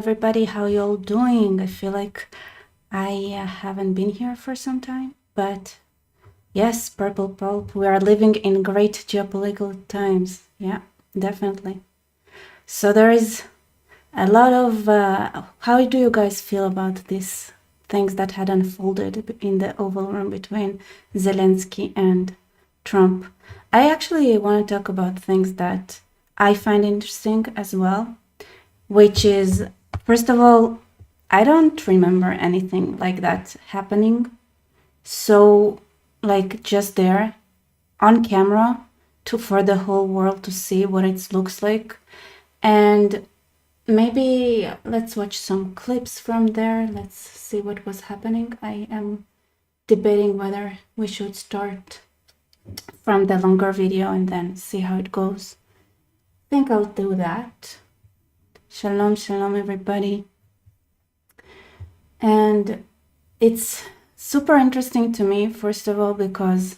Everybody, how you all doing? I feel like I haven't been here for some time, but yes, Purple Pulp, we are living in great geopolitical times. Yeah, definitely. So there is a lot of. How do you guys feel about these things that had unfolded in the Oval Room between Zelensky and Trump? I actually want to talk about things that I find interesting as well, which is, first of all, I don't remember anything like that happening. So, like, just there on camera for the whole world to see what it looks like. And maybe let's watch some clips from there. Let's see what was happening. I am debating whether we should start from the longer video and then see how it goes. I think I'll do that. Shalom, shalom, everybody. And it's super interesting to me, first of all, because,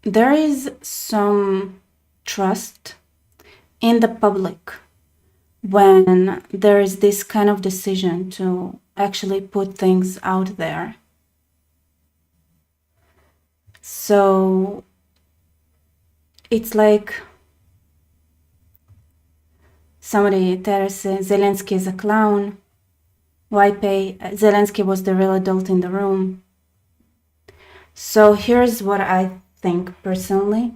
there is some trust in the public when there is this kind of decision to actually put things out there. So it's like somebody tells Zelensky is a clown. Why pay? Zelensky was the real adult in the room. So here's what I think personally.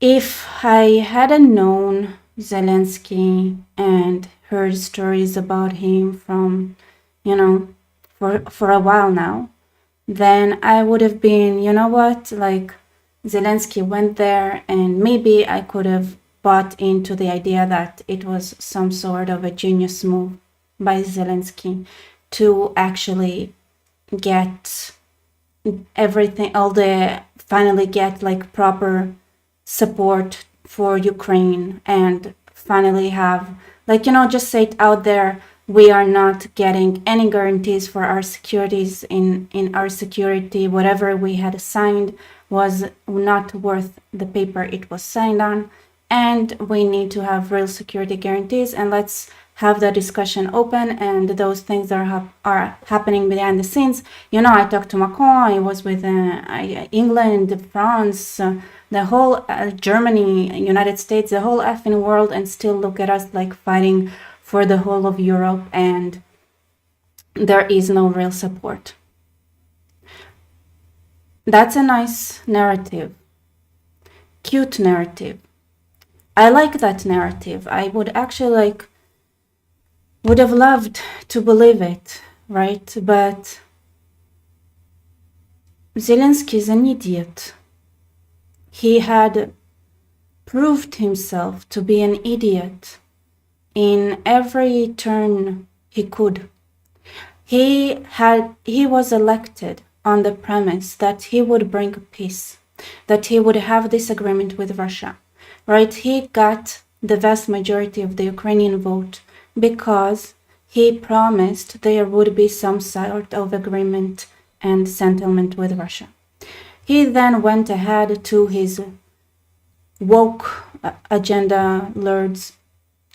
If I hadn't known Zelensky and heard stories about him from, for a while now, then I would have been, like Zelensky went there and maybe I could have bought into the idea that it was some sort of a genius move by Zelensky to actually get everything, finally get like proper support for Ukraine and finally have, just say it out there, we are not getting any guarantees for our securities in our security. Whatever we had signed was not worth the paper it was signed on, and we need to have real security guarantees, and let's have the discussion open, and those things are happening behind the scenes. I talked to Macron, I was with England, France, the whole Germany, United States, the whole effing world, and still look at us like fighting for the whole of Europe, and there is no real support. That's a nice narrative, cute narrative. I like that narrative. I would actually would have loved to believe it, right? But Zelensky is an idiot. He had proved himself to be an idiot in every turn he could. He was elected on the premise that he would bring peace, that he would have this agreement with Russia, right? He got the vast majority of the Ukrainian vote because he promised there would be some sort of agreement and settlement with Russia. He then went ahead to his woke agenda lords,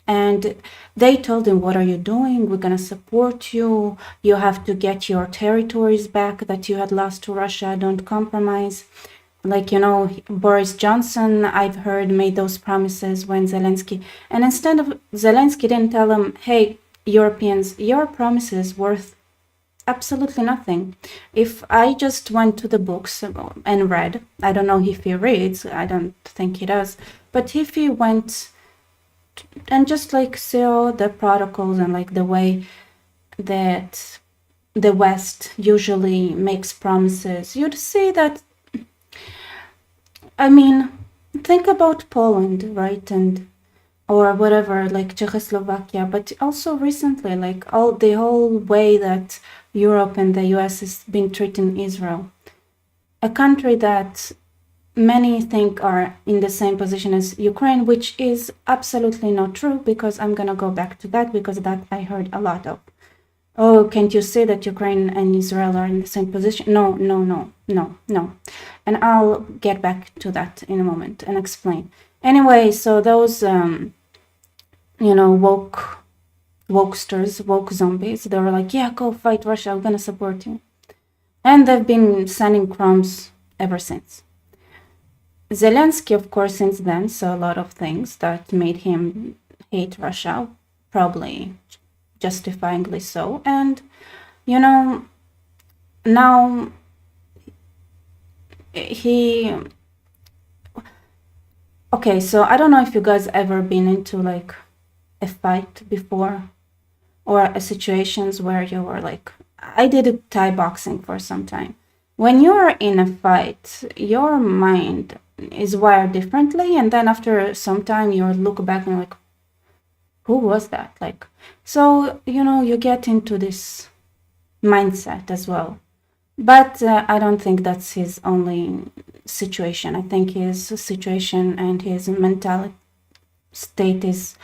and they told him, what are you doing? We're going to support you. You have to get your territories back that you had lost to Russia. Don't compromise. Boris Johnson, I've heard, made those promises when Zelensky. And instead of Zelensky didn't tell him, hey, Europeans, your promises worth absolutely nothing. If I just went to the books and read, I don't know if he reads, I don't think he does, but if he went and just saw the protocols and the way that the West usually makes promises, you'd see that, think about Poland, right? Or whatever, Czechoslovakia, but also recently, the whole way that Europe and the US has been treating Israel, a country that many think are in the same position as Ukraine, which is absolutely not true, because I'm gonna go back to that, because that I heard a lot of. Oh, can't you say that Ukraine and Israel are in the same position? No. And I'll get back to that in a moment and explain. Anyway, so those, you know, wokesters, woke zombies, they were like, yeah, go fight Russia, I'm gonna support you. And they've been sending crumbs ever since. Zelensky, of course, since then saw a lot of things that made him hate Russia, probably justifyingly so. And, you know, now he... Okay, so I don't know if you guys ever been into like a fight before, or situations where you were like, I did Thai boxing for some time. When you're in a fight, your mind is wired differently, and then after some time you look back and like, who was that? Like, so, you know, you get into this mindset as well. But I don't think that's his only situation. I think his situation and his mental state is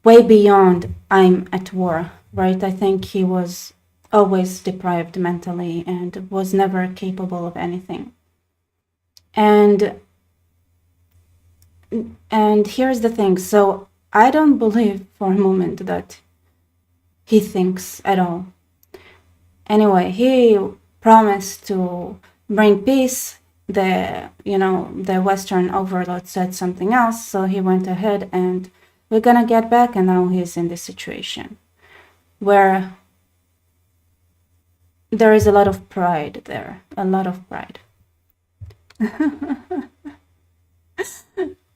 way beyond I'm at war, right? I think he was always deprived mentally and was never capable of anything. And here's the thing. So I don't believe for a moment that he thinks at all. Anyway, he promised to bring peace. The Western overlord said something else, so he went ahead and we're gonna get back, and now he's in this situation where there is a lot of pride there, a lot of pride.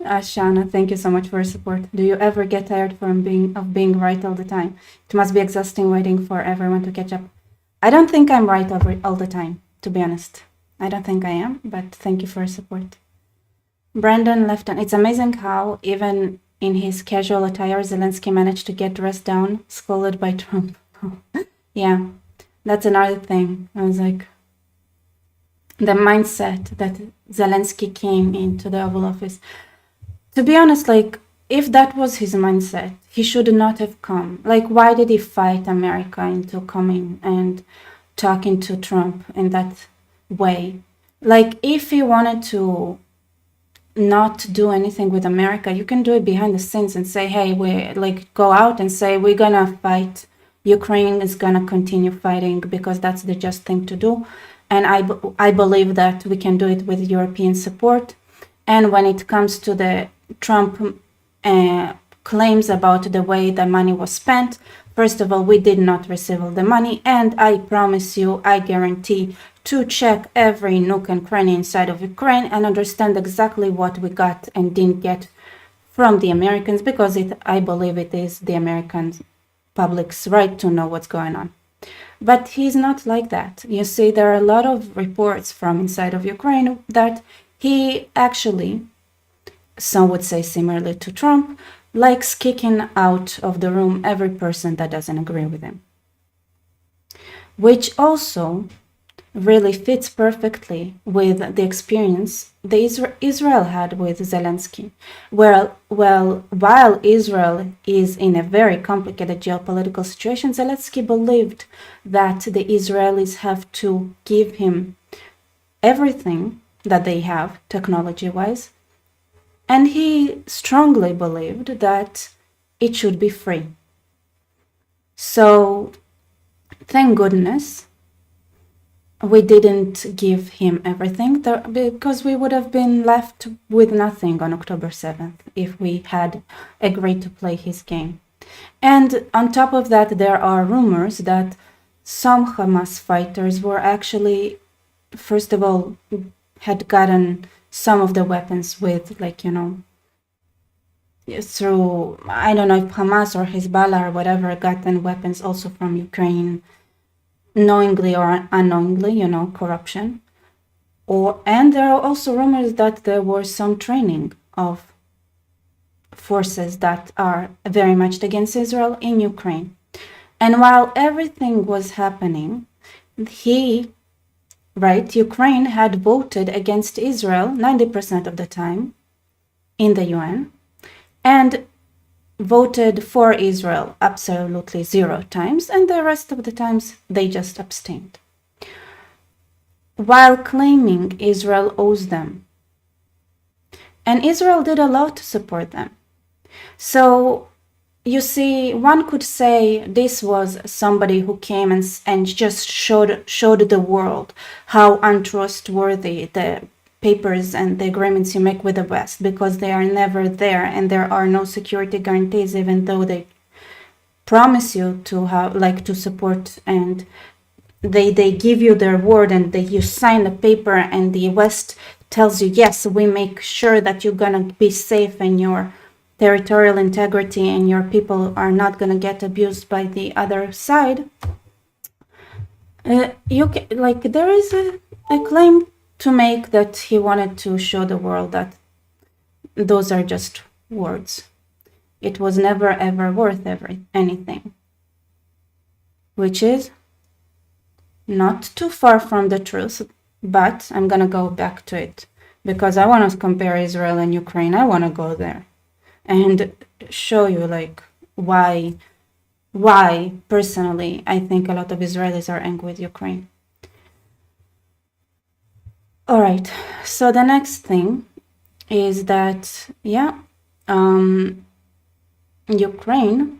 Ashana, thank you so much for your support. Do you ever get tired of being right all the time? It must be exhausting waiting for everyone to catch up. I don't think I'm right all the time, to be honest. I don't think I am, but thank you for your support. Brandon Lefton, it's amazing how even in his casual attire, Zelensky managed to get dressed down, scolded by Trump. Yeah, that's another thing. I was like, the mindset that Zelensky came into the Oval Office. To be honest, like, if that was his mindset, he should not have come. Like, why did he fight America into coming and talking to Trump in that way? Like, if he wanted to not do anything with America, you can do it behind the scenes and say, hey, we like go out and say, we're gonna fight. Ukraine is gonna continue fighting because that's the just thing to do. And I believe that we can do it with European support. And when it comes to the Trump claims about the way the money was spent, first of all, we did not receive the money. And I promise you, I guarantee to check every nook and cranny inside of Ukraine and understand exactly what we got and didn't get from the Americans, because I believe it is the American public's right to know what's going on. But he's not like that. You see, there are a lot of reports from inside of Ukraine that he actually, some would say similarly to Trump, likes kicking out of the room every person that doesn't agree with him. Which also really fits perfectly with the experience Israel had with Zelensky. While Israel is in a very complicated geopolitical situation, Zelensky believed that the Israelis have to give him everything that they have, technology-wise, and he strongly believed that it should be free. So, thank goodness we didn't give him everything, because we would have been left with nothing on October 7th if we had agreed to play his game. And on top of that, there are rumors that some Hamas fighters were actually, first of all, had gotten some of the weapons with, like, you know, through, I don't know if Hamas or Hezbollah or whatever, gotten weapons also from Ukraine, knowingly or unknowingly, you know, corruption. And there are also rumors that there was some training of forces that are very much against Israel in Ukraine. And while everything was happening, Ukraine had voted against Israel 90% of the time in the UN, and voted for Israel absolutely 0 times, and the rest of the times they just abstained. While claiming Israel owes them And Israel did a lot to support them. So you see, one could say this was somebody who came and just showed the world how untrustworthy the papers and the agreements you make with the West, because they are never there and there are no security guarantees, even though they promise you to have, like, to support, and they give you their word, and you sign the paper, and the West tells you, yes, we make sure that you're gonna be safe and your territorial integrity and your people are not gonna get abused by the other side. You can, like, there is a claim to make that he wanted to show the world that those are just words. It was never ever worth anything, which is not too far from the truth, but I'm gonna go back to it because I want to compare Israel and Ukraine. I want to go there and show you, like, why personally I think a lot of Israelis are angry with Ukraine. All right, so the next thing is that, yeah, Ukraine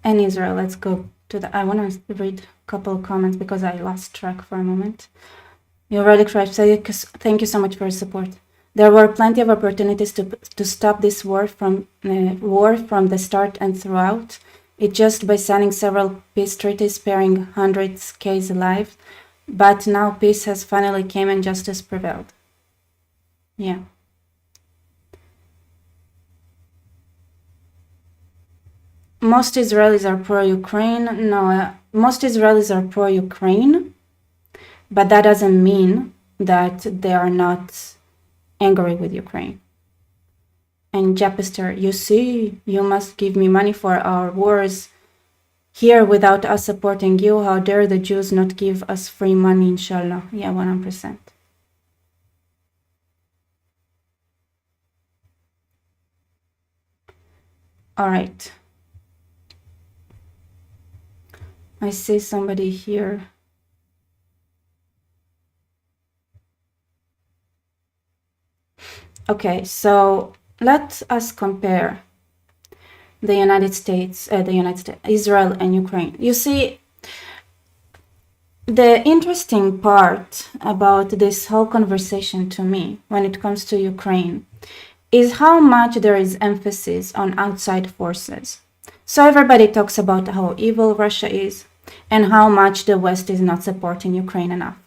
and Israel. Let's go to the, I want to read a couple of comments because I lost track for a moment. You already cried. Thank you so much for your support. There were plenty of opportunities to stop this war from the start and throughout. It just by signing several peace treaties, sparing hundreds Ks alive. But now peace has finally came and justice prevailed. Yeah. Most Israelis are pro-Ukraine. No, most Israelis are pro-Ukraine, but that doesn't mean that they are not angry with Ukraine. And Japister, you see, you must give me money for our wars here without us supporting you. How dare the Jews not give us free money, inshallah. Yeah, 100%. All right. I see somebody here. Okay, so let us compare the United States, Israel and Ukraine. You see, the interesting part about this whole conversation to me, when it comes to Ukraine, is how much there is emphasis on outside forces. So everybody talks about how evil Russia is and how much the West is not supporting Ukraine enough.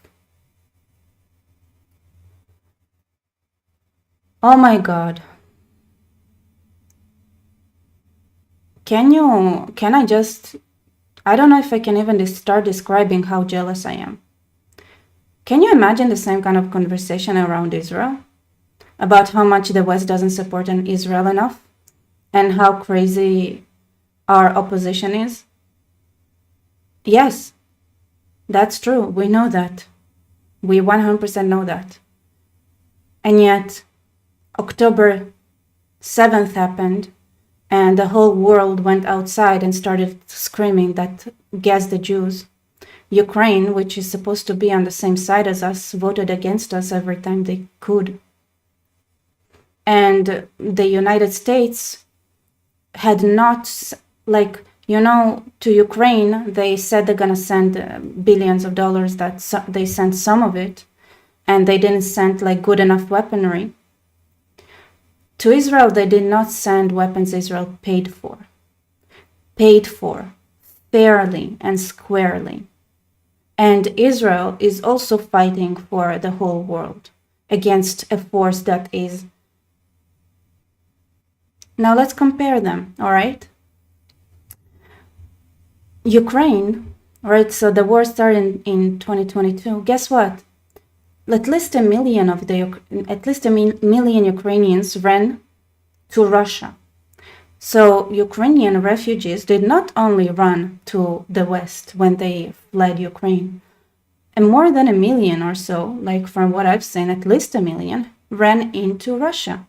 Oh my God. Can I just, I don't know if I can even start describing how jealous I am. Can you imagine the same kind of conversation around Israel? About how much the West doesn't support Israel enough? And how crazy our opposition is? Yes, that's true. We know that. We 100% know that. And yet, October 7th happened, and the whole world went outside and started screaming that gas the Jews. Ukraine, which is supposed to be on the same side as us, voted against us every time they could. And the United States had not, like, you know, to Ukraine, they said they're going to send billions of dollars, that they sent some of it, and they didn't send, like, good enough weaponry. To Israel, they did not send weapons Israel paid for, fairly and squarely. And Israel is also fighting for the whole world against a force that is. Now let's compare them, all right? Ukraine, right? So the war started in 2022. Guess what? At least a million Ukrainians ran to Russia. So Ukrainian refugees did not only run to the West when they fled Ukraine, and more than a million or so, like from what I've seen, at least a million, ran into Russia,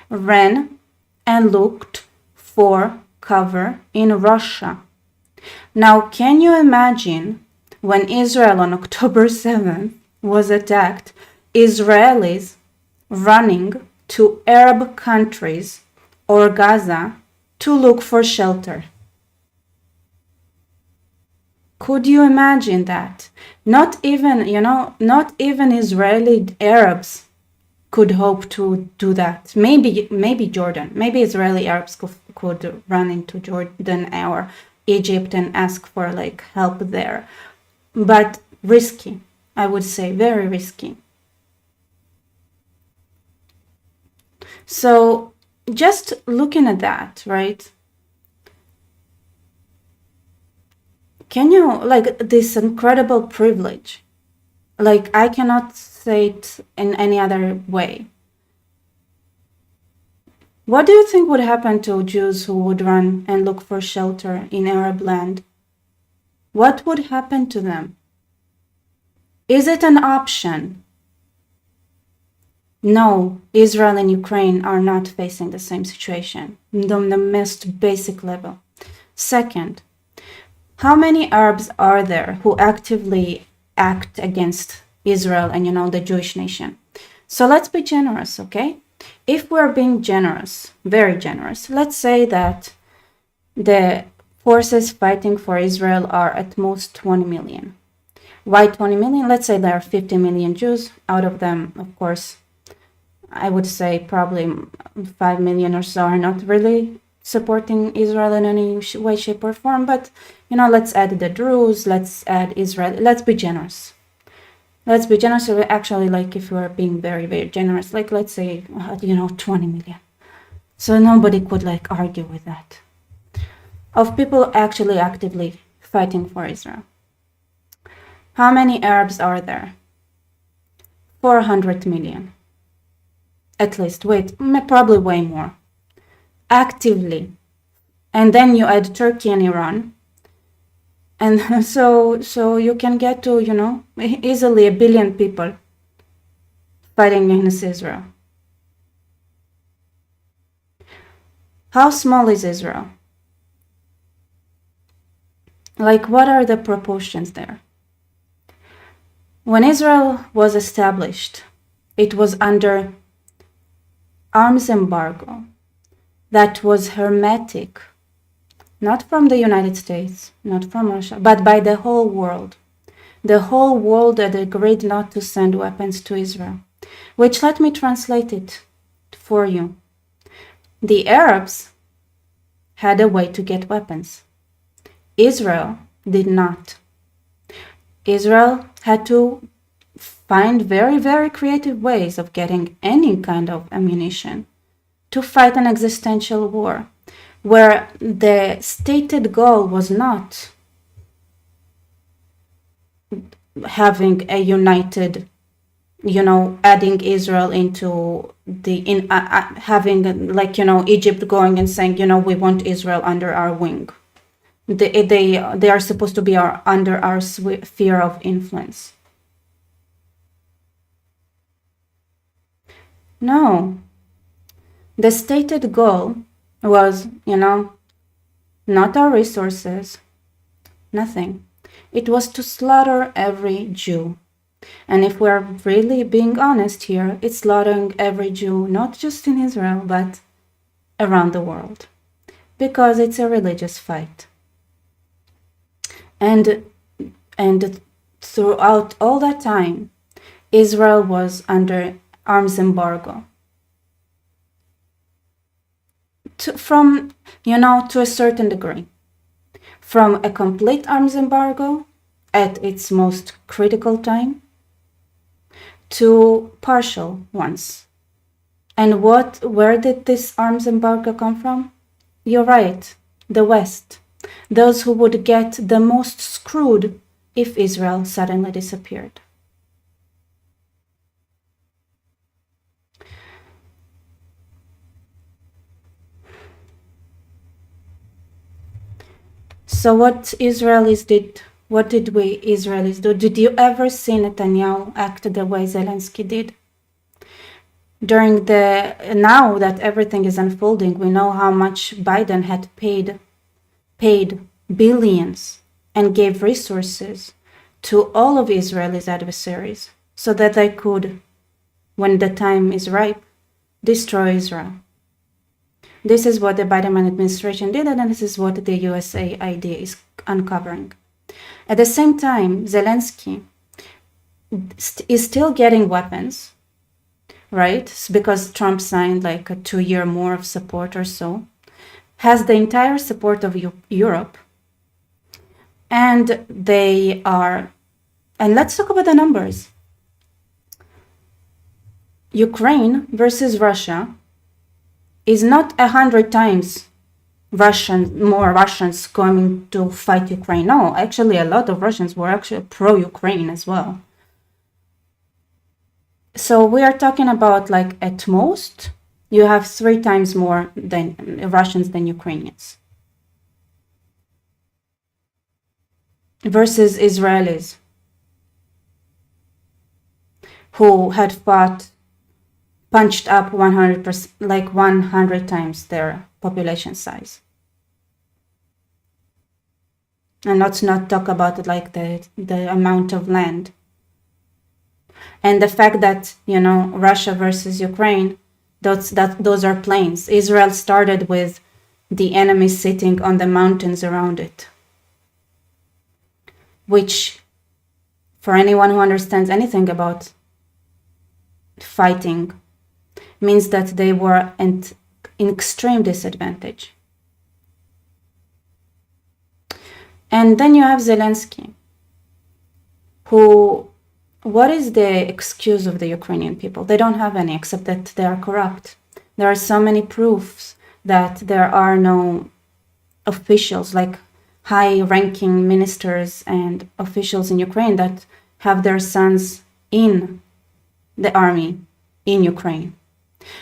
ran and looked for cover in Russia. Now, can you imagine when Israel on October 7th was attacked, Israelis running to Arab countries or Gaza to look for shelter. Could you imagine that? Not even, not even Israeli Arabs could hope to do that. Maybe Jordan, maybe Israeli Arabs could run into Jordan or Egypt and ask for like help there. But risky, I would say, very risky. So just looking at that, right? Can you, like, this incredible privilege, like, I cannot say it in any other way. What do you think would happen to Jews who would run and look for shelter in Arab land? What would happen to them? Is it an option? No, Israel and Ukraine are not facing the same situation on the most basic level. Second, how many Arabs are there who actively act against Israel and, the Jewish nation? So let's be generous, okay? If we're being generous, very generous, let's say that the forces fighting for Israel are at most 20 million. Why 20 million? Let's say there are 50 million Jews. Out of them, of course, I would say probably 5 million or so are not really supporting Israel in any way, shape, or form. But, let's add the Druze, let's add Israel. Let's be generous. Let's be generous. Actually, like, if we're being very, very generous, like, let's say, 20 million. So nobody could, like, argue with that. Of people actually actively fighting for Israel. How many Arabs are there? 400 million. At least, wait, probably way more. Actively. And then you add Turkey and Iran. And so you can get to, easily 1 billion people fighting against Israel. How small is Israel? Like, what are the proportions there? When Israel was established, it was under arms embargo that was hermetic, not from the United States, not from Russia, but by the whole world. The whole world had agreed not to send weapons to Israel, which, let me translate it for you. The Arabs had a way to get weapons. Israel did not. Israel had to find very, very creative ways of getting any kind of ammunition to fight an existential war, where the stated goal was not having a united, adding Israel into having, like, Egypt going and saying, we want Israel under our wing. They are supposed to be under our sphere of influence. No. The stated goal was, not our resources, nothing. It was to slaughter every Jew. And if we're really being honest here, it's slaughtering every Jew, not just in Israel, but around the world. Because it's a religious fight. And throughout all that time, Israel was under arms embargo. To a certain degree. From a complete arms embargo at its most critical time to partial ones. And where did this arms embargo come from? You're right, the West. Those who would get the most screwed if Israel suddenly disappeared. So what did we Israelis do? Did you ever see Netanyahu act the way Zelensky did? Now that everything is unfolding, we know how much Biden had paid billions and gave resources to all of Israel's adversaries, so that they could, when the time is ripe, destroy Israel. This is what the Biden administration did, and this is what the USA idea is uncovering. At the same time, Zelensky is still getting weapons, right? Because Trump signed like a 2-year more of support or so, has the entire support of Europe, and they are, and let's talk about the numbers. Ukraine versus Russia is not 100 times more Russians coming to fight Ukraine. No, actually a lot of Russians were actually pro-Ukraine as well. So we are talking about like at most, you have 3 times more than Russians than Ukrainians. Versus Israelis, who had fought, punched up 100%, like 100 times their population size. And let's not talk about like the amount of land. And the fact that, you know, Russia versus Ukraine, those are plains. Israel started with the enemy sitting on the mountains around it, which, for anyone who understands anything about fighting, means that they were in extreme disadvantage. And then you have Zelensky, who, what is the excuse of the Ukrainian people? They don't have any, except that they are corrupt. There are so many proofs that there are no officials, like high-ranking ministers and officials in Ukraine that have their sons in the army in Ukraine.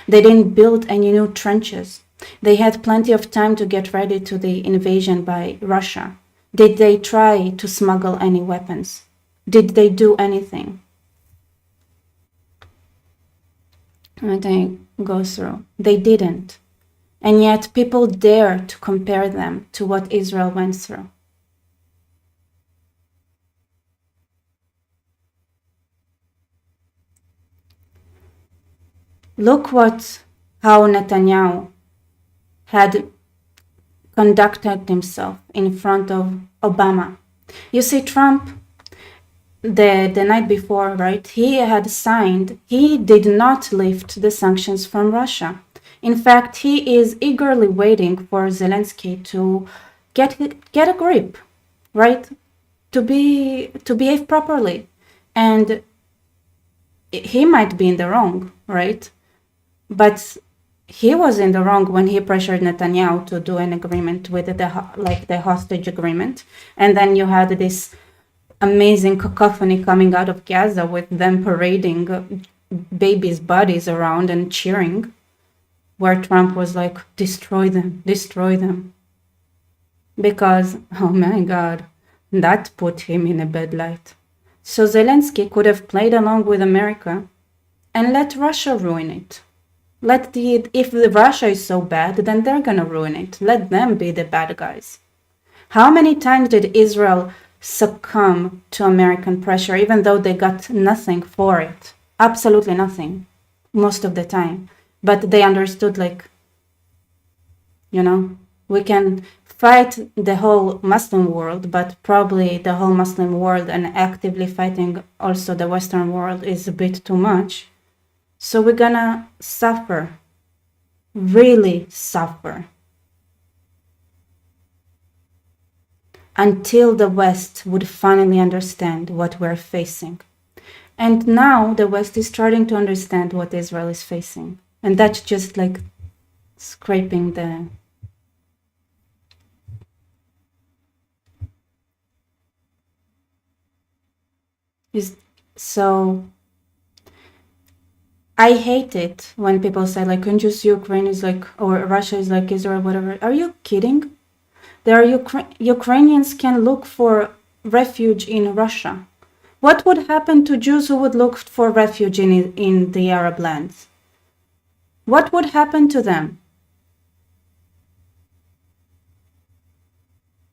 They didn't build any new trenches. They had plenty of time to get ready to the invasion by Russia. Did they try to smuggle any weapons? Did they do anything? Let me go through. They didn't. And yet people dare to compare them to what Israel went through. Look how Netanyahu had conducted himself in front of Obama. You see, Trump, the night before, right, he had signed, he did not lift the sanctions from Russia. In fact, he is eagerly waiting for Zelensky to get a grip, right, to behave properly. And he might be in the wrong, right? But he was in the wrong when he pressured Netanyahu to do an agreement with the hostage agreement. And then you had this amazing cacophony coming out of Gaza with them parading babies' bodies around and cheering, where Trump was like, destroy them, destroy them. Because, oh my God, that put him in a bad light. So Zelensky could have played along with America and let Russia ruin it. If Russia is so bad, then they're gonna ruin it. Let them be the bad guys. How many times did Israel succumb to American pressure, even though they got nothing for it? Absolutely nothing, most of the time. But they understood, like, you know, we can fight the whole Muslim world, but probably the whole Muslim world and actively fighting also the Western world is a bit too much. So we're gonna suffer, really suffer, until the West would finally understand what we're facing. And now the West is starting to understand what Israel is facing. And that's just like scraping the... So I hate it when people say, like, couldn't you see Ukraine is like, or Russia is like Israel, whatever. Are you kidding? There are Ukrainians can look for refuge in Russia. What would happen to Jews who would look for refuge in the Arab lands? What would happen to them?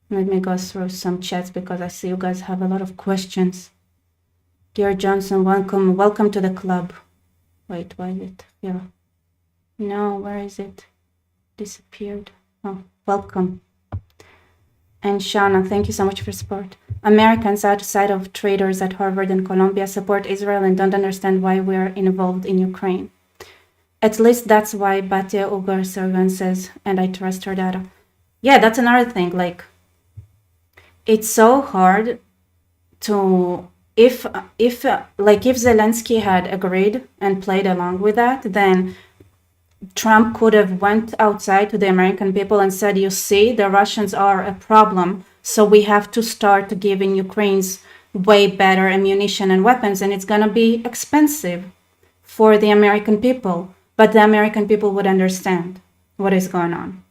Let me go through some chats because I see you guys have a lot of questions. Dear Johnson, welcome to the club. Wait, why is it here? No, where is it? Disappeared. Oh, welcome. And Shauna, thank you so much for support. Americans outside of traders at Harvard and Columbia support Israel and don't understand why we're involved in Ukraine. At least that's why Batia Ugar Sergan says, and I trust her data. Yeah, that's another thing. Like, it's so hard to, if Zelensky had agreed and played along with that, then Trump could have went outside to the American people and said, you see, the Russians are a problem, so we have to start giving Ukraine's way better ammunition and weapons, and it's going to be expensive for the American people, but the American people would understand what is going on,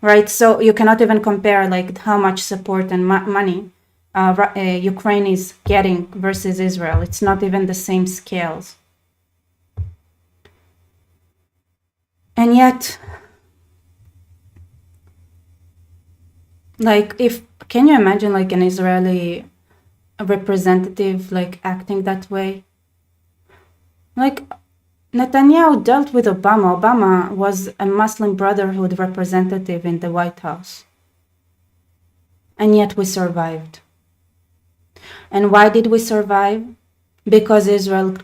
right? So you cannot even compare like how much support and money Ukraine is getting versus Israel. It's not even the same scales. And yet, like, can you imagine like an Israeli representative like acting that way? Like, Netanyahu dealt with Obama. Obama was a Muslim Brotherhood representative in the White House. And yet we survived. And why did we survive? Because Israel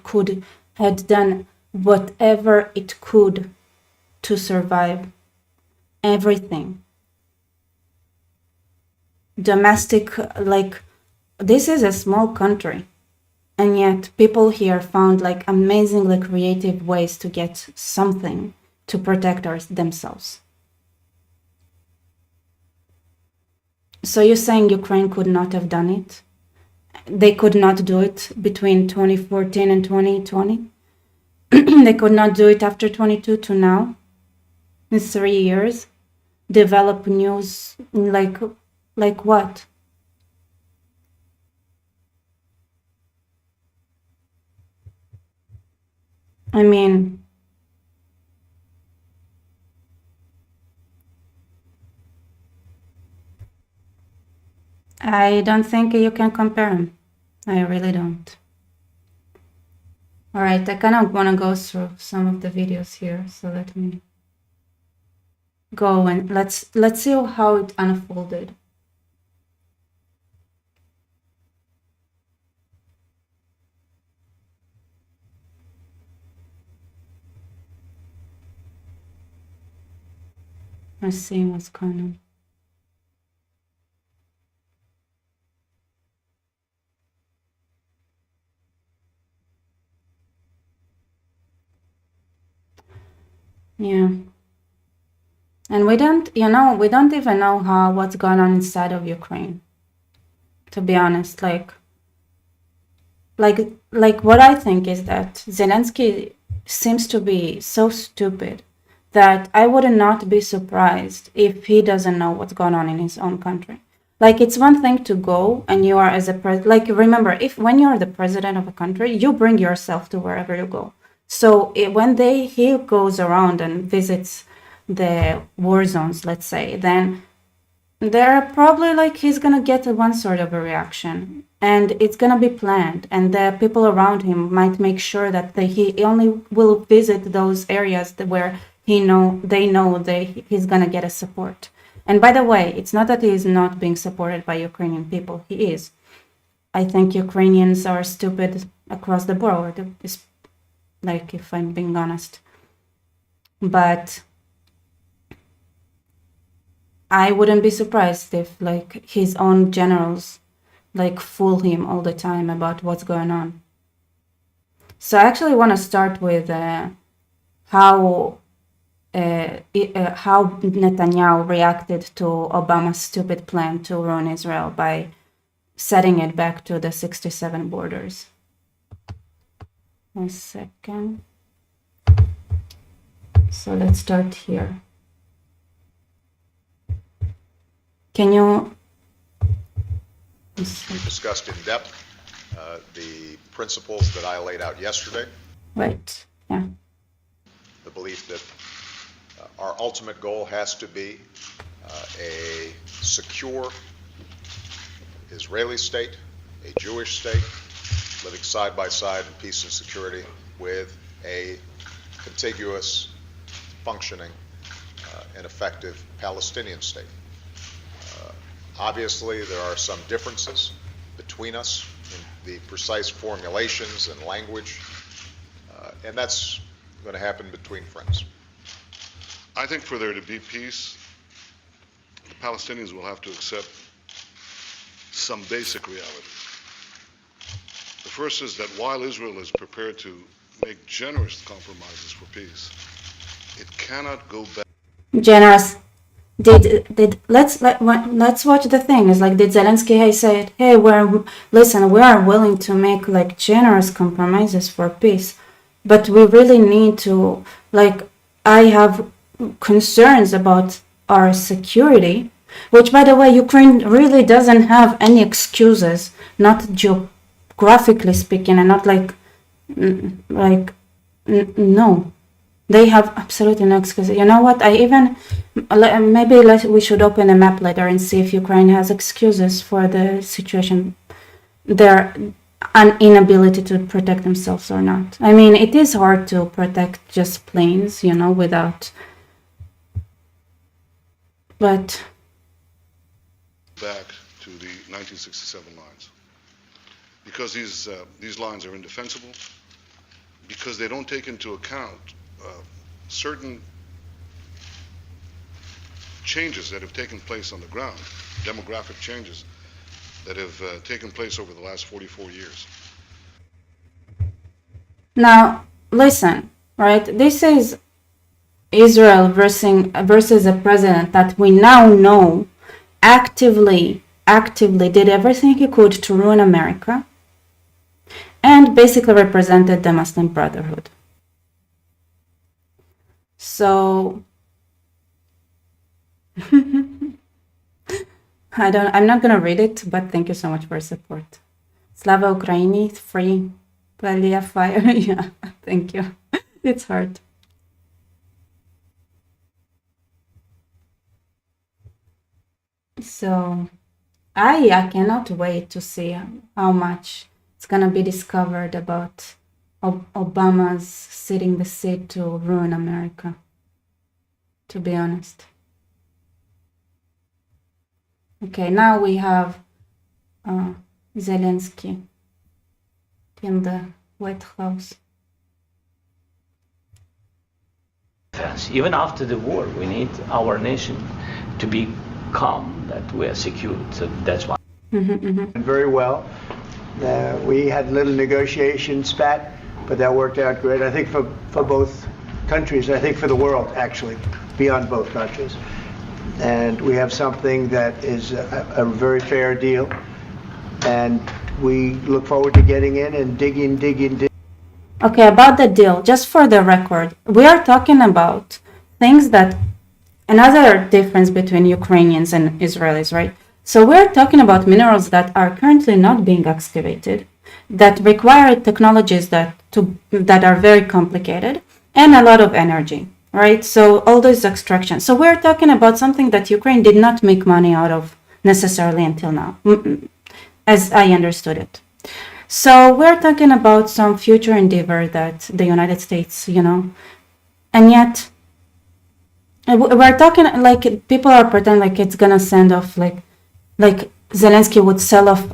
had done whatever it could to survive. Everything. Domestic, like, this is a small country. And yet people here found like amazingly creative ways to get something to protect themselves. So you're saying Ukraine could not have done it? They could not do it between 2014 and 2020? They could not do it after 22 to now? In 3 years? Develop news like what? I mean, I don't think you can compare them. I really don't. All right, I kind of want to go through some of the videos here, so let me go and let's see how it unfolded. Let's see what's going on. Yeah. And we don't even know what's going on inside of Ukraine. To be honest, like what I think is that Zelensky seems to be so stupid that I would not be surprised if he doesn't know what's going on in his own country. Like, it's one thing to go and you are as a like, remember, when you're the president of a country, you bring yourself to wherever you go. So when he goes around and visits the war zones, let's say, then they're probably like he's gonna get one sort of a reaction, and it's gonna be planned, and the people around him might make sure that he only will visit those areas where they know he's gonna get a support. And by the way, it's not that he is not being supported by Ukrainian people. He is. I think Ukrainians are stupid across the board. It's like, if I'm being honest. But I wouldn't be surprised if like his own generals like fool him all the time about what's going on. So I actually want to start with how Netanyahu reacted to Obama's stupid plan to ruin Israel by setting it back to the 67 borders. 1 second. So let's start here. Can you... We discussed in depth the principles that I laid out yesterday. Right, yeah. The belief that our ultimate goal has to be a secure Israeli state, a Jewish state, living side by side in peace and security with a contiguous, functioning, and effective Palestinian state. Obviously, there are some differences between us in the precise formulations and language, and that's going to happen between friends. I think for there to be peace, the Palestinians will have to accept some basic realities. The first is that while Israel is prepared to make generous compromises for peace, it cannot go back. Generous. Let's watch the thing. It's like, did Zelensky say, hey, we are willing to make like generous compromises for peace, but we really need to, like, I have concerns about our security, which, by the way, Ukraine really doesn't have any excuses, not geographically speaking, and not no, they have absolutely no excuses. You know what? Maybe we should open a map later and see if Ukraine has excuses for the situation, their inability to protect themselves or not. I mean, it is hard to protect just planes, without. But back to the 1967 lines, because these lines are indefensible, because they don't take into account certain changes that have taken place on the ground, demographic changes that have taken place over the last 44 years. Now, listen, right? This is Israel versus a president that we now know actively did everything he could to ruin America and basically represented the Muslim Brotherhood. So I'm not gonna read it, but thank you so much for your support. Slava Ukraini, free, Palia fire. Yeah, thank you. It's hard. So I cannot wait to see how much it's gonna be discovered about Obama's sitting the seat to ruin America, to be honest. Okay, now we have Zelensky in the White House. Even after the war, we need our nation to be calm, that we are secure. So that's why. Very well. We had a little negotiation spat, but that worked out great. I think for both countries, I think for the world, actually, beyond both countries. And we have something that is a very fair deal. And we look forward to getting in and digging. Okay, about the deal, just for the record, we are talking about things that, another difference between Ukrainians and Israelis, right? So we're talking about minerals that are currently not being excavated, that require technologies that are very complicated and a lot of energy, right? So all those extractions. So we're talking about something that Ukraine did not make money out of necessarily until now, as I understood it. So we're talking about some future endeavor that the United States, and yet we're talking like people are pretending like it's gonna send off like Zelensky would sell off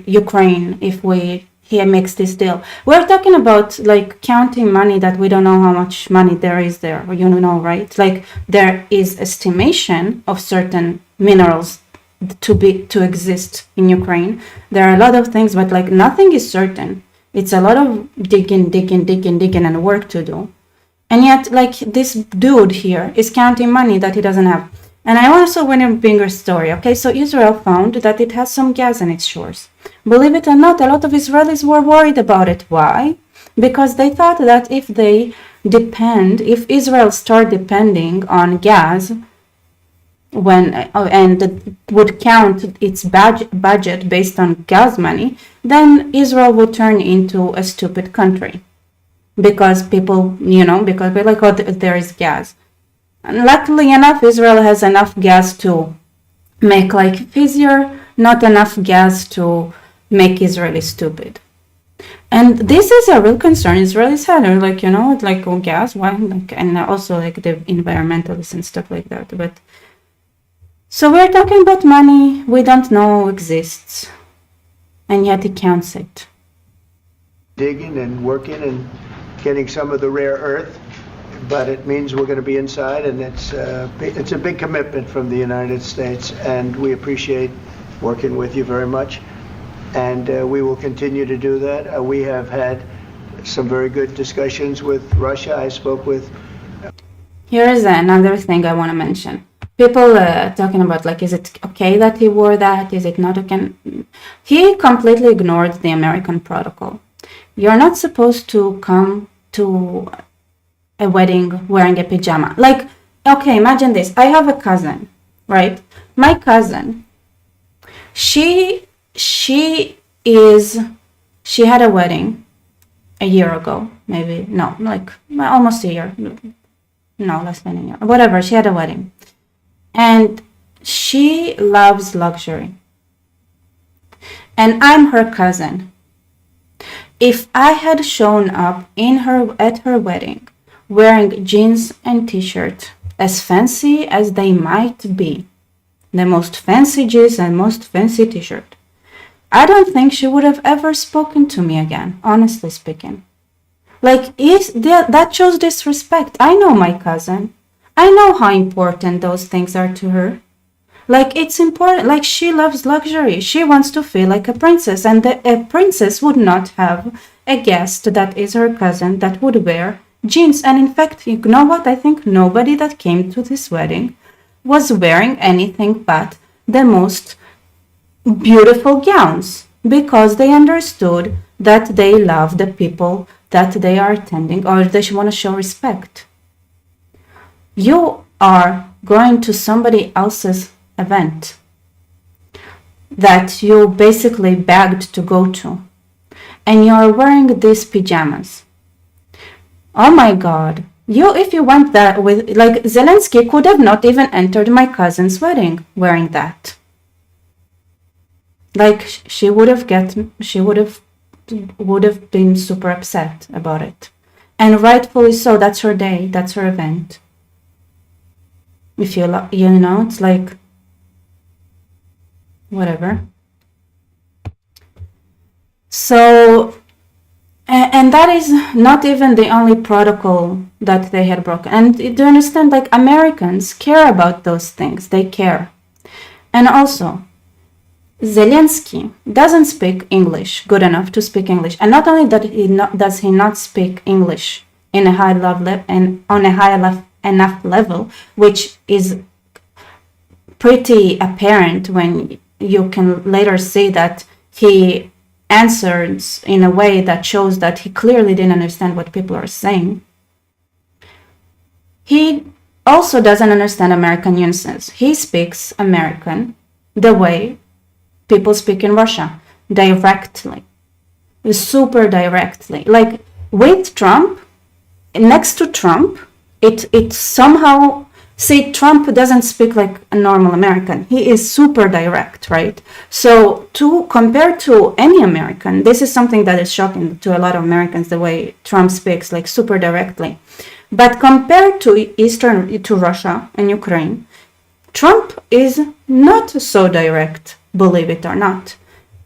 Ukraine if he makes this deal. We're talking about like counting money that we don't know how much money there is there, right? Like there is estimation of certain minerals to exist in Ukraine. There are a lot of things, but like nothing is certain. It's a lot of digging and work to do. And yet, like, this dude here is counting money that he doesn't have. And I also want to bring a story, okay? So Israel found that it has some gas on its shores. Believe it or not, a lot of Israelis were worried about it. Why? Because they thought that if Israel start depending on gas, and would count its budget based on gas money, then Israel would turn into a stupid country. Because people, because we're like, oh, there is gas. And luckily enough, Israel has enough gas to make life easier, not enough gas to make Israelis stupid. And this is a real concern. It's really sad. Or like, like, oh, gas, why? Like, and also like the environmentalists and stuff like that. But so we're talking about money we don't know exists, and yet he counts it. Digging and working and getting some of the rare earth, but it means we're going to be inside, and it's a big commitment from the United States, and we appreciate working with you very much, and we will continue to do that. We have had some very good discussions with Russia. I spoke with... Here is another thing I want to mention. People talking about, like, is it okay that he wore that? Is it not okay? He completely ignored the American protocol. You're not supposed to come to a wedding wearing a pajama. Like, okay, imagine this. I have a cousin, right? My cousin, she had a wedding a year ago, maybe. No, like almost a year. No, less than a year. Whatever, she had a wedding. And she loves luxury. And I'm her cousin. If I had shown up at her wedding wearing jeans and t-shirt, as fancy as they might be, the most fancy jeans and most fancy t-shirt, I don't think she would have ever spoken to me again, honestly speaking. Like, that shows disrespect. I know my cousin. I know how important those things are to her. Like, it's important. Like, she loves luxury. She wants to feel like a princess. And a princess would not have a guest that is her cousin that would wear jeans. And in fact, you know what? I think nobody that came to this wedding was wearing anything but the most beautiful gowns, because they understood that they love the people that they are attending, or they want to show respect. You are going to somebody else's event that you basically begged to go to, and you are wearing these pajamas. Oh my God. If you went that with, like, Zelensky could have not even entered my cousin's wedding wearing that. Like, she would have been super upset about it. And rightfully so. That's her day. That's her event. If it's like, whatever. So, and that is not even the only protocol that they had broken. And do you understand, like, Americans care about those things. They care. And also, Zelensky doesn't speak English good enough to speak English. And not only that does he not speak English in a high level and on a high enough level, which is pretty apparent when you can later see that he answers in a way that shows that he clearly didn't understand what people are saying. He also doesn't understand American nuances. He speaks American the way people speak in Russia, directly, super directly. Like, with Trump, next to Trump, it somehow, see, Trump doesn't speak like a normal American. He is super direct, right? So to compare to any American, this is something that is shocking to a lot of Americans, the way Trump speaks, like, super directly. But compared to Russia and Ukraine, Trump is not so direct, believe it or not.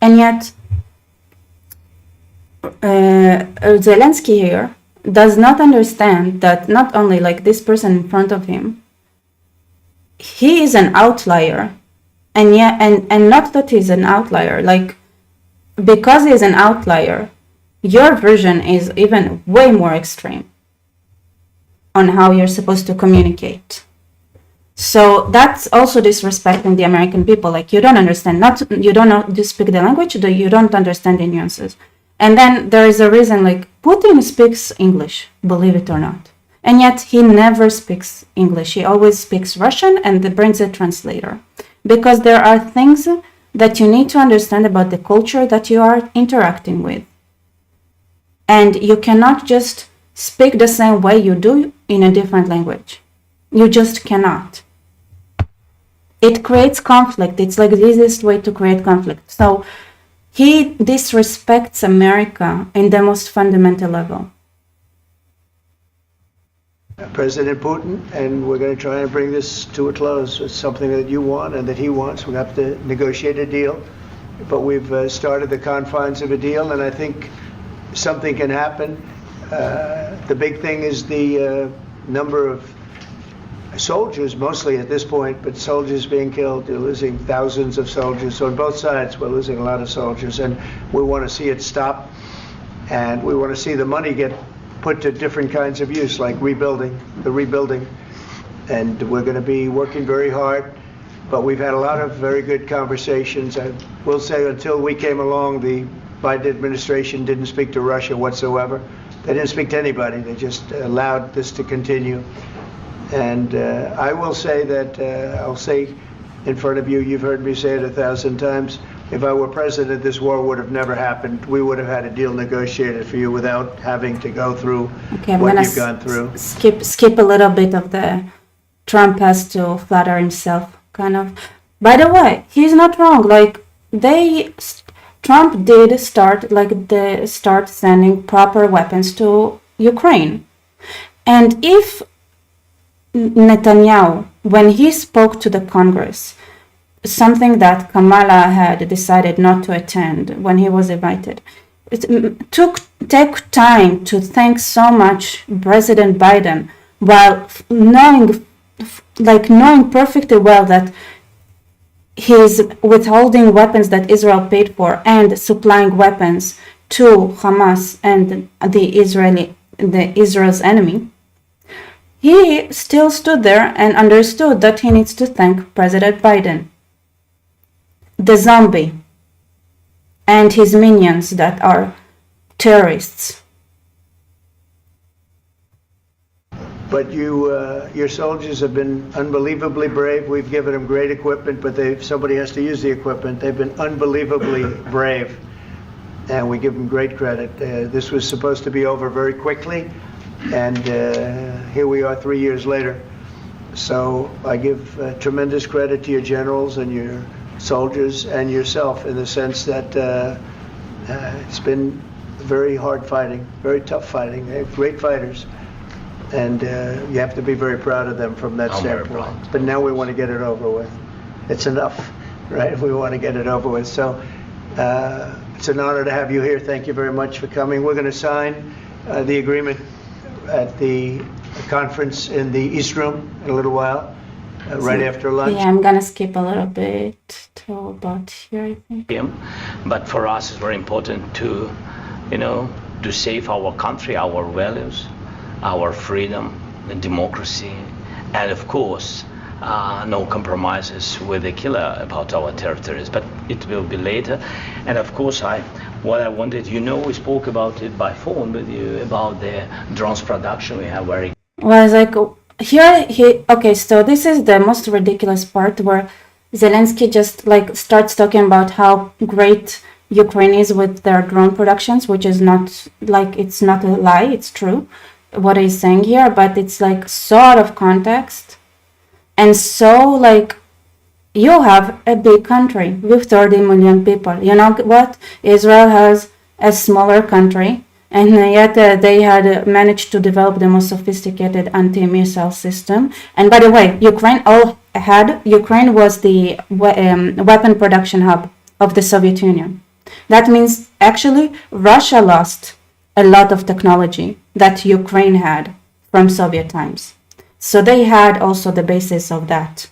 And yet, Zelensky here does not understand that not only, like, this person in front of him, he is an outlier, and yet, and not that he's an outlier, like, because he's an outlier, your version is even way more extreme on how you're supposed to communicate. So that's also disrespecting the American people. Like, you don't understand, you don't know to speak the language, you don't understand the nuances. And then there is a reason, like, Putin speaks English, believe it or not. And yet he never speaks English. He always speaks Russian and brings a translator. Because there are things that you need to understand about the culture that you are interacting with. And you cannot just speak the same way you do in a different language. You just cannot. It creates conflict. It's like the easiest way to create conflict. So He disrespects America in the most fundamental level. President Putin, and we're going to try and bring this to a close. It's something that you want and that he wants. We have to negotiate a deal, but we've started the confines of a deal, and I think something can happen. The big thing is the number of soldiers, mostly at this point, but soldiers being killed. You're losing thousands of soldiers. So on both sides, we're losing a lot of soldiers, and we want to see it stop, and we want to see the money get put to different kinds of use, like rebuilding, and we're going to be working very hard, but we've had a lot of very good conversations. I will say until we came along, the Biden administration didn't speak to Russia whatsoever. They didn't speak to anybody. They just allowed this to continue. And I will say that, I'll say in front of you, you've heard me say it 1,000 times, if I were president, this war would have never happened. We would have had a deal negotiated for you without having to go through what you've gone through. Skip a little bit of the Trump has to flatter himself, kind of. By the way, he's not wrong. Like Trump did start sending proper weapons to Ukraine, and if Netanyahu, when he spoke to the Congress, something that Kamala had decided not to attend when he was invited, take time to thank so much President Biden, while knowing perfectly well that he's withholding weapons that Israel paid for and supplying weapons to Hamas and Israel's enemy. He still stood there and understood that he needs to thank President Biden, the zombie, and his minions that are terrorists. But your soldiers have been unbelievably brave. We've given them great equipment, but somebody has to use the equipment. They've been unbelievably brave, and we give them great credit. This was supposed to be over very quickly, and here we are 3 years later. So I give tremendous credit to your generals and your soldiers and yourself, in the sense that it's been very hard fighting, very tough fighting. They're great fighters, and you have to be very proud of them from that standpoint. But now we want to get it over with. It's enough, right? We want to get it over with. So it's an honor to have you here. Thank you very much for coming. We're going to sign the agreement at the conference in the East Room in a little while, right after lunch. Yeah, I'm gonna skip a little bit to about here, I think. But for us, it's very important to, to save our country, our values, our freedom, and democracy, and of course, no compromises with the killer about our territories. But it will be later. And of course, what I wanted, we spoke about it by phone with you about the drones production. We have very. Well, it's like okay, so this is the most ridiculous part where Zelensky just starts talking about how great Ukraine is with their drone productions, which is not it's not a lie, it's true what he's saying here, but it's so out of context. And so you have a big country with 30 million people. You know what? Israel has a smaller country, and yet they had managed to develop the most sophisticated anti-missile system. And by the way, Ukraine was the weapon production hub of the Soviet Union. That means actually Russia lost a lot of technology that Ukraine had from Soviet times. So they had also the basis of that.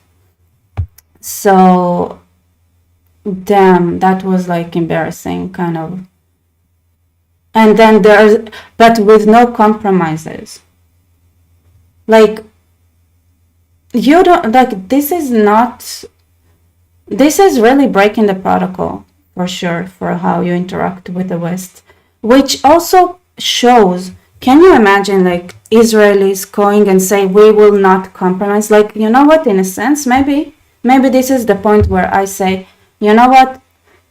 So, damn, that was embarrassing, kind of. And then but with no compromises. You don't, this is really breaking the protocol, for sure, for how you interact with the West, which also shows, can you imagine, Israelis going and say, we will not compromise? You know what, in a sense, maybe this is the point where I say, you know what,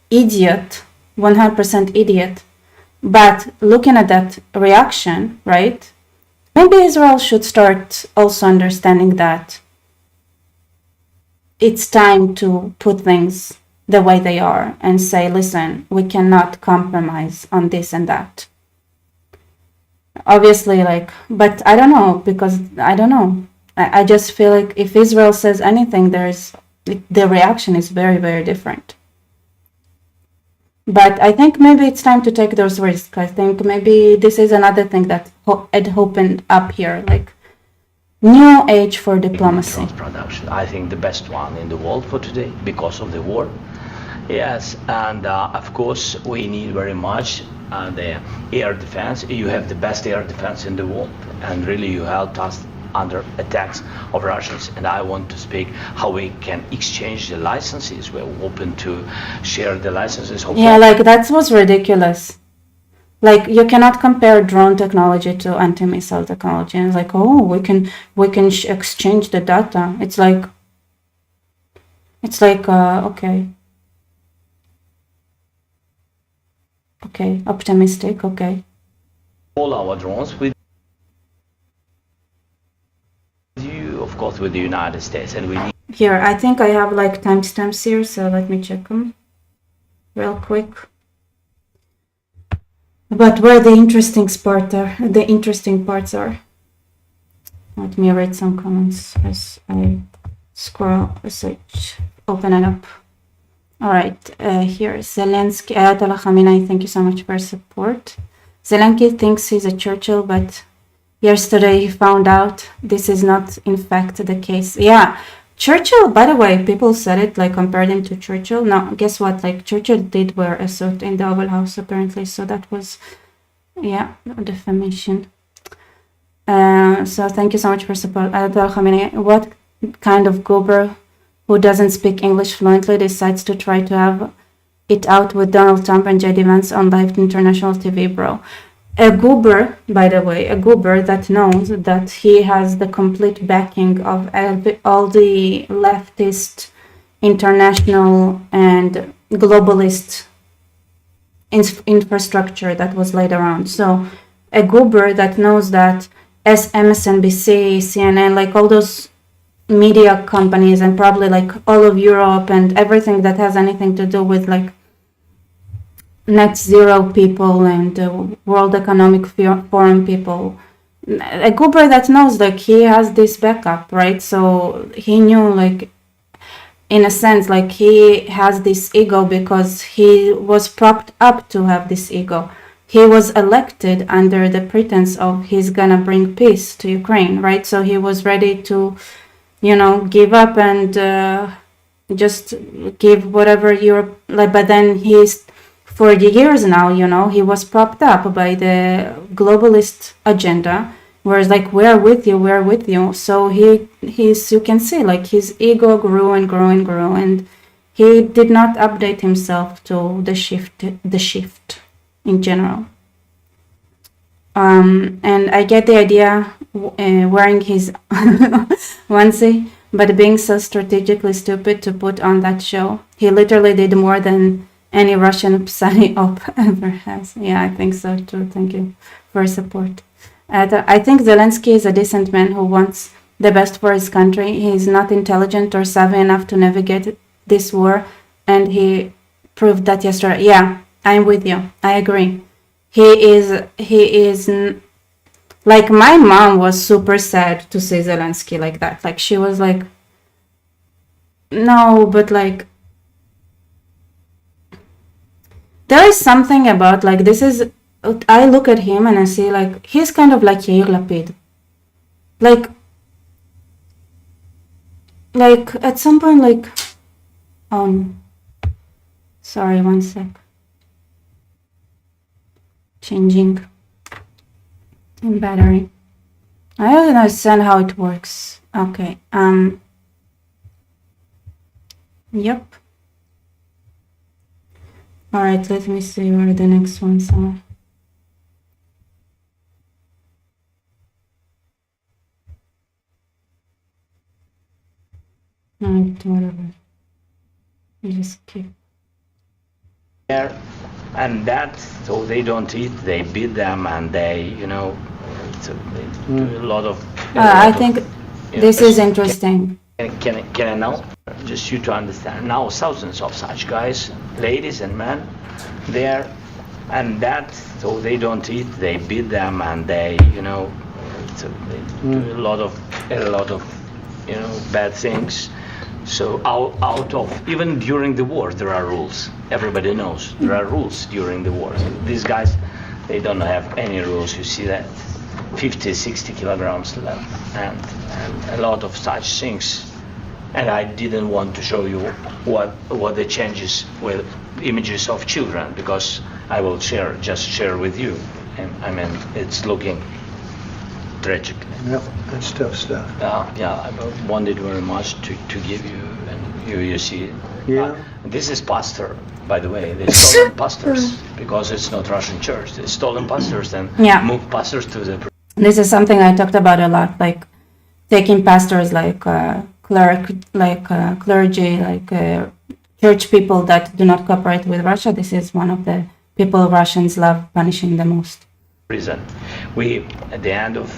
idiot, 100% idiot. But looking at that reaction, right, maybe Israel should start also understanding that it's time to put things the way they are and say, listen, we cannot compromise on this and that. Obviously, like, but I don't know, because I don't know. I just feel like if Israel says anything, the reaction is very, very different. But I think maybe it's time to take those risks. I think maybe this is another thing that had opened up here, like new age for diplomacy. Drones production, I think the best one in the world for today because of the war. Yes, and of course we need very much the air defense. You have the best air defense in the world, and really you helped us under attacks of Russians. And I want to speak how we can exchange the licenses. We're open to share the licenses. Yeah, like that was ridiculous. Like you cannot compare drone technology to anti-missile technology. And it's like, oh, we can exchange the data. It's like okay, optimistic, okay. All our drones with you, of course, with the United States, and we need. Here, I think I have like timestamps here, so let me check them real quick. But where the interesting parts are. Let me read some comments as I open it up. All right, here, Zelensky, Ayatollah Khamenei, thank you so much for your support. Zelensky thinks he's a Churchill, but yesterday he found out this is not, in fact, the case. Yeah, Churchill, by the way, people said it, like, compared him to Churchill. No, guess what? Like, Churchill did wear a suit in the Oval House, apparently, so that was, yeah, defamation. So thank you so much for support. Ayatollah Khamenei, what kind of goober who doesn't speak English fluently decides to try to have it out with Donald Trump and J.D. Vance on live international TV, bro? A goober, by the way, a goober that knows that he has the complete backing of all the leftist, international, and globalist infrastructure that was laid around. So a goober that knows that as MSNBC, CNN, like all those media companies, and probably like all of Europe and everything that has anything to do with like net zero people and World Economic Forum people, a goober that knows like he has this backup, right? So he knew, like, in a sense, like he has this ego because he was propped up to have this ego. He was elected under the pretense of he's gonna bring peace to Ukraine, right? So he was ready to, you know, give up and just give whatever Europe, like, but then he's, for years now, you know, he was propped up by the globalist agenda, whereas like, we're with you. So he's, you can see, like, his ego grew and grew and grew, and he did not update himself to the shift in general. And I get the idea wearing his onesie, but being so strategically stupid to put on that show. He literally did more than any Russian psyop ever has. Yeah, I think so too. Thank you for your support. I think Zelensky is a decent man who wants the best for his country. He is not intelligent or savvy enough to navigate this war, and he proved that yesterday. Yeah, I'm with you. I agree. He is like, my mom was super sad to see Zelensky like that. Like, she was like, no, but like, there is something about, like, this is, I look at him and I see, like, he's kind of like Yair Lapid. Like at some point, like, sorry, one sec. Changing in battery. I don't understand how it works. Okay. Yep. All right, let me see where the next ones are. Alright, whatever. Just keep. There, and that's so they don't eat. They beat them, and they, you know, so they do a lot of. I think this is interesting. Can I know? just you to understand. Now thousands of such guys, ladies and men, there, and that, so they don't eat, they beat them, and they, so they do a lot of, bad things. So out of, even during the war, there are rules. Everybody knows there are rules during the war. These guys, they don't have any rules. You see that 50, 60 kilograms left, and a lot of such things. And I didn't want to show you what the changes with images of children, because I will share with you. And I mean, it's looking tragic. Yep, that's tough stuff. I wanted very much to give you, and you see. Yeah. This is pastor, by the way. They stolen pastors because it's not Russian church. They stolen pastors and moved pastors to the. This is something I talked about a lot, like taking pastors like clergy, church people that do not cooperate with Russia. This is one of the people Russians love punishing the most. Prison. We, at the end of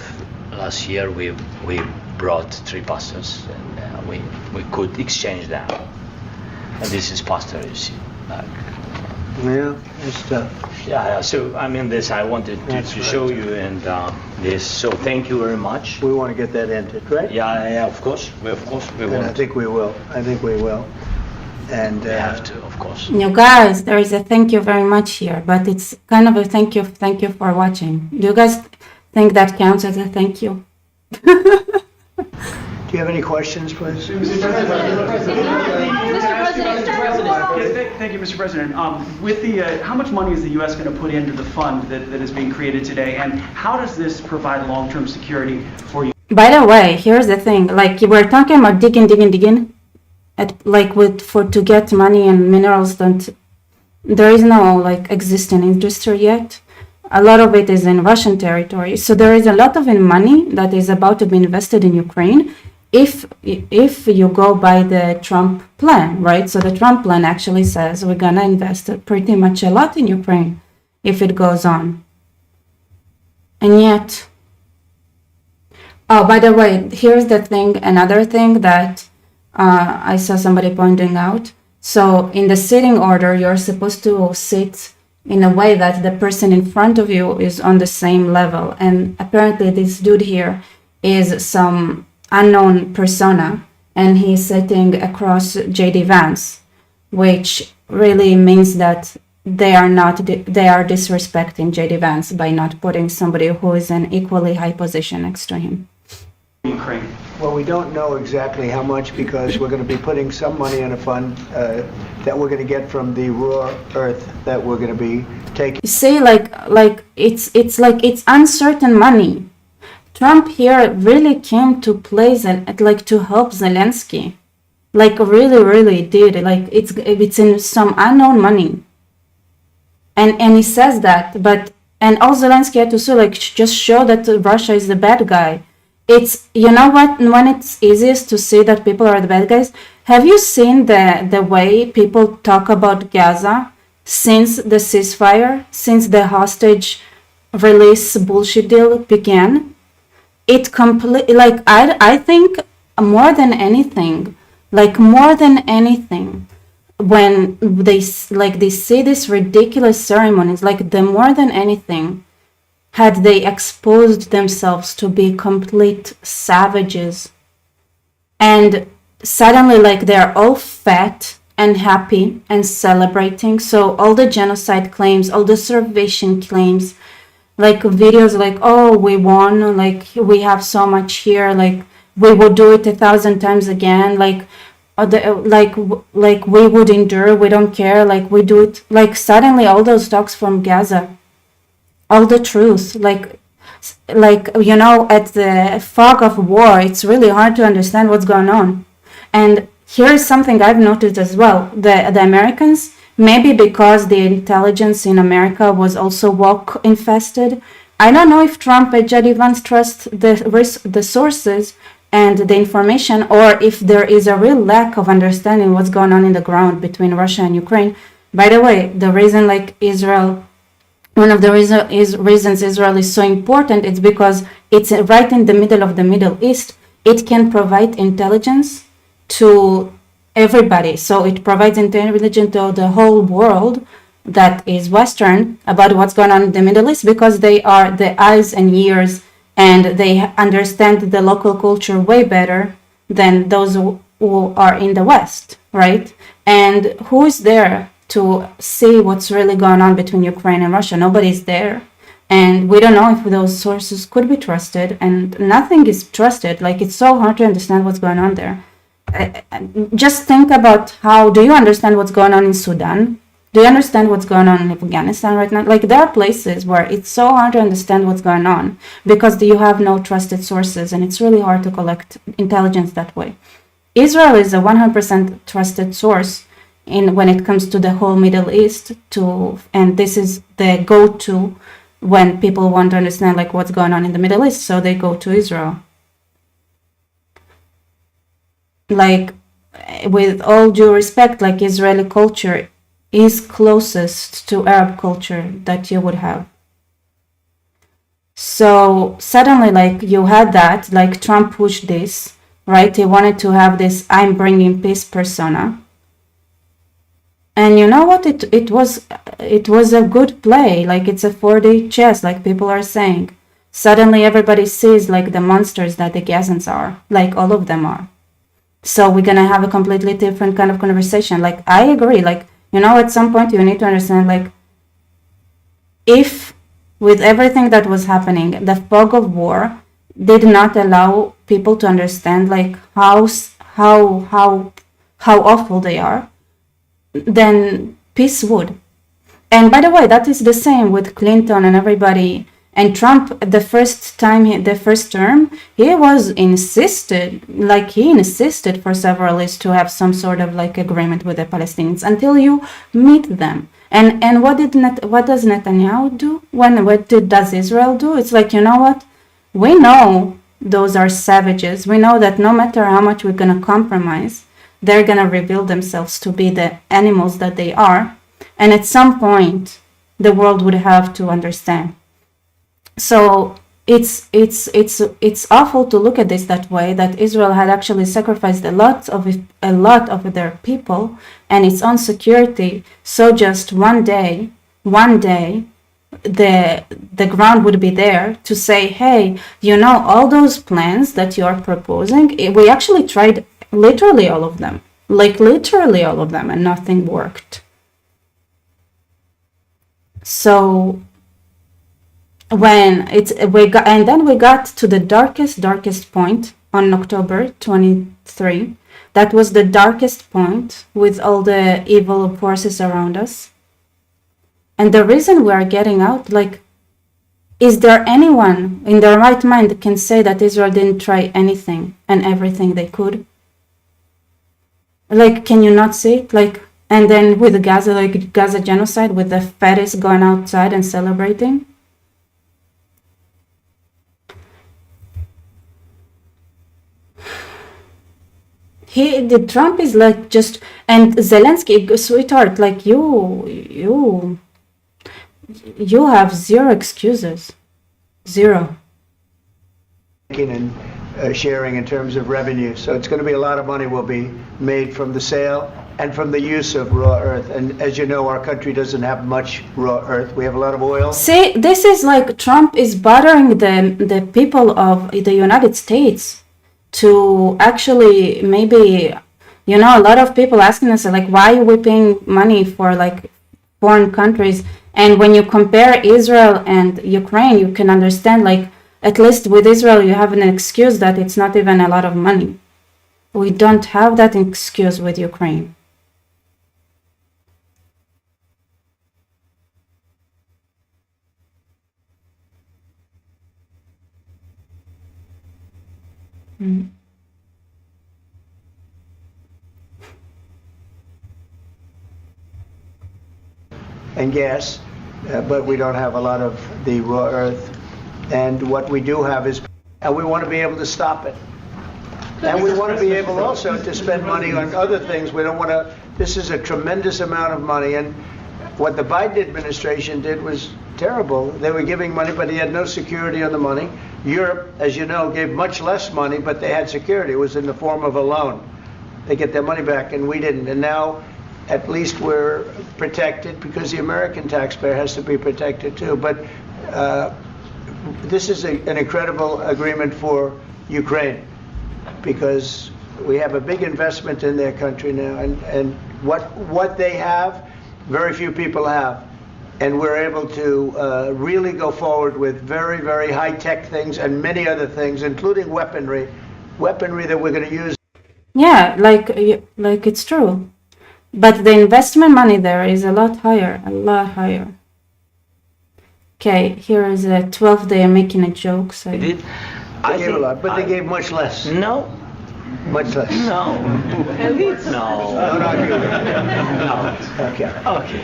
last year, we brought 3 pastors, and we could exchange them. And this is pastor, you see. Yeah, it's tough. Yeah. So I mean, this I wanted to show you, and this. So thank you very much. We want to get that ended, right? Yeah. Of course. We And want. I think we will. And We have to, of course. You guys, there is a thank you very much here, but it's kind of a thank you for watching. Do you guys think that counts as a thank you? do you have any questions, please? Thank you, Mr. President. With the how much money is the U.S. going to put into the fund that is being created today, and how does this provide long-term security for you? By the way, here's the thing. Like, we're talking about digging. To get money and minerals, there is no existing industry yet. A lot of it is in Russian territory. So there is a lot of money that is about to be invested in Ukraine if you go by the Trump plan, right? So the Trump plan actually says we're gonna invest pretty much a lot in Ukraine if it goes on. And yet, oh, by the way, here's the thing, another thing that I saw somebody pointing out. So in the sitting order, you're supposed to sit in a way that the person in front of you is on the same level. And apparently this dude here is some unknown persona, and he's sitting across JD Vance, which really means that they are disrespecting JD Vance by not putting somebody who is in equally high position next to him. Ukraine. Well, we don't know exactly how much, because we're going to be putting some money in a fund that we're going to get from the raw earth that we're going to be taking. You see, it's uncertain money. Trump here really came to place to help Zelensky, really did. It's in some unknown money, and he says that, and all Zelensky had to do just show that Russia is the bad guy. It's, you know what, when it's easiest to say that people are the bad guys, have you seen the way people talk about Gaza since the ceasefire, since the hostage release bullshit deal began? It completely, I think more than anything, when they say this ridiculous ceremonies, the more than anything, had they exposed themselves to be complete savages, and suddenly they're all fat and happy and celebrating. So all the genocide claims, all the starvation claims, videos oh, we won, we have so much here, we will do it 1,000 times again, we would endure, we don't care, we do it, suddenly all those talks from Gaza, all the truth, at the fog of war, it's really hard to understand what's going on. And here's something I've noticed as well. The Americans, maybe because the intelligence in America was also woke infested, I don't know if Trump and JD Vance trust the sources and the information, or if there is a real lack of understanding what's going on in the ground between Russia and Ukraine. By the way, the reason Israel, one of the reasons Israel is so important is because it's right in the middle of the Middle East. It can provide intelligence to everybody. So it provides intelligence to the whole world that is Western about what's going on in the Middle East, because they are the eyes and ears, and they understand the local culture way better than those who are in the West, right? And who is there to see what's really going on between Ukraine and Russia? Nobody's there. And we don't know if those sources could be trusted, and nothing is trusted. Like, it's so hard to understand what's going on there. Just think about do you understand what's going on in Sudan? Do you understand what's going on in Afghanistan right now? Like, there are places where it's so hard to understand what's going on because you have no trusted sources, and it's really hard to collect intelligence that way. Israel is a 100% trusted source when it comes to the whole Middle East, and this is the go-to when people want to understand like what's going on in the Middle East, so they go to Israel. Like, with all due respect, like, Israeli culture is closest to Arab culture that you would have. So suddenly, like, you had that, like, Trump pushed this, right? He wanted to have this I'm bringing peace persona. And you know what? It was a good play. Like, it's a 4D chess, like people are saying. Suddenly everybody sees like the monsters that the Gazans are, like all of them are. So we're gonna have a completely different kind of conversation. Like, I agree. Like, you know, at some point you need to understand, like, if with everything that was happening, the fog of war did not allow people to understand like how awful they are, then peace would. And by the way, that is the same with Clinton and everybody. And Trump, the first term, he insisted for several years to have some sort of like agreement with the Palestinians until you meet them. And what does Netanyahu do? Does Israel do? It's like, you know what? We know those are savages. We know that no matter how much we're gonna compromise, they're gonna reveal themselves to be the animals that they are. And at some point, the world would have to understand. So it's awful to look at this that way, that Israel had actually sacrificed a lot of their people and its own security. So just one day, the ground would be there to say, hey, you know, all those plans that you are proposing, we actually tried literally all of them, and nothing worked. So we got to the darkest point on October 23. That was the darkest point with all the evil forces around us. And the reason we are getting out, like, is there anyone in their right mind that can say that Israel didn't try anything and everything they could? Like, can you not see it? Like, and then with Gaza, like Gaza genocide, with the fatties going outside and celebrating. Trump is like just, and Zelensky, sweetheart, like you have zero excuses, zero. And sharing in terms of revenue, so it's going to be a lot of money will be made from the sale and from the use of raw earth. And as you know, our country doesn't have much raw earth. We have a lot of oil. See, this is like Trump is bothering the people of the United States to actually, maybe, you know, a lot of people asking us like, why are we paying money for like foreign countries? And when you compare Israel and Ukraine, you can understand, like, at least with Israel, you have an excuse that it's not even a lot of money. We don't have that excuse with Ukraine. Mm. And gas, but we don't have a lot of the raw earth. And what we do have is, and we want to be able to stop it. And we want to be able also to spend money on other things. We don't want to, this is a tremendous amount of money. And what the Biden administration did was terrible. They were giving money, but he had no security on the money. Europe, as you know, gave much less money, but they had security. It was in the form of a loan. They get their money back, and we didn't. And now, at least we're protected because the American taxpayer has to be protected too. But this is an incredible agreement for Ukraine because we have a big investment in their country now, and what they have, very few people have. And we're able to really go forward with very, very high-tech things and many other things, including weaponry that we're going to use. Yeah, like it's true. But the investment money there is a lot higher, a lot higher. Okay, here is a 12th day. I'm making a joke. So. They did. They gave a lot, but they gave much less. No. Much less. No. No. Not you. No. Okay. Okay.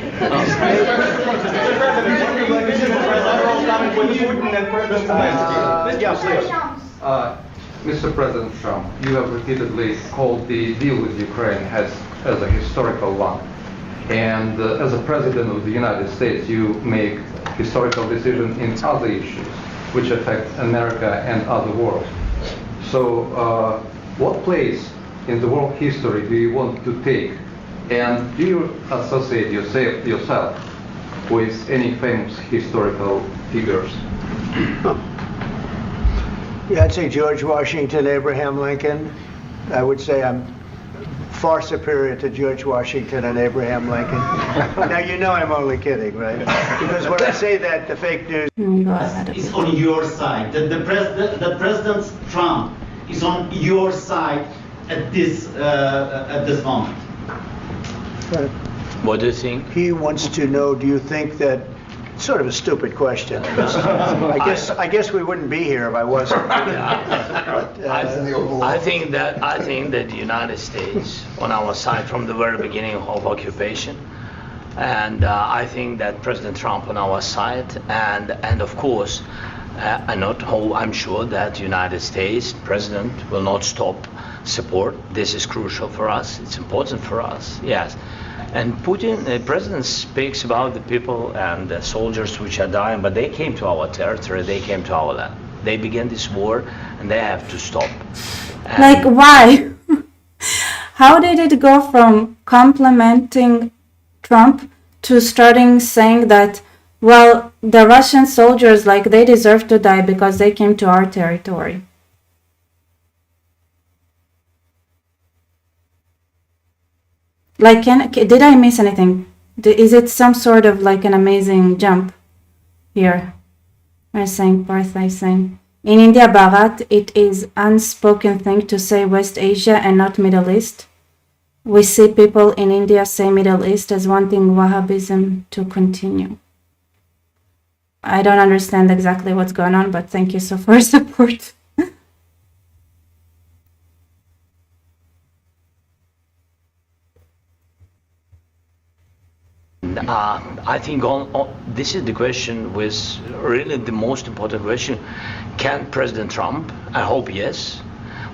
Mr. President Trump, you have repeatedly called the deal with Ukraine as a historical one. And as a president of the United States, you make historical decisions in other issues which affect America and other world. So what place in the world history do you want to take? And do you associate yourself with any famous historical figures? Yeah, I'd say George Washington, Abraham Lincoln. I would say I'm far superior to George Washington and Abraham Lincoln. Now, you know I'm only kidding, right? Because when I say that, the fake news... is on your side. The President Trump is on your side at this moment. What do you think? He wants to know, do you think that... Sort of a stupid question. I guess we wouldn't be here if I wasn't. I think that the United States on our side from the very beginning of occupation, and I think that President Trump on our side, and of course, I'm sure that United States President will not stop support. This is crucial for us. It's important for us. Yes. And Putin, the president, speaks about the people and the soldiers which are dying, but they came to our territory, they came to our land. They began this war, and they have to stop. And like, why? How did it go from complimenting Trump to starting saying that, well, the Russian soldiers, like, they deserve to die because they came to our territory? Like, did I miss anything? Is it some sort of like an amazing jump here? I'm saying, Parth, I saying. In India, Bharat, it is unspoken thing to say West Asia and not Middle East. We see people in India say Middle East as wanting Wahhabism to continue. I don't understand exactly what's going on, but thank you so for support. I think this is the question, was really the most important question. Can President Trump, I hope yes,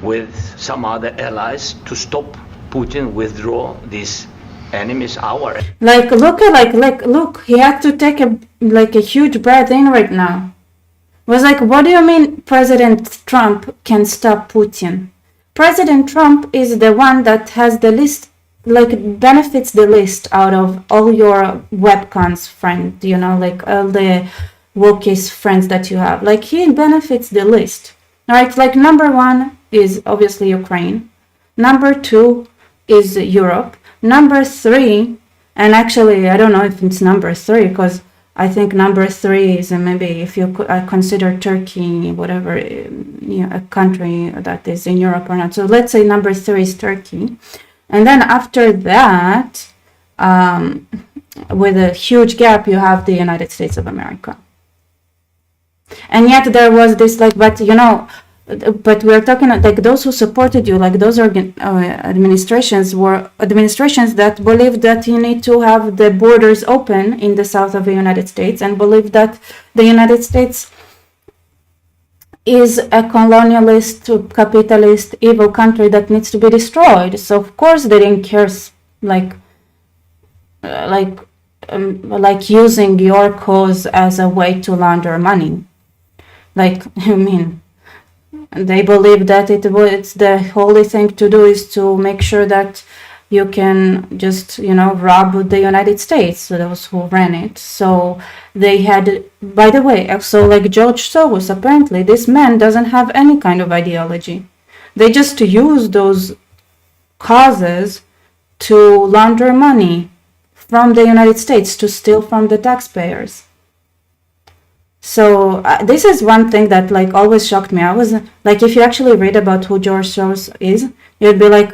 with some other allies, to stop Putin withdraw these enemies, our... Like, look, he had to take a huge breath in right now. Was like, what do you mean President Trump can stop Putin? President Trump is the one that has the least, like, benefits the least out of all your webcons friend, you know, like all the wokist friends that you have. Like, he benefits the least. Right? Like, number one is obviously Ukraine. Number two is Europe. Number three, and actually I don't know if it's number three, because I think number three is maybe if you consider Turkey, whatever, you know, a country that is in Europe or not. So let's say number three is Turkey. And then after that, with a huge gap, you have the United States of America. And yet there was this, like, but you know, but we're talking like those who supported you, like those administrations were administrations that believed that you need to have the borders open in the south of the United States, and believed that the United States is a colonialist, capitalist, evil country that needs to be destroyed. So of course they didn't care, like using your cause as a way to launder money. Like, I mean, they believe that it's the holy thing to do is to make sure that you can just, rob the United States, those who ran it. So they had, by the way, also like George Soros, apparently this man doesn't have any kind of ideology. They just use those causes to launder money from the United States, to steal from the taxpayers. So this is one thing that like always shocked me. I was like, if you actually read about who George Soros is, you'd be like,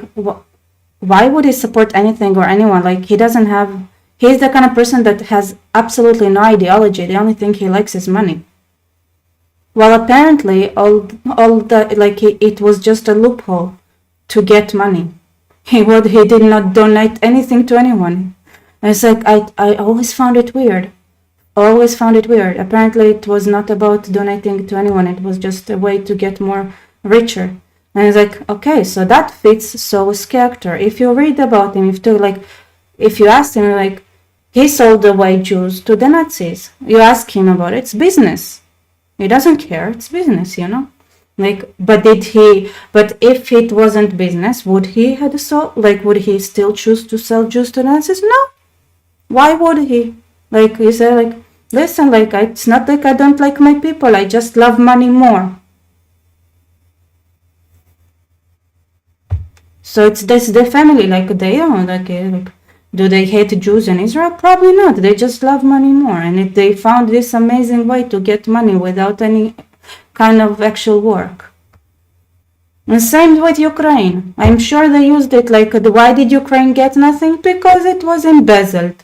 why would he support anything or anyone? Like he's the kind of person that has absolutely no ideology. The only thing he likes is money. Well, apparently all that, like it was just a loophole to get money. He did not donate anything to anyone. And it's like, I always found it weird. Apparently it was not about donating to anyone. It was just a way to get more richer. And it's like, okay, so that fits Soros' character. If you read about him, if you ask him, like, he sold away Jews to the Nazis. You ask him about it, it's business. He doesn't care, it's business, Like, but if it wasn't business, would he still choose to sell Jews to Nazis? No. Why would he? Like, he said, like, listen, like, it's not like I don't like my people, I just love money more. So it's the family, like they don't like do they hate Jews in Israel? Probably not. They just love money more, and if they found this amazing way to get money without any kind of actual work. And same with Ukraine. I'm sure they used it like, why did Ukraine get nothing? Because it was embezzled.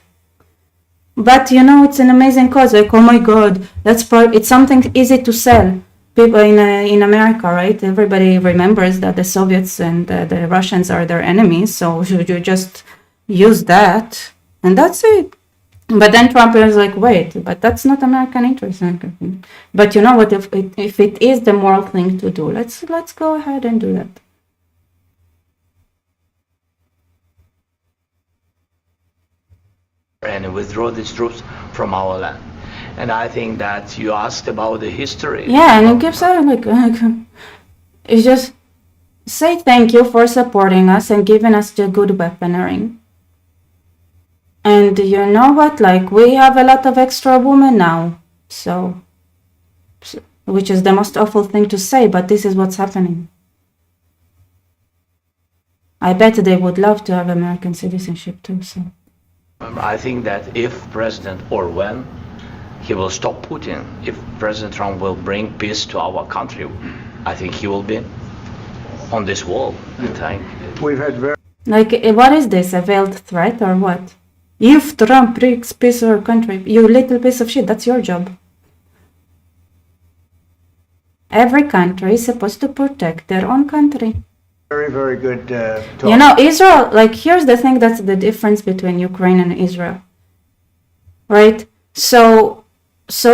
But it's an amazing cause. Like, oh my God, it's something easy to sell. People in America, right? Everybody remembers that the Soviets and the Russians are their enemies, so you just use that, and that's it. But then Trump is like, wait, but that's not American interest. But you know what? If it is the moral thing to do, let's go ahead and do that. And withdraw these troops from our land. And I think that you asked about the history. Yeah, and it keeps saying like it's just say thank you for supporting us and giving us the good weaponry. And you know what? Like, we have a lot of extra women now, so which is the most awful thing to say, but this is what's happening. I bet they would love to have American citizenship too. So I think that if President or when he will stop Putin, if President Trump will bring peace to our country, I think he will be on this wall. We've had like, what is this, a veiled threat or what? If Trump brings peace to our country, you little piece of shit, that's your job. Every country is supposed to protect their own country. very, very good talk. Israel, like, here's the thing, that's the difference between Ukraine and Israel, right? So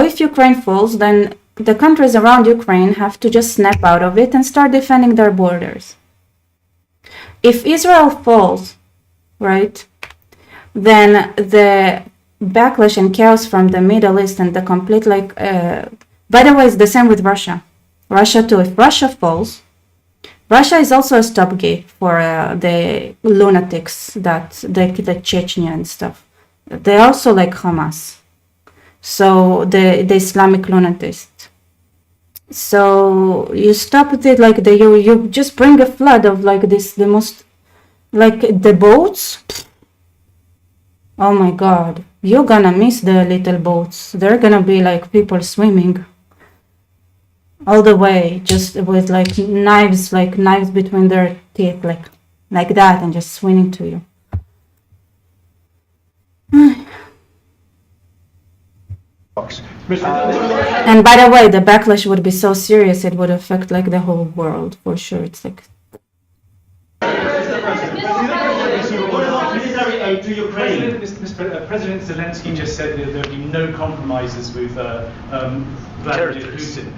if Ukraine falls, then the countries around Ukraine have to just snap out of it and start defending their borders. If Israel falls, right, then the backlash and chaos from the Middle East and the complete, like, by the way, it's the same with Russia. Russia too. If Russia falls, Russia is also a stopgate for the lunatics, that the Chechnya and stuff. They're also like Hamas. So the Islamic lunatists. So you stop it, like you just bring a flood of like this, the most, like the boats. Oh my God, you're gonna miss the little boats. They're gonna be like people swimming all the way, just with like knives between their teeth, like that, and just swimming to you. And by the way, the backlash would be so serious, it would affect like the whole world for sure. It's like military aid to Ukraine. President Zelensky just said that there would be no compromises with Vladimir Putin.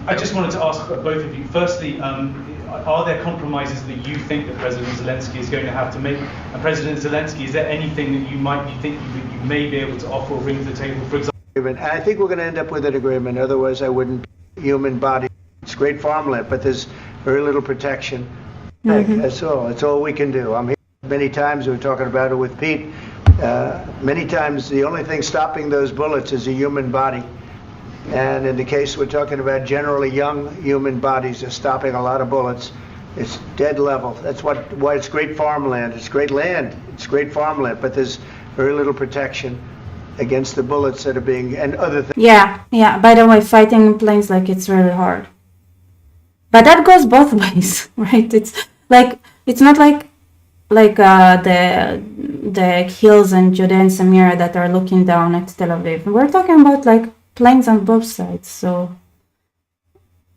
I just wanted to ask both of you. Firstly, are there compromises that you think that President Zelensky is going to have to make? And President Zelensky, is there anything that you might be thinking that you may be able to offer or bring to the table, for example? I think we're going to end up with an agreement. Otherwise, I wouldn't. Human body It's great farmland, but there's very little protection. That's all. That's all we can do. I'm here many times. We're talking about it with Pete. Many times the only thing stopping those bullets is a human body. And in the case we're talking about, generally young human bodies are stopping a lot of bullets. It's dead level. That's why it's great farmland. It's great land. It's great farmland, but there's very little protection against the bullets that are being, and other things. Yeah. By the way, fighting in planes, like, it's really hard. But that goes both ways, right? It's not like the hills in Judea and Samaria that are looking down at Tel Aviv. We're talking about like planes on both sides. So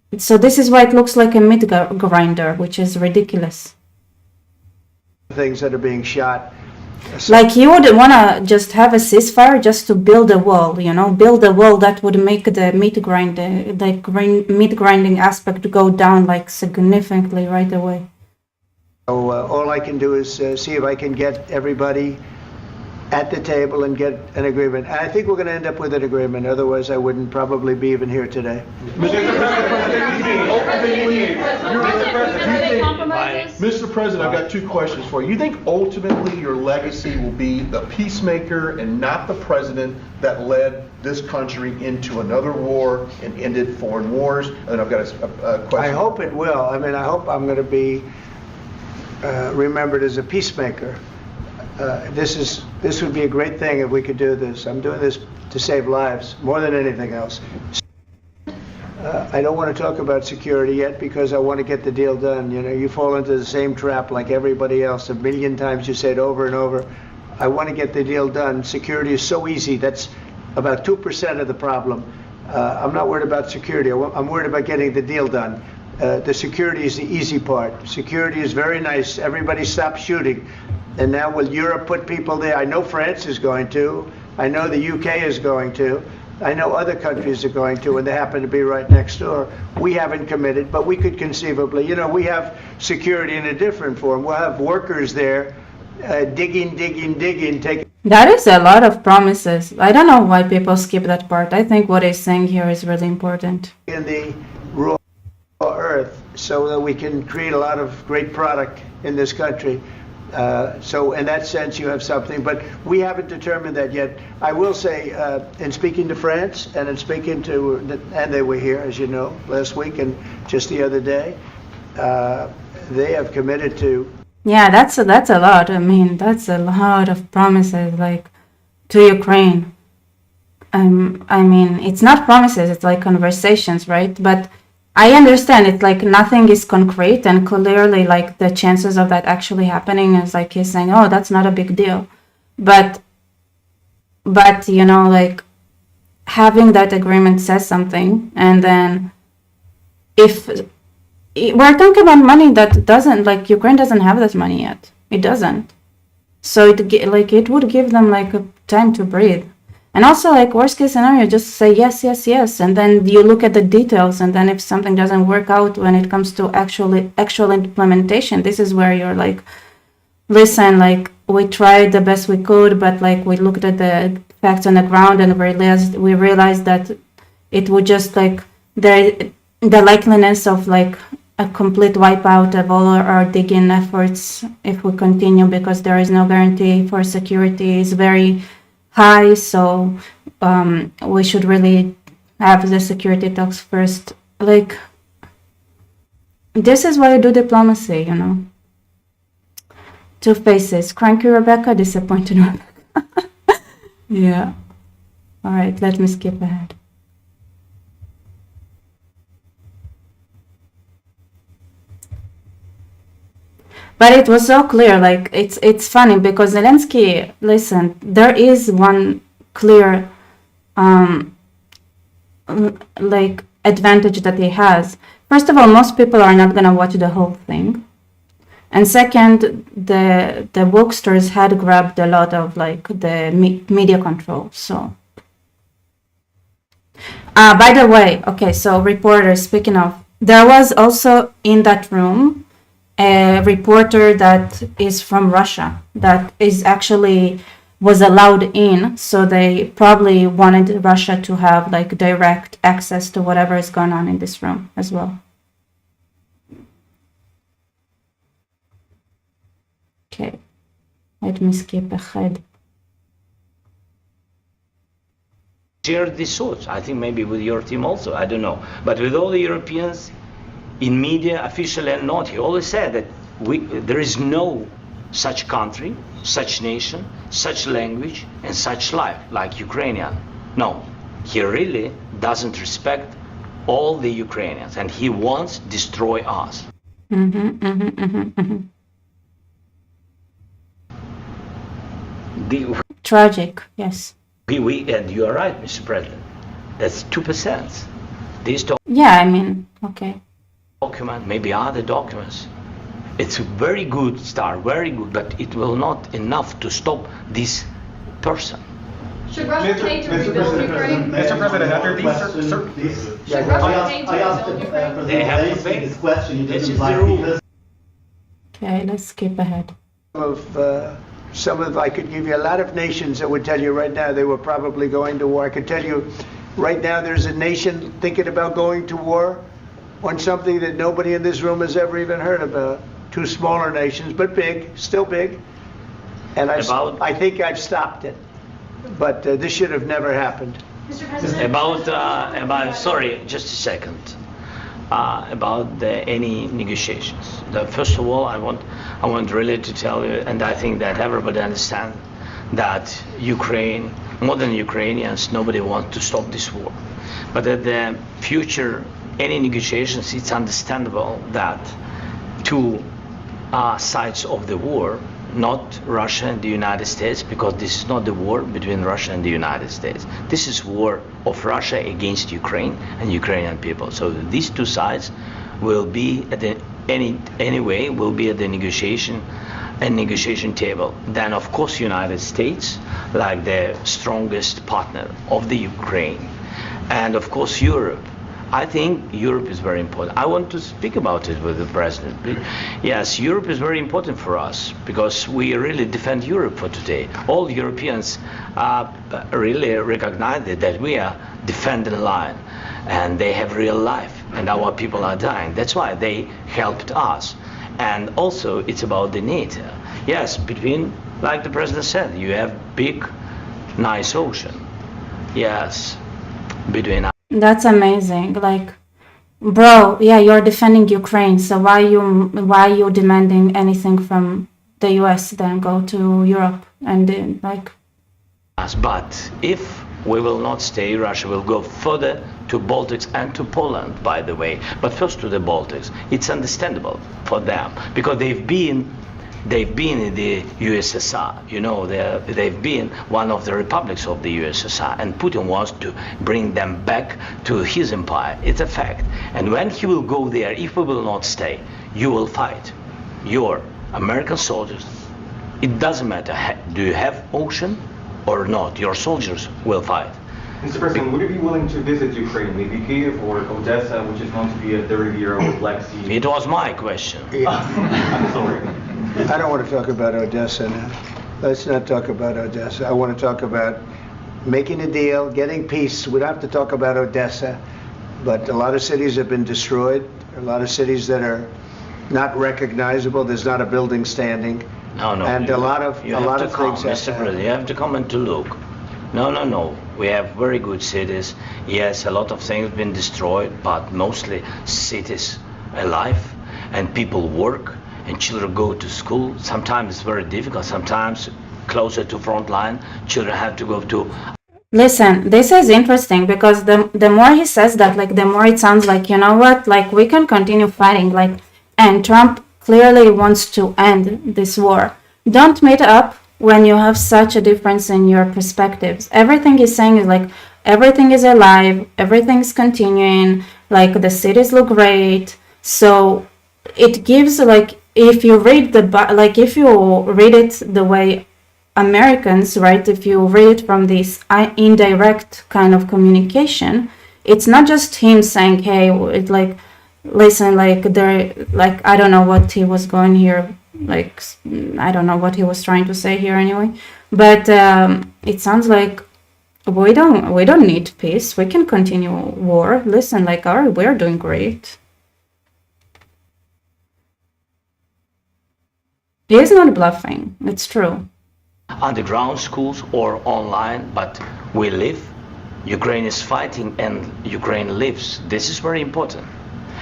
this is why it looks like a meat grinder, which is ridiculous. Things that are being shot. Like, you would want to just have a ceasefire just to build a wall, build a wall that would make the meat grinding aspect go down like significantly right away. So all I can do is see if I can get everybody at the table and get an agreement. And I think we're going to end up with an agreement. Otherwise, I wouldn't probably be even here today. Mr. President, I've got two questions for you. You think ultimately your legacy will be the peacemaker and not the president that led this country into another war and ended foreign wars? And I've got a question. I hope it will. I mean, I hope I'm going to be remembered as a peacemaker. This would be a great thing if we could do this. I'm doing this to save lives more than anything else. I don't want to talk about security yet because I want to get the deal done. You fall into the same trap like everybody else. A million times you say it over and over. I want to get the deal done. Security is so easy. That's about 2% of the problem. I'm not worried about security. I'm worried about getting the deal done. The security is the easy part. Security is very nice. Everybody stops shooting. And now will Europe put people there? I know France is going to. I know the UK is going to. I know other countries are going to, and they happen to be right next door. We haven't committed, but we could conceivably. We have security in a different form. We'll have workers there digging, taking. That is a lot of promises. I don't know why people skip that part. I think what he's saying here is really important. In the raw earth, so that we can create a lot of great product in this country. So in that sense, you have something, but we haven't determined that yet. I will say, in speaking to France and in speaking to, and they were here, as you know, last week and just the other day, they have committed to. Yeah, that's a lot. I mean, that's a lot of promises, like, to Ukraine. I mean, it's not promises, it's like conversations, right? But I understand it's like nothing is concrete, and clearly like the chances of that actually happening is like he's saying, oh, that's not a big deal. But like having that agreement says something, and then if we're talking about money that doesn't, like, Ukraine doesn't have that money yet. It doesn't. So it would give them like a time to breathe. And also, like, worst case scenario, just say yes, and then you look at the details, and then if something doesn't work out when it comes to actual implementation, this is where you're like, listen, like, we tried the best we could, but like we looked at the facts on the ground and we realized that it would just like the likeliness of like a complete wipeout of all our digging efforts if we continue, because there is no guarantee for security is very high, so we should really have the security talks first. Like, this is why you do diplomacy, Two faces. Cranky Rebecca, disappointed Rebecca. Yeah. All right, let me skip ahead. But it was so clear, like, it's funny because Zelensky, listen, there is one clear, like, advantage that he has. First of all, most people are not going to watch the whole thing. And second, the wokesters had grabbed a lot of, like, the media control, so. By the way, okay, so reporters, speaking of, there was also in that room a reporter that is from Russia, that is actually was allowed in, so they probably wanted Russia to have like direct access to whatever is going on in this room as well. Okay, let me skip ahead. Share these thoughts. I think maybe with your team also, I don't know. But with all the Europeans, in media, officially and not, he always said that there is no such country, such nation, such language, and such life like Ukrainian. No, he really doesn't respect all the Ukrainians, and he wants to destroy us. Tragic, yes. And you are right, Mr. President. That's 2%. These Yeah, I mean, okay. document, maybe other documents. It's a very good start, very good, but it will not enough to stop this person. Should Russia pay to rebuild Ukraine? Mr. President, under these Should Russia pay to rebuild Ukraine? They have to pay. This question, you This didn't is the like rule. because Okay, let's skip ahead. I could give you a lot of nations that would tell you right now they were probably going to war. I could tell you right now there's a nation thinking about going to war on something that nobody in this room has ever even heard about. Two smaller nations, but big, still big. And I think I've stopped it. But this should have never happened. Mr. President? Sorry, just a second. About any negotiations. First of all, I want really to tell you, and I think that everybody understands that Ukraine, modern Ukrainians, nobody wants to stop this war. But at the future, any negotiations, it's understandable that two sides of the war, not Russia and the United States, because this is not the war between Russia and the United States. This is war of Russia against Ukraine and Ukrainian people. So these two sides will be at the will be at the negotiation table. Then of course United States, like the strongest partner of the Ukraine, and of course Europe. I think Europe is very important. I want to speak about it with the president. Yes, Europe is very important for us because we really defend Europe for today. All Europeans really recognize that we are defending line and they have real life and our people are dying. That's why they helped us. And also it's about the NATO. Yes, between, like the president said, you have big, nice ocean. Yes, between us. That's amazing. Like, bro, yeah, you're defending Ukraine, so why you demanding anything from the US? Then go to Europe and like. But if we will not stay, Russia will go further to Baltics and to Poland, by the way. But first to the Baltics. It's understandable for them because they've been in the USSR, you know, they've been one of the republics of the USSR, and Putin wants to bring them back to his empire. It's a fact. And when he will go there, if we will not stay, you will fight. Your American soldiers, it doesn't matter, do you have ocean or not, your soldiers will fight. Mr. President, would you be willing to visit Ukraine, maybe Kyiv or Odessa, which is known to be a dirty area of Black Sea? It was my question. I'm sorry. I don't want to talk about Odessa now. Let's not talk about Odessa. I want to talk about making a deal, getting peace. We don't have to talk about Odessa, but a lot of cities have been destroyed. A lot of cities that are not recognizable. There's not a building standing. No. And a lot of things Mr. President, you have to come and to look. No. We have very good cities. Yes, a lot of things have been destroyed, but mostly cities alive and people work. And children go to school. Sometimes it's very difficult. Sometimes closer to front line, children have to go to. Listen, this is interesting because the more he says that, like the more it sounds like, you know what, like we can continue fighting, like, and Trump clearly wants to end this war. Don't meet up when you have such a difference in your perspectives. Everything he's saying is like everything is alive, everything's continuing, like the cities look great. So it gives like. If you read it the way Americans, right? If you read it from this indirect kind of communication, it's not just him saying, "Hey, it's like, listen, like they're like I don't know what he was going here Like, I don't know what he was trying to say here anyway, but it sounds like we don't need peace. We can continue war. Listen, like, we're doing great. He is not bluffing. It's true. Underground schools or online, but we live. Ukraine is fighting and Ukraine lives. This is very important.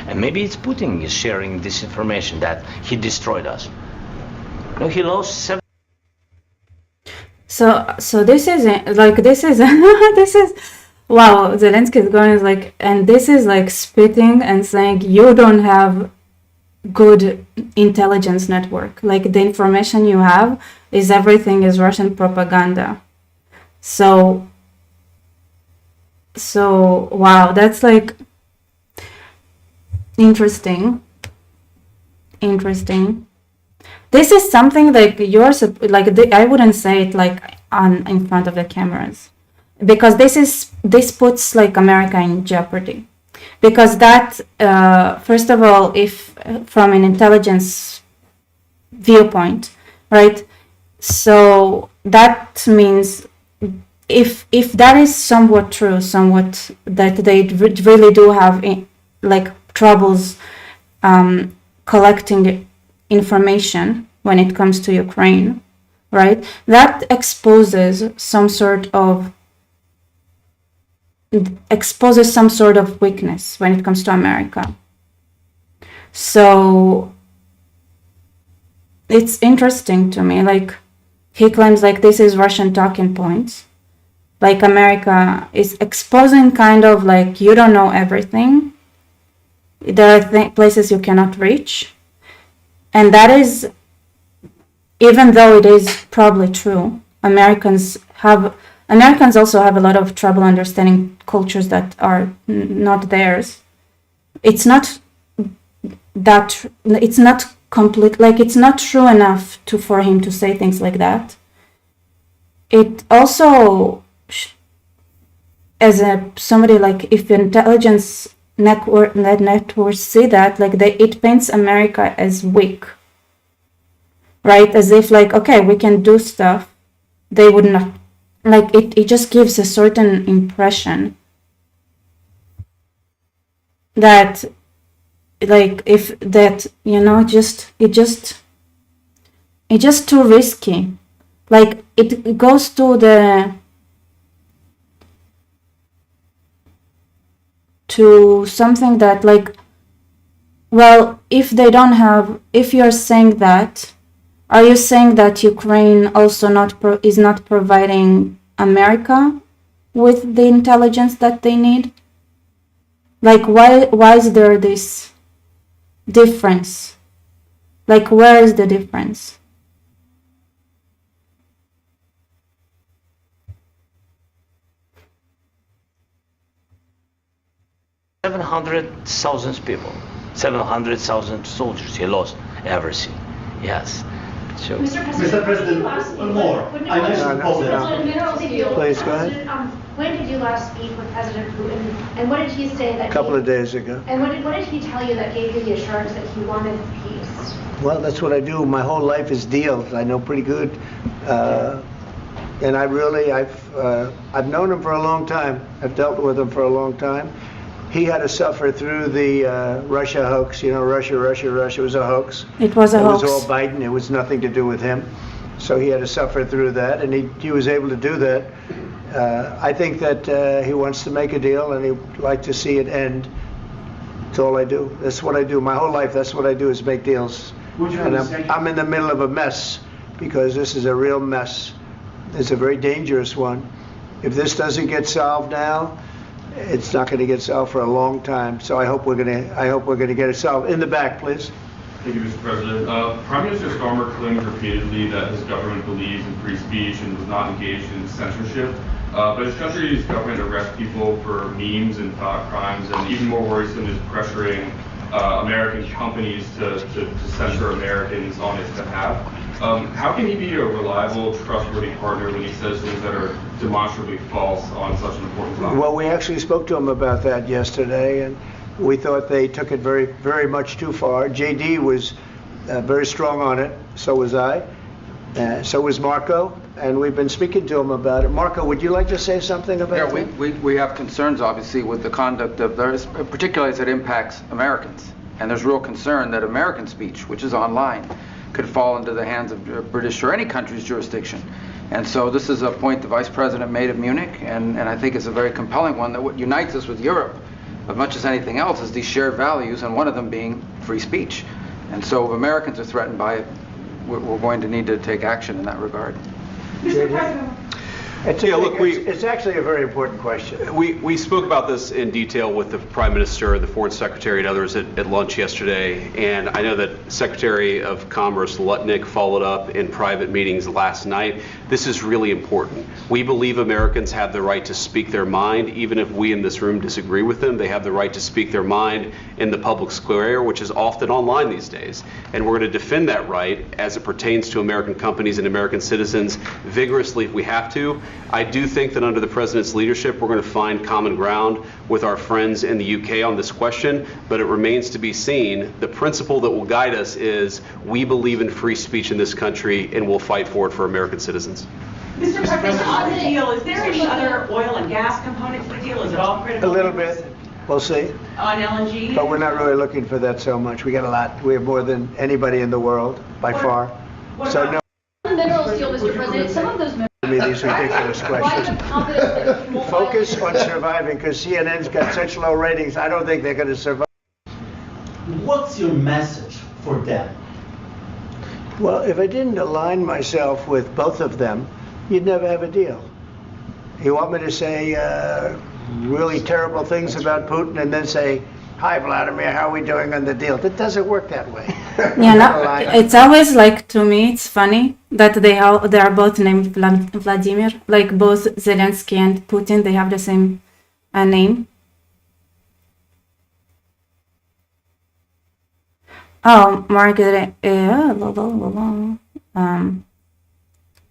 And maybe it's Putin is sharing this information that he destroyed us. No, he lost 7. So this is like, this is this is, wow, Zelensky is going like, and this is like spitting and saying you don't have good intelligence network. Like, the information you have is everything is Russian propaganda. So wow, that's like interesting. This is something like I wouldn't say it like in front of the cameras, because this puts like America in jeopardy, because that first of all, if from an intelligence viewpoint, right? So that means if that is somewhat true, somewhat that they really do have like troubles collecting information when it comes to Ukraine, right? That exposes some sort of weakness when it comes to America. So it's interesting to me, like, he claims like this is Russian talking points, like America is exposing kind of like, you don't know everything, there are places you cannot reach. And that is, even though it is probably true, Americans also have a lot of trouble understanding cultures that are not theirs. It's not complete, like, it's not true enough for him to say things like that. It also, as somebody like, if intelligence networks see that, like, it paints America as weak, right? As if like, okay, we can do stuff. They would not, like, it just gives a certain impression that, like, if that, you know, it's just too risky. Like, it goes to something that, like, well, if you're saying that, are you saying that Ukraine also is not providing America with the intelligence that they need? Like, why is there this difference? Like, where is the difference? $700,000 soldiers. He lost everything. Yes. So, Mr. President, one more. I mentioned Poland. Please, go ahead. When did you last speak with President Putin, and what did he say that? A couple of days ago. And what did he tell you that gave you the assurance that he wanted peace? Well, that's what I do. My whole life is deals. I know pretty good, and I've known him for a long time. I've dealt with him for a long time. He had to suffer through the Russia hoax. You know, Russia was a hoax. It was a hoax. It was all Biden. It was nothing to do with him. So he had to suffer through that, and he was able to do that. I think that he wants to make a deal, and he'd like to see it end. That's all I do. That's what I do. My whole life, that's what I do, is make deals. And I'm in the middle of a mess, because this is a real mess. It's a very dangerous one. If this doesn't get solved now, it's not going to get solved for a long time. So I hope we're going to get it solved. In the back, please. Thank you, Mr. President. Prime Minister Starmer claimed repeatedly that his government believes in free speech and was not engaged in censorship. But his country's government arrests people for memes and thought crimes, and even more worrisome is pressuring American companies to censor Americans on his behalf. How can he be a reliable, trustworthy partner when he says things that are demonstrably false on such an important topic? Well, we actually spoke to him about that yesterday, and we thought they took it very, very much too far. JD was very strong on it. So was I. So was Marco, and we've been speaking to him about it. Marco, would you like to say something about that? Yeah, we have concerns, obviously, with the conduct of theirs, particularly as it impacts Americans. And there's real concern that American speech, which is online, could fall into the hands of British or any country's jurisdiction. And so this is a point the Vice President made at Munich, and I think it's a very compelling one, that what unites us with Europe, as much as anything else, is these shared values, and one of them being free speech. And so if Americans are threatened by it, we're going to need to take action in that regard. Mr. President. It's actually a very important question. We spoke about this in detail with the Prime Minister, the Foreign Secretary, and others at lunch yesterday. And I know that Secretary of Commerce Lutnick followed up in private meetings last night. This is really important. We believe Americans have the right to speak their mind, even if we in this room disagree with them. They have the right to speak their mind in the public square, which is often online these days. And we're going to defend that right as it pertains to American companies and American citizens vigorously if we have to. I do think that under the President's leadership, we're going to find common ground with our friends in the UK on this question, but it remains to be seen. The principle that will guide us is we believe in free speech in this country, and we'll fight for it for American citizens. Mr. President, on the deal, is there any other oil and gas component to the deal? Is it all critical? A little bit. We'll see. On LNG? But we're not really looking for that so much. We got a lot. We have more than anybody in the world, by far. So no. Minerals deal, Mr. President, some of those minerals. Me these ridiculous questions. Focus on surviving, because CNN's got such low ratings. I don't think they're going to survive. What's your message for them? Well, if I didn't align myself with both of them, you'd never have a deal. You want me to say really terrible things about Putin and then say, "Hi, Vladimir, how are we doing on the deal?" That doesn't work that way. Yeah, no, it's always like, to me, it's funny that they are both named Vladimir, like both Zelensky and Putin, they have the same name. Oh, Margaret,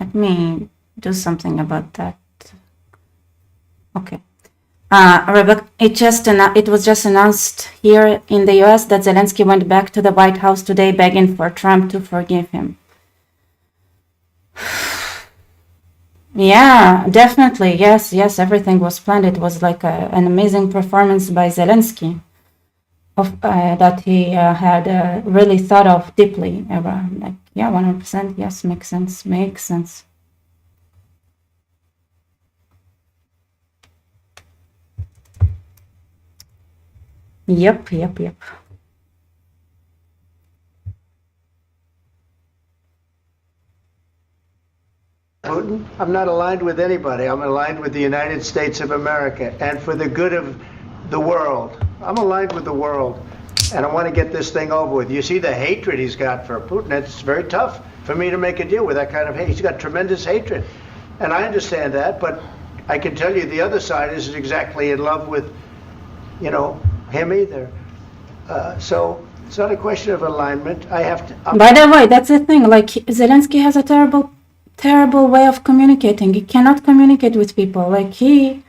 let me do something about that. Okay. Rebecca, it was just announced here in the US that Zelensky went back to the White House today begging for Trump to forgive him. Yeah, definitely. Yes, everything was planned. It was like an amazing performance by Zelensky that he had really thought of deeply. Like, yeah, 100%. Yes, makes sense. Yep. Putin, I'm not aligned with anybody. I'm aligned with the United States of America and for the good of the world. I'm aligned with the world, and I want to get this thing over with. You see the hatred he's got for Putin. It's very tough for me to make a deal with that kind of hate. He's got tremendous hatred, and I understand that, but I can tell you the other side isn't exactly in love with, him either. So it's not a question of alignment. I have to. By the way, that's the thing. Like, Zelensky has a terrible way of communicating. He cannot communicate with people. Like, he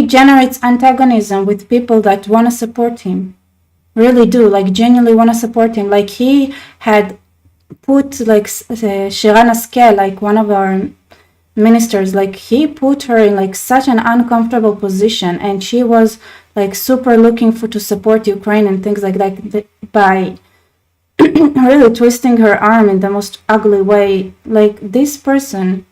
generates antagonism with people that want to support him. Really do, like, genuinely want to support him. Like, he had put, like, Shiran Askel, like, one of our ministers, like, he put her in, like, such an uncomfortable position, and she was, like, super looking to support Ukraine and things like that by really twisting her arm in the most ugly way. Like, this person,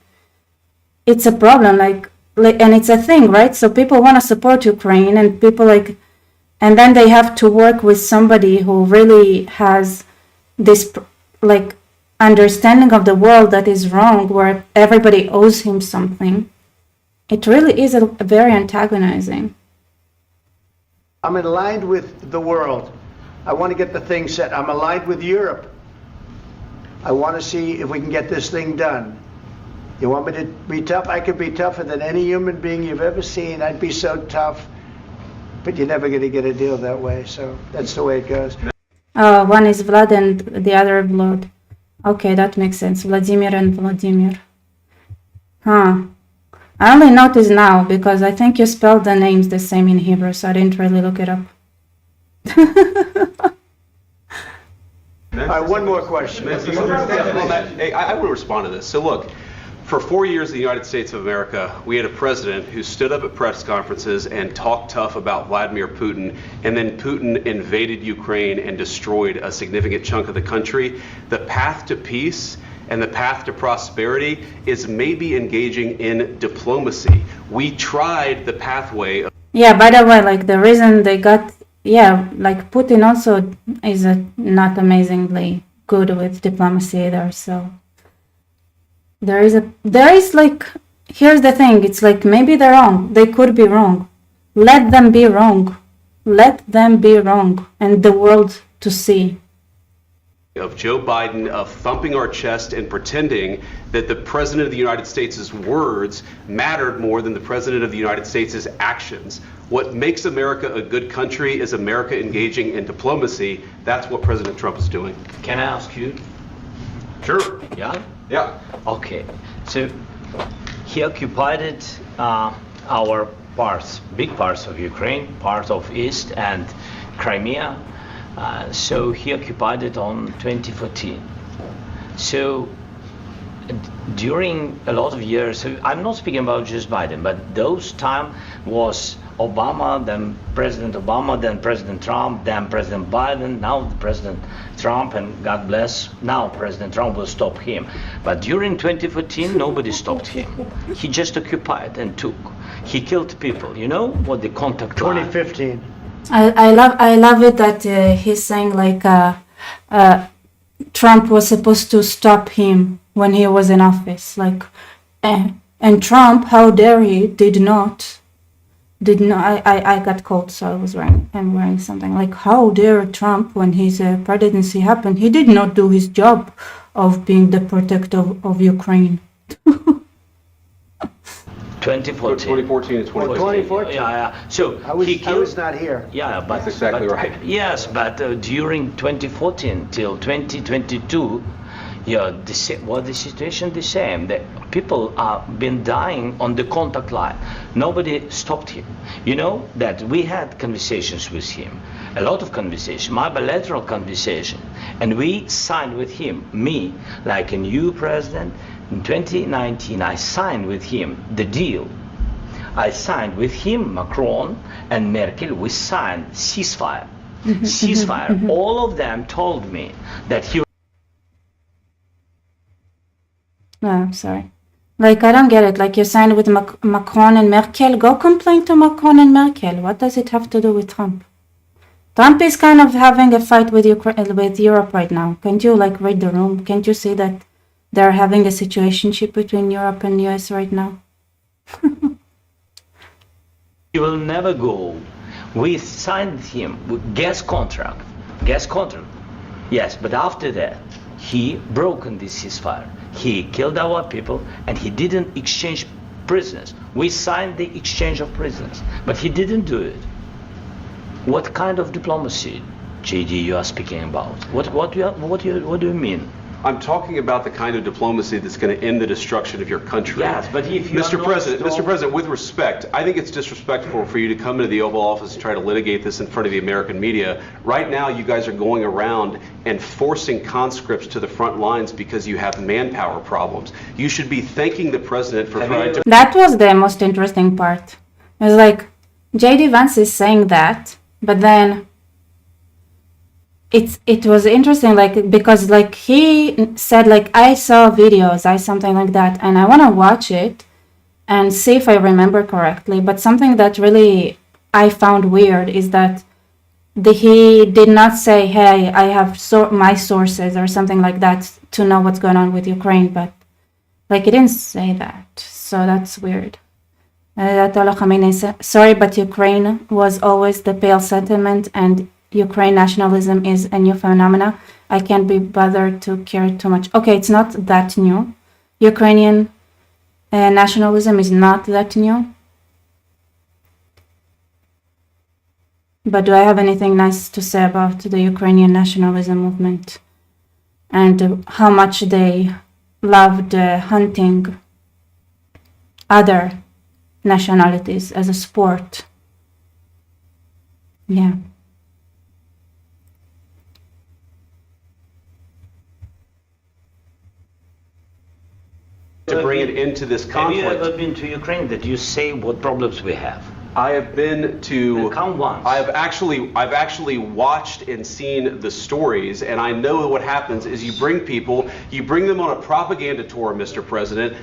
it's a problem, like, and it's a thing, right? So people want to support Ukraine, and people and then they have to work with somebody who really has this, like, understanding of the world that is wrong, where everybody owes him something. It really is a very antagonizing. I'm aligned with the world. I want to get the thing set. I'm aligned with Europe. I want to see if we can get this thing done. You want me to be tough? I could be tougher than any human being you've ever seen. I'd be so tough. But you're never going to get a deal that way. So that's the way it goes. One is Vlad and the other Vlad. Okay, that makes sense. Vladimir and Vladimir. Huh. I only noticed now because I think you spelled the names the same in Hebrew, so I didn't really look it up. All right, one more question. Hey, I want to respond to this. So look, for 4 years in the United States of America, we had a president who stood up at press conferences and talked tough about Vladimir Putin, and then Putin invaded Ukraine and destroyed a significant chunk of the country. The path to peace and the path to prosperity is maybe engaging in diplomacy. We tried the pathway of Yeah, by the way, like the reason they got, yeah, like Putin also is not amazingly good with diplomacy either. So there is like, here's the thing, it's like maybe they're wrong. They could be wrong. Let them be wrong. Let them be wrong, and the world to see. Of Joe Biden, of thumping our chest and pretending that the President of the United States' words mattered more than the President of the United States' actions. What makes America a good country is America engaging in diplomacy. That's what President Trump is doing. Can I ask you? Sure. Yeah? Yeah. Okay. So he occupied our parts, big parts of Ukraine, part of East and Crimea. So he occupied it on 2014. So during a lot of years, so I'm not speaking about just Biden, but those time was Obama, then President Obama, then President Trump, then President Biden, now President Trump, and God bless, now President Trump will stop him. But during 2014, nobody stopped him. He just occupied and took. He killed people. You know what the contact 2015. I love it that he's saying like Trump was supposed to stop him when he was in office, like, and Trump, how dare he, did not. I got cold, so I'm wearing something like, how dare Trump, when his presidency happened, he did not do his job of being the protector of Ukraine. 2014 and 2014. 2014. Yeah. So I was not here. Yeah, but that's exactly right. Yes, but during 2014 till 2022, yeah, the situation the same. The people are been dying on the contact line. Nobody stopped him. You know that we had conversations with him, a lot of conversation, my bilateral conversation, and we signed with him. Me, like a new president. In 2019, I signed with him the deal. I signed with him, Macron and Merkel, we signed ceasefire. Ceasefire. All of them told me that he... No, I'm sorry. Like, I don't get it. Like, you signed with Macron and Merkel. Go complain to Macron and Merkel. What does it have to do with Trump? Trump is kind of having a fight with Europe right now. Can't you, like, read the room? Can't you see that they're having a situationship between Europe and US right now? He will never go. We signed him with gas contract. Yes, but after that, he broken this ceasefire. He killed our people and he didn't exchange prisoners. We signed the exchange of prisoners, but he didn't do it. What kind of diplomacy, JD, you are speaking about? What do you mean? I'm talking about the kind of diplomacy that's going to end the destruction of your country. Yes, but if you Mr. President, with respect, I think it's disrespectful for you to come into the Oval Office and try to litigate this in front of the American media. Right now, you guys are going around and forcing conscripts to the front lines because you have manpower problems. You should be thanking the president for trying to... That was the most interesting part. It was like, J.D. Vance is saying that, but then it was interesting, like, because like he said, like, I saw videos, something like that, and I want to watch it and see if I remember correctly. But something that really I found weird is that he did not say, hey, I have my sources or something like that to know what's going on with Ukraine, but like, he didn't say that, so that's weird. Ayatollah Khamenei said, sorry, but Ukraine was always the pale settlement, and Ukraine nationalism is a new phenomena. I can't be bothered to care too much. Okay, it's not that new. Ukrainian nationalism is not that new. But do I have anything nice to say about the Ukrainian nationalism movement and how much they loved hunting other nationalities as a sport? Yeah. to bring it into this Have you conflict. ever been to Ukraine? Did you say what problems we have? I have been to. Come once. I've actually watched and seen the stories, and I know what happens is you bring them on a propaganda tour, Mr. President.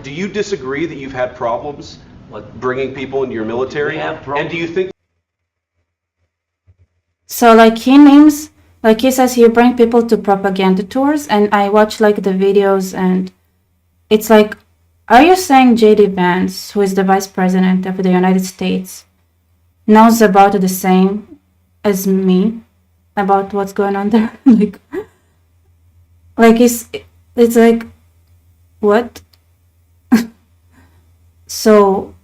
Do you disagree that you've had problems bringing people into your military? We have problems. And do you think? So he says he bring people to propaganda tours, and I watch like the videos, and it's like, are you saying J.D. Vance, who is the Vice President of the United States, knows about the same as me about what's going on there? It's like, what? So,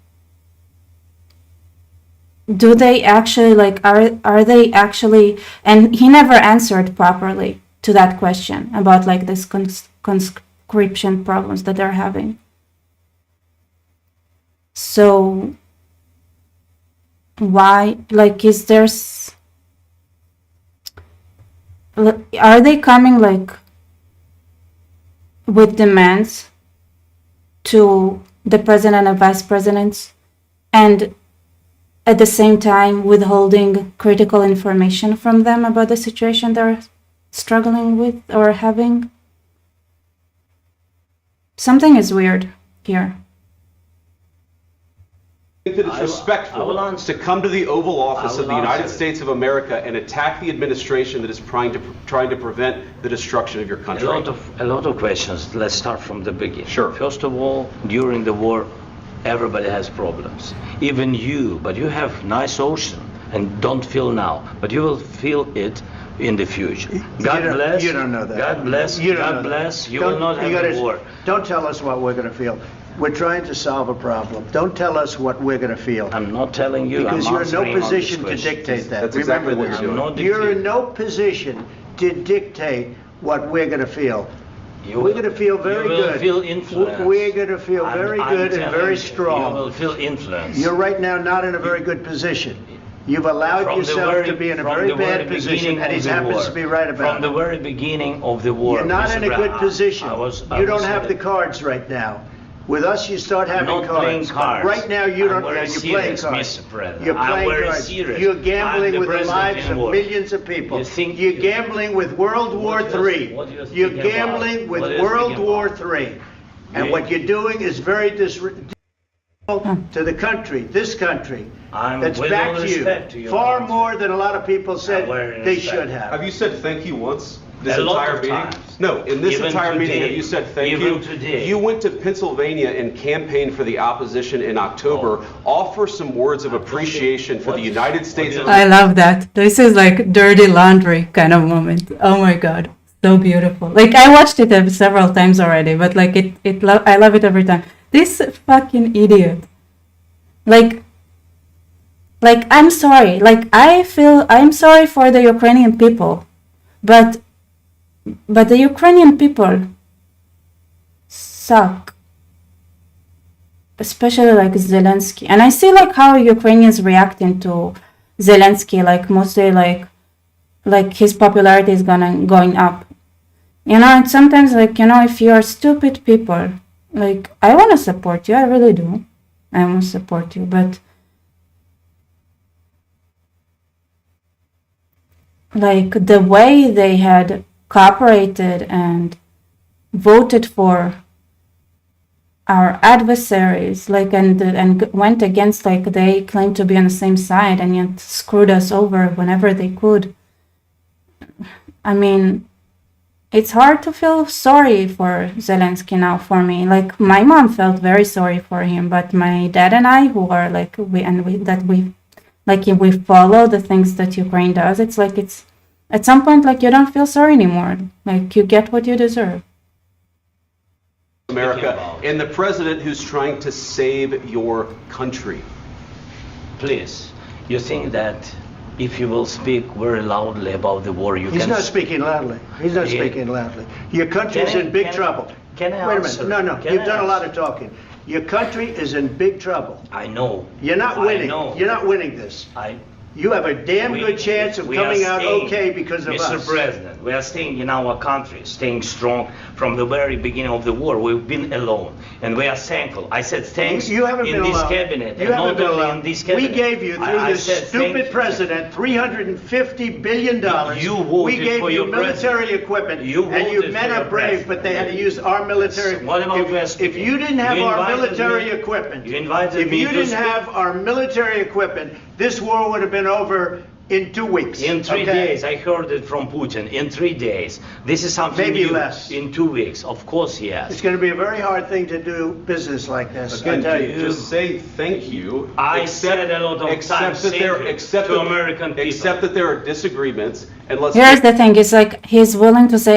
do they actually are they actually? And he never answered properly to that question about like this conscription problems that they're having. So why, are they coming with demands to the president and vice presidents, and at the same time withholding critical information from them about the situation they're struggling with or having? Something is weird here. I think that it's respectful to come to the Oval Office of the United States of America and attack the administration that is trying to prevent the destruction of your country. A lot of questions. Let's start from the beginning. Sure. First of all, during the war, everybody has problems. Even you, but you have nice ocean and don't feel now, but you will feel it in the future. God bless. You don't know that. God bless. You don't God know bless. that. You will not have a war. Don't tell us what we're going to feel. We're trying to solve a problem. Don't tell us what we're going to feel. I'm not telling you. Because I'm you're in no answering on this position to question. dictate that. That's exactly Remember what this. you're doing. You're in no position to dictate what we're going to feel. We're going to feel very good. You will feel influence. We're going to feel very good and very strong. You will feel influence. You're right now not in a very good position. You've allowed yourself to be in a very bad position, and he happens to be right about it. From the very beginning of the war. You're not in a good position. I You don't have the cards right now. With us, you start having I'm not playing cards. Right now, you don't. I'm very You're playing serious, cards. Mr. President. You're I'm playing very cards. serious. You're gambling I'm with the president lives in of war. millions of people. You're gambling with World War III. You're gambling with World War III. And what you're doing is very disrespectful to the country, this country, that's with back all to you, respect to your far country. more than a lot of people said they respect. should have. Have you said thank you once? This A lot entire of meeting? times. No, in this Even entire meeting, today. have you said thank Even you? today. You went to Pennsylvania and campaigned for the opposition in October. Offer some words of appreciation for the United States of I love that. This is like dirty laundry kind of moment. Oh my God. So beautiful. I watched it several times already, but I love it every time. This fucking idiot. I'm sorry. I'm sorry for the Ukrainian people, but the Ukrainian people suck. Especially Zelensky. And I see how Ukrainians reacting to Zelensky, mostly his popularity is going up. And sometimes if you are stupid people, I want to support you, I really do. I want to support you, but the way they had cooperated and voted for our adversaries, and went against, they claimed to be on the same side and yet screwed us over whenever they could. I mean, it's hard to feel sorry for Zelensky now for me. My mom felt very sorry for him, but my dad and I, who are if we follow the things that Ukraine does, it's at some point you don't feel sorry anymore. You get what you deserve. America and the president who's trying to save your country. Please, you think that if you will speak very loudly about the war, you He's can... not speaking loudly. He's not speaking loudly. Your country is in big trouble. Can I Wait a answer? minute. No. Can You've I done a lot answer? of talking. Your country is in big trouble. I know. You're not winning. I know. You're not winning this. you have a damn good chance of coming out okay because of us. Mr. President, we are staying in our country, staying strong from the very beginning of the war. We've been alone, and we are thankful. I said thanks You haven't in been this alone. cabinet, You and haven't not been only alone. in this cabinet. We gave you, through I this said stupid president, $350 billion. You voted we gave for you your military president. equipment, You and you voted men for are your brave, president. but they had to use our military. What about West If you didn't have You our invited military me- equipment, You invited if me you to didn't speak. have our military equipment, this war would have been over in 2 weeks. In 3 okay? days, I heard it from Putin. In 3 days, this is something Maybe new. less. In 2 weeks, of course, yes. It's going to be a very hard thing to do business like this. I Again, tell you. just say thank you. I said a lot of times that there, thank you accept to that- American people. Accept that there are disagreements, and let's. Here's the thing, it's like he's willing to say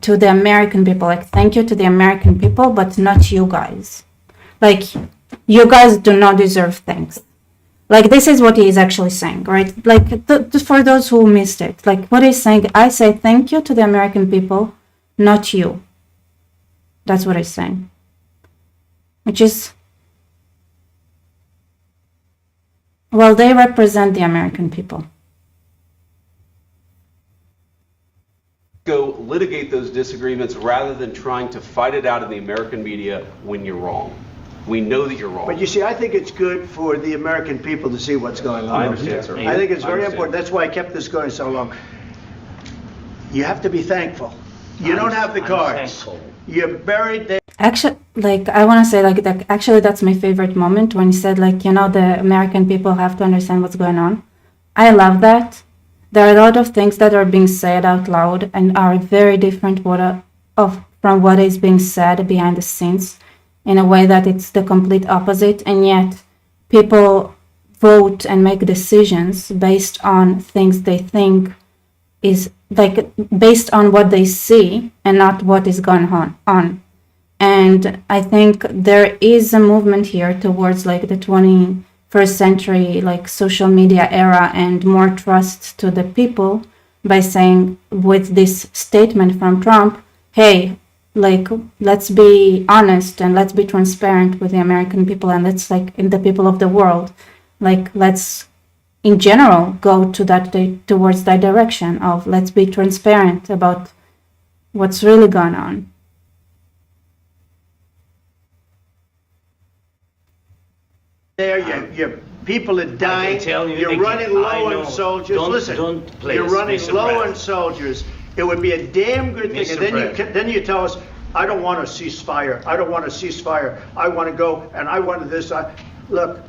to the American people, like, thank you to the American people, but not you guys. Like, you guys do not deserve thanks. Like, this is what he is actually saying, right? Like, for those who missed it, like, what he's saying, I say thank you to the American people, not you. That's what he's saying. Which is, well, they represent the American people. Go litigate those disagreements rather than trying to fight it out in the American media when you're wrong. We know that you're wrong. But you see, I think it's good for the American people to see what's going on. I understand, sir. I think it's I very understand. important. That's why I kept this going so long. You have to be thankful. You don't have the I'm cards. thankful. You're buried there. Actually, like, I want to say, like, that actually that's my favorite moment when he said, like, you know, the American people have to understand what's going on. I love that. There are a lot of things that are being said out loud and are very different from what is being said behind the scenes, in a way that it's the complete opposite, and yet people vote and make decisions based on things they think is, like, based on what they see and not what is going on. And I think there is a movement here towards, like, the 21st century, like, social media era, and more trust to the people by saying, with this statement from Trump, hey, like, let's be honest and let's be transparent with the American people, and let's, like, in the people of the world, like, let's in general go to towards that direction of let's be transparent about what's really going on. There, your people are dying. tell you You're again, running I low know. on soldiers. Don't- Listen, don't please, you're running Mr. low President. on soldiers. It would be a damn good thing. Mr. And then President. then you tell us, I don't want a ceasefire. I don't want a ceasefire. I want to go and I want this. Look,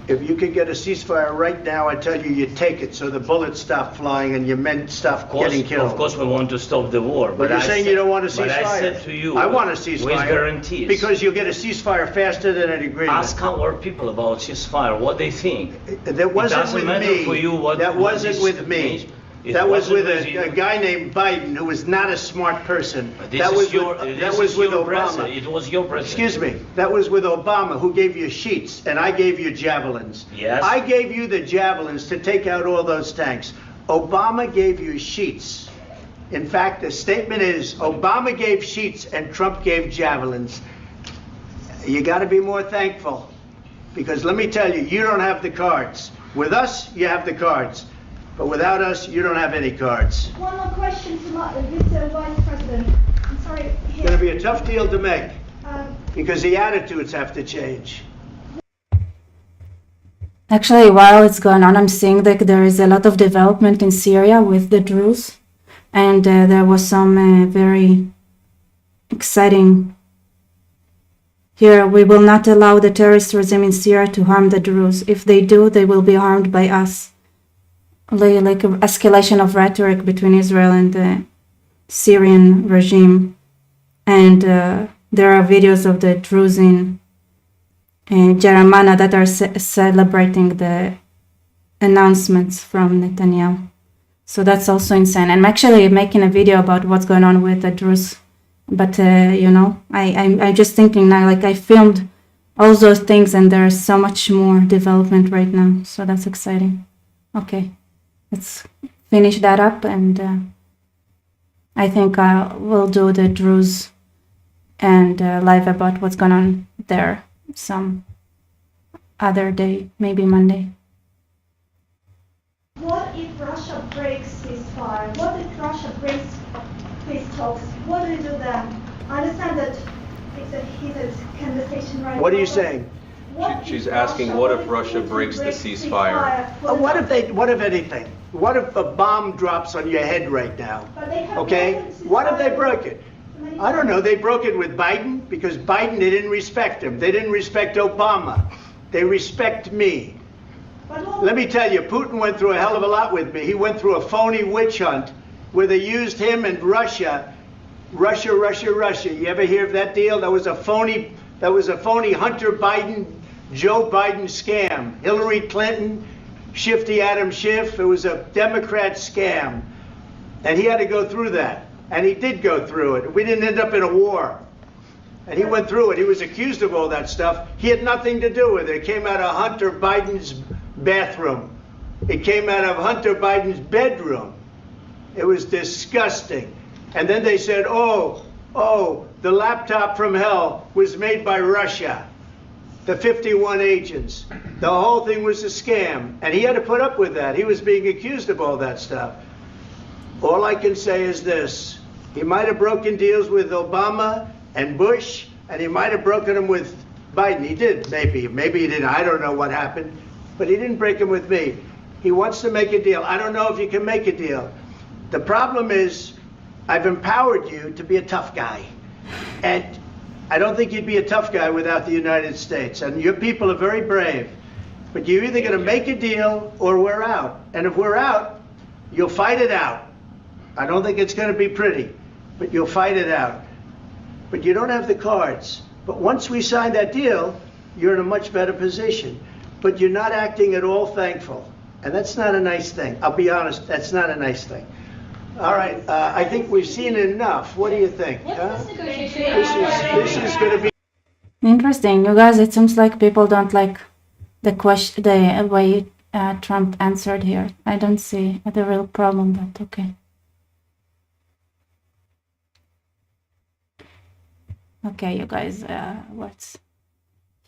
if you could get a ceasefire right now, I tell you, you take it so the bullets stop flying and your men stop getting killed. Of course, we want to stop the war. But you're saying you don't want a ceasefire. But I said to you, I want a ceasefire. with guarantees. Because you'll get a ceasefire faster than an agreement. Ask our people about ceasefire, what they think. That wasn't doesn't with matter me. for you what- That what wasn't this with me. means. It That was wasn't with with you. a guy named Biden, who was not a smart person. This That is was your, with, this that was is with your Obama. president. It was your president. Excuse me. That was with Obama, who gave you sheets, and I gave you javelins. Yes. I gave you the javelins to take out all those tanks. Obama gave you sheets. In fact, the statement is Obama gave sheets and Trump gave javelins. You got to be more thankful, because let me tell you, you don't have the cards. With us, you have the cards. But without us, you don't have any cards. One more question to this Vice President. I'm sorry. It's going to be a tough deal to make, Um, because the attitudes have to change. Actually, while it's going on, I'm seeing that there is a lot of development in Syria with the Druze, and there was some very exciting. Here, we will not allow the terrorist regime in Syria to harm the Druze. If they do, they will be harmed by us. Like an escalation of rhetoric between Israel and the Syrian regime. And there are videos of the Druze in Jeremiah that are celebrating the announcements from Netanyahu. So that's also insane. I'm actually making a video about what's going on with the Druze. But, you know, I'm just thinking now, like, I filmed all those things and there's so much more development right now. So that's exciting. Okay, let's finish that up, and I think we'll do the Druze and live about what's going on there some other day, maybe Monday. peace talks, what do you do then? I understand that it's a heated conversation right now. What are you saying? She's asking, what if Russia breaks the ceasefire? What if anything? What if a bomb drops on your head right now? Okay? What if they broke it? I don't know. They broke it with Biden because Biden, they didn't respect him. They didn't respect Obama. They respect me. Let me tell you, Putin went through a hell of a lot with me. He went through a phony witch hunt where they used him and Russia. Russia. You ever hear of that deal? That was a phony Hunter Biden, Joe Biden scam. Hillary Clinton, Shifty Adam Schiff. It was a Democrat scam. And he had to go through that. And he did go through it. We didn't end up in a war. And he went through it. He was accused of all that stuff. He had nothing to do with it. It came out of Hunter Biden's bathroom. It came out of Hunter Biden's bedroom. It was disgusting. And then they said, oh, the laptop from hell was made by Russia. The 51 agents. The whole thing was a scam. And he had to put up with that. He was being accused of all that stuff. All I can say is this. He might have broken deals with Obama and Bush, and he might have broken them with Biden. He did, maybe. Maybe he didn't. I don't know what happened. But he didn't break them with me. He wants to make a deal. I don't know if you can make a deal. The problem is, I've empowered you to be a tough guy. And I don't think you'd be a tough guy without the United States. And your people are very brave. But you're either going to make a deal or we're out. And if we're out, you'll fight it out. I don't think it's going to be pretty, but you'll fight it out. But you don't have the cards. But once we sign that deal, you're in a much better position. But you're not acting at all thankful. And that's not a nice thing. I'll be honest, that's not a nice thing. All right, I think we've seen enough. What do you think? Huh? This is going to be Interesting. You guys, it seems like people don't like the question, the way Trump answered here. I don't see the real problem, but okay. Okay, you guys, what's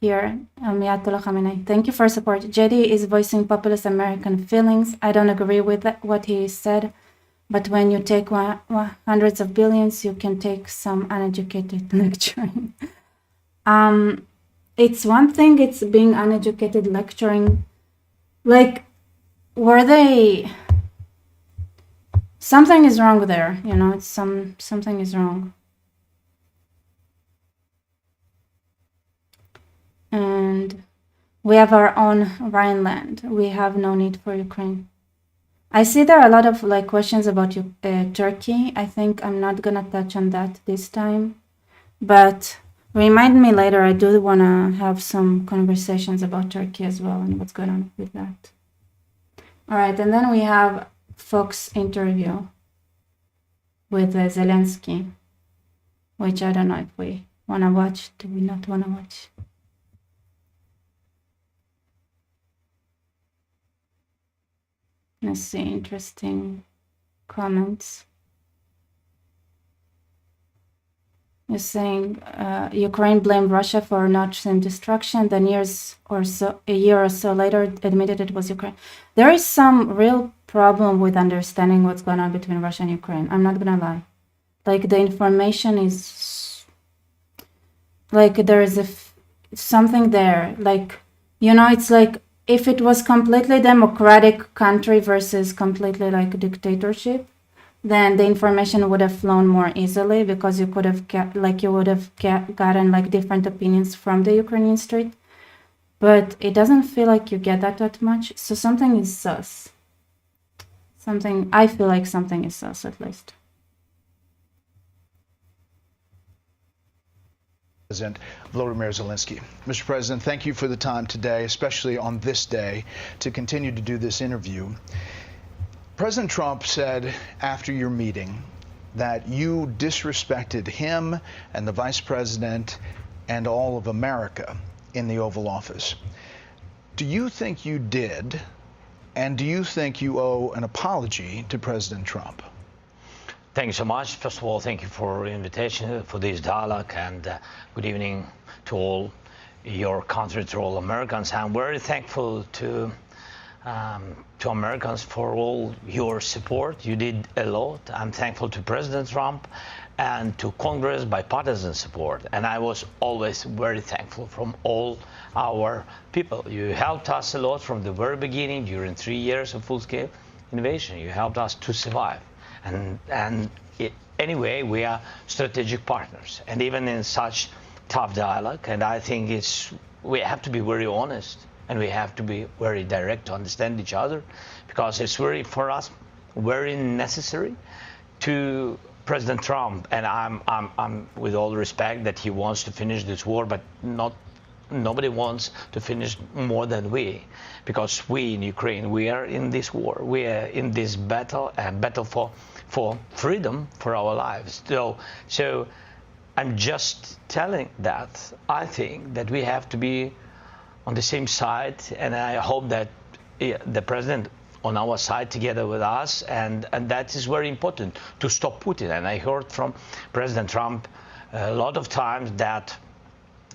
here? Ayatollah Khamenei. Thank you for support. JD is voicing populist American feelings. I don't agree with what he said, but when you take hundreds of billions, you can take some uneducated lecturing. It's one thing, it's being uneducated lecturing. Like, were they... Something is wrong there, you know, it's something is wrong. And we have our own Rhineland. We have no need for Ukraine. I see there are a lot of like questions about Turkey. I think I'm not gonna touch on that this time, but remind me later. I do want to have some conversations about Turkey as well and what's going on with that. All right, and then we have Fox interview with Zelensky, which I don't know if we want to watch. Do we not want to watch? Let's see, interesting comments. You're saying Ukraine blamed Russia for Nord Stream destruction, then a year or so later admitted it was Ukraine. There is some real problem with understanding what's going on between Russia and Ukraine. I'm not gonna lie. Like the information is like there is something there. Like, you know, it's like if it was completely democratic country versus completely like dictatorship, then the information would have flown more easily because you could have gotten like different opinions from the Ukrainian street. But it doesn't feel like you get that much. So something is sus. I feel like something is sus at least. President Volodymyr Zelensky. Mr. President, thank you for the time today, especially on this day, to continue to do this interview. President Trump said after your meeting that you disrespected him and the Vice President and all of America in the Oval Office. Do you think you did, and do you think you owe an apology to President Trump? Thank you so much. First of all, thank you for the invitation for this dialogue, and good evening to all your country, to all Americans. I'm very thankful to to Americans for all your support. You did a lot. I'm thankful to President Trump and to Congress bipartisan support. And I was always very thankful from all our people. You helped us a lot from the very beginning during 3 years of full-scale invasion. You helped us to survive. Anyway, we are strategic partners. And even in such tough dialogue, and I think we have to be very honest and we have to be very direct to understand each other, because it's for us very necessary to President Trump, and I'm with all respect that he wants to finish this war, but nobody wants to finish more than we, because we in Ukraine, we are in this war, we are in this battle, and battle for freedom, for our lives. So I'm just telling that I think that we have to be on the same side, and I hope that the president on our side together with us, and that is very important to stop Putin. And I heard from President Trump a lot of times that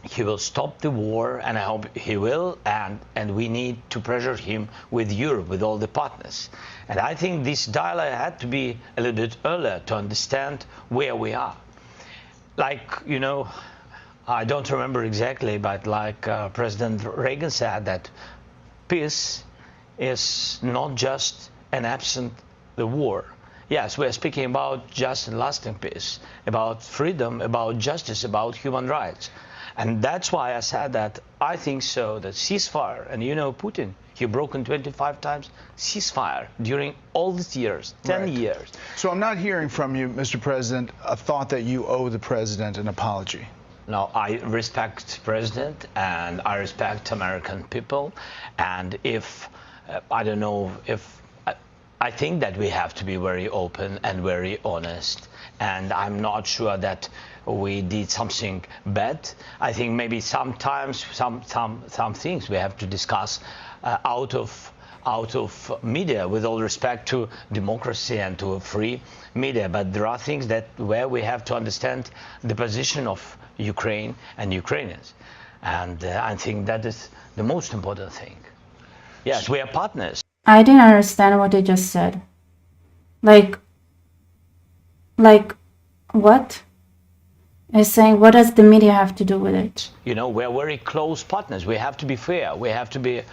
he will stop the war, and I hope he will, and we need to pressure him with Europe, with all the partners. And I think this dialogue had to be a little bit earlier to understand where we are. Like, you know, I don't remember exactly, but like President Reagan said, that peace is not just an absent the war. Yes, we're speaking about just and lasting peace, about freedom, about justice, about human rights. And that's why I said that I think so, that ceasefire, and you know Putin, he broken 25 times ceasefire during all these years, 10 years. So I'm not hearing from you, Mr. President, a thought that you owe the president an apology. No, I respect President and I respect American people, and if I don't know if I think that we have to be very open and very honest, and I'm not sure that we did something bad. I think maybe sometimes some things we have to discuss out of media, with all respect to democracy and to a free media, but there are things that where we have to understand the position of Ukraine and Ukrainians, and I think that is the most important thing. Yes, we are partners. I didn't understand what he just said. Like what? He's saying, what does the media have to do with it? You know, we're very close partners. We have to be fair. We have to be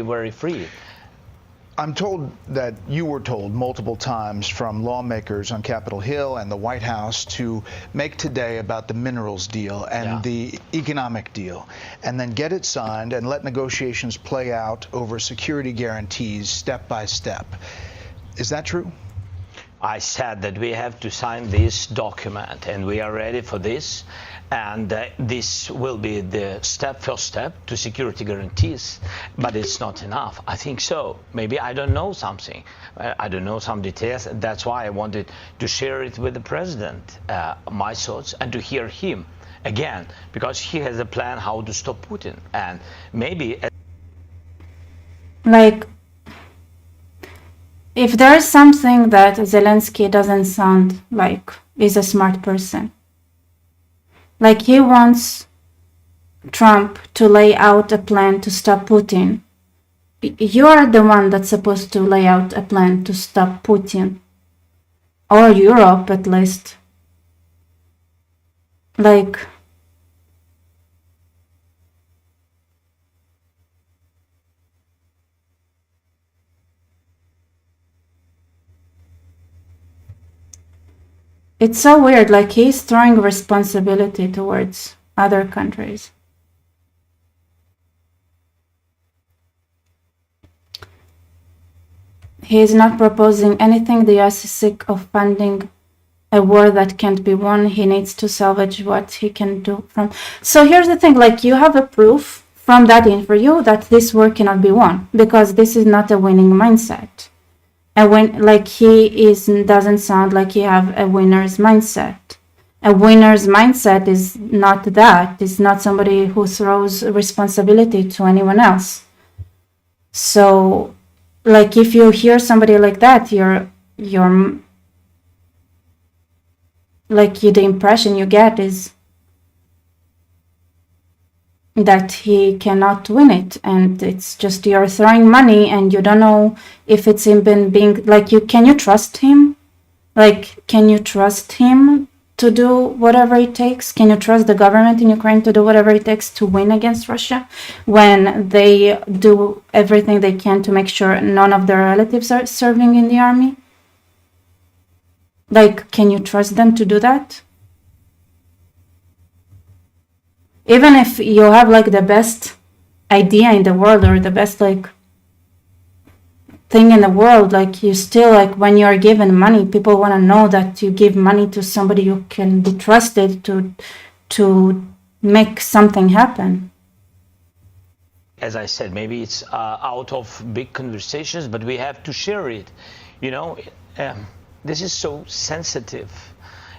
very free. I'm told that you were told multiple times from lawmakers on Capitol Hill and the White House to make today about the minerals deal and the economic deal, and then get it signed and let negotiations play out over security guarantees step by step. Is that true? I said that we have to sign this document, and we are ready for this, and this will be the first step to security guarantees, but it's not enough. I think so. Maybe I don't know something. I don't know some details. That's why I wanted to share it with the president, my thoughts, and to hear him again, because he has a plan how to stop Putin, and maybe like, if there is something that Zelensky doesn't sound like is a smart person, like he wants Trump to lay out a plan to stop Putin. You are the one that's supposed to lay out a plan to stop Putin, or Europe at least. Like, it's so weird, like he's throwing responsibility towards other countries. He is not proposing anything. The US is sick of funding a war that can't be won. He needs to salvage what he can do from. So here's the thing, like you have a proof from that interview that this war cannot be won, because this is not a winning mindset. And when, like, doesn't sound like he have a winner's mindset. A winner's mindset is not that. It's not somebody who throws responsibility to anyone else. So, like, if you hear somebody like that, the impression you get is that he cannot win it, and it's just you're throwing money and you don't know if it's even being like can you trust him? Like, can you trust him to do whatever it takes? Can you trust the government in Ukraine to do whatever it takes to win against Russia when they do everything they can to make sure none of their relatives are serving in the army? Like, can you trust them to do that? Even if you have like the best idea in the world or the best like thing in the world, like you still like when you're given money, people want to know that you give money to somebody you can be trusted to make something happen. As I said, maybe it's out of big conversations, but we have to share it. You know, this is so sensitive.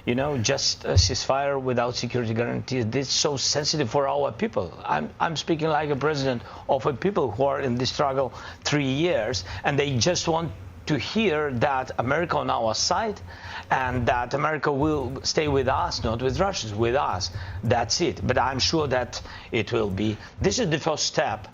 You know, just a ceasefire without security guarantees. This is so sensitive for our people. I'm speaking like a president of a people who are in this struggle 3 years, and they just want to hear that America on our side, and that America will stay with us, not with Russians, with us. That's it. But I'm sure that it will be. This is the first step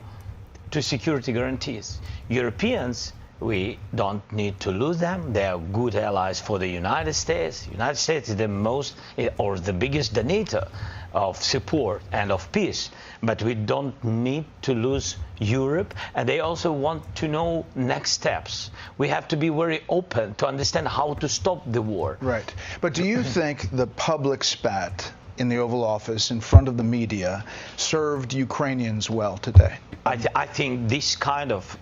to security guarantees. Europeans, we don't need to lose them. They are good allies for the United States. The United States is the most or the biggest donator of support and of peace. But we don't need to lose Europe. And they also want to know next steps. We have to be very open to understand how to stop the war. Right. But do you think the public spat in the Oval Office in front of the media served Ukrainians well today? I think this kind of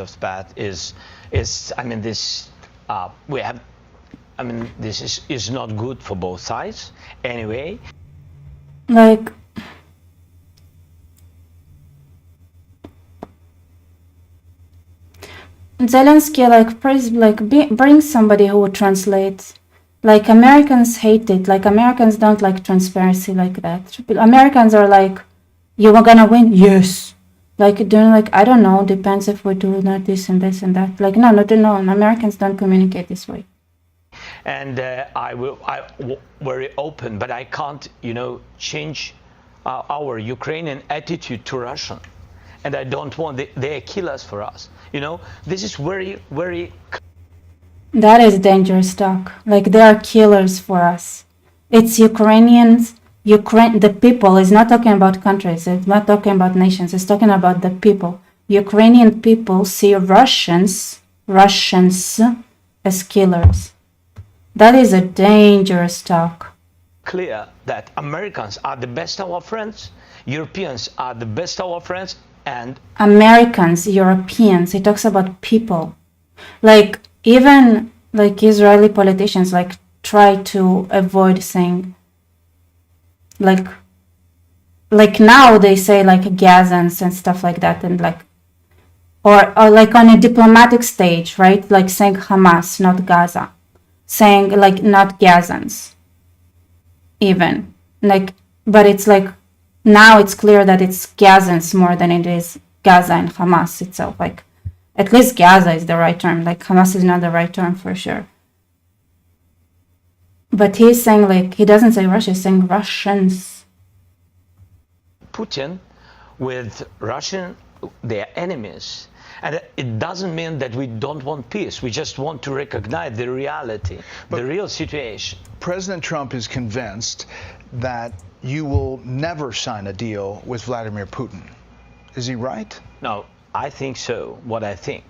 spat is I mean this this is not good for both sides anyway. Like Zelensky bring somebody who would translate. Like Americans hate it. Like Americans don't like transparency like that. Americans are like, you are gonna win? Yes. Like doing like, I don't know, depends if we do not this and this and that. Like no, Americans don't communicate this way. And I very open, but I can't, change our Ukrainian attitude to Russia. And I don't want they kill us for us. This is very, very. That is dangerous talk. Like they are killers for us. It's Ukrainians. The people is not talking about countries. It's not talking about nations. It's talking about the people. Ukrainian people see Russians as killers. That is a dangerous talk. Clear that Americans are the best of our friends. Europeans are the best of our friends, and Americans, Europeans. He talks about people. Like even like Israeli politicians like try to avoid saying. Like now they say like Gazans and stuff like that, and like or like on a diplomatic stage, right? Like saying Hamas, not Gaza, saying like not Gazans even, like, but it's like now it's clear that it's Gazans more than it is Gaza and Hamas itself. Like at least Gaza is the right term, like Hamas is not the right term for sure. But he's saying like, he doesn't say Russia, he's saying Russians. Putin with Russian, their enemies. And it doesn't mean that we don't want peace. We just want to recognize the reality, the real situation. President Trump is convinced that you will never sign a deal with Vladimir Putin. Is he right? No, I think so. What I think.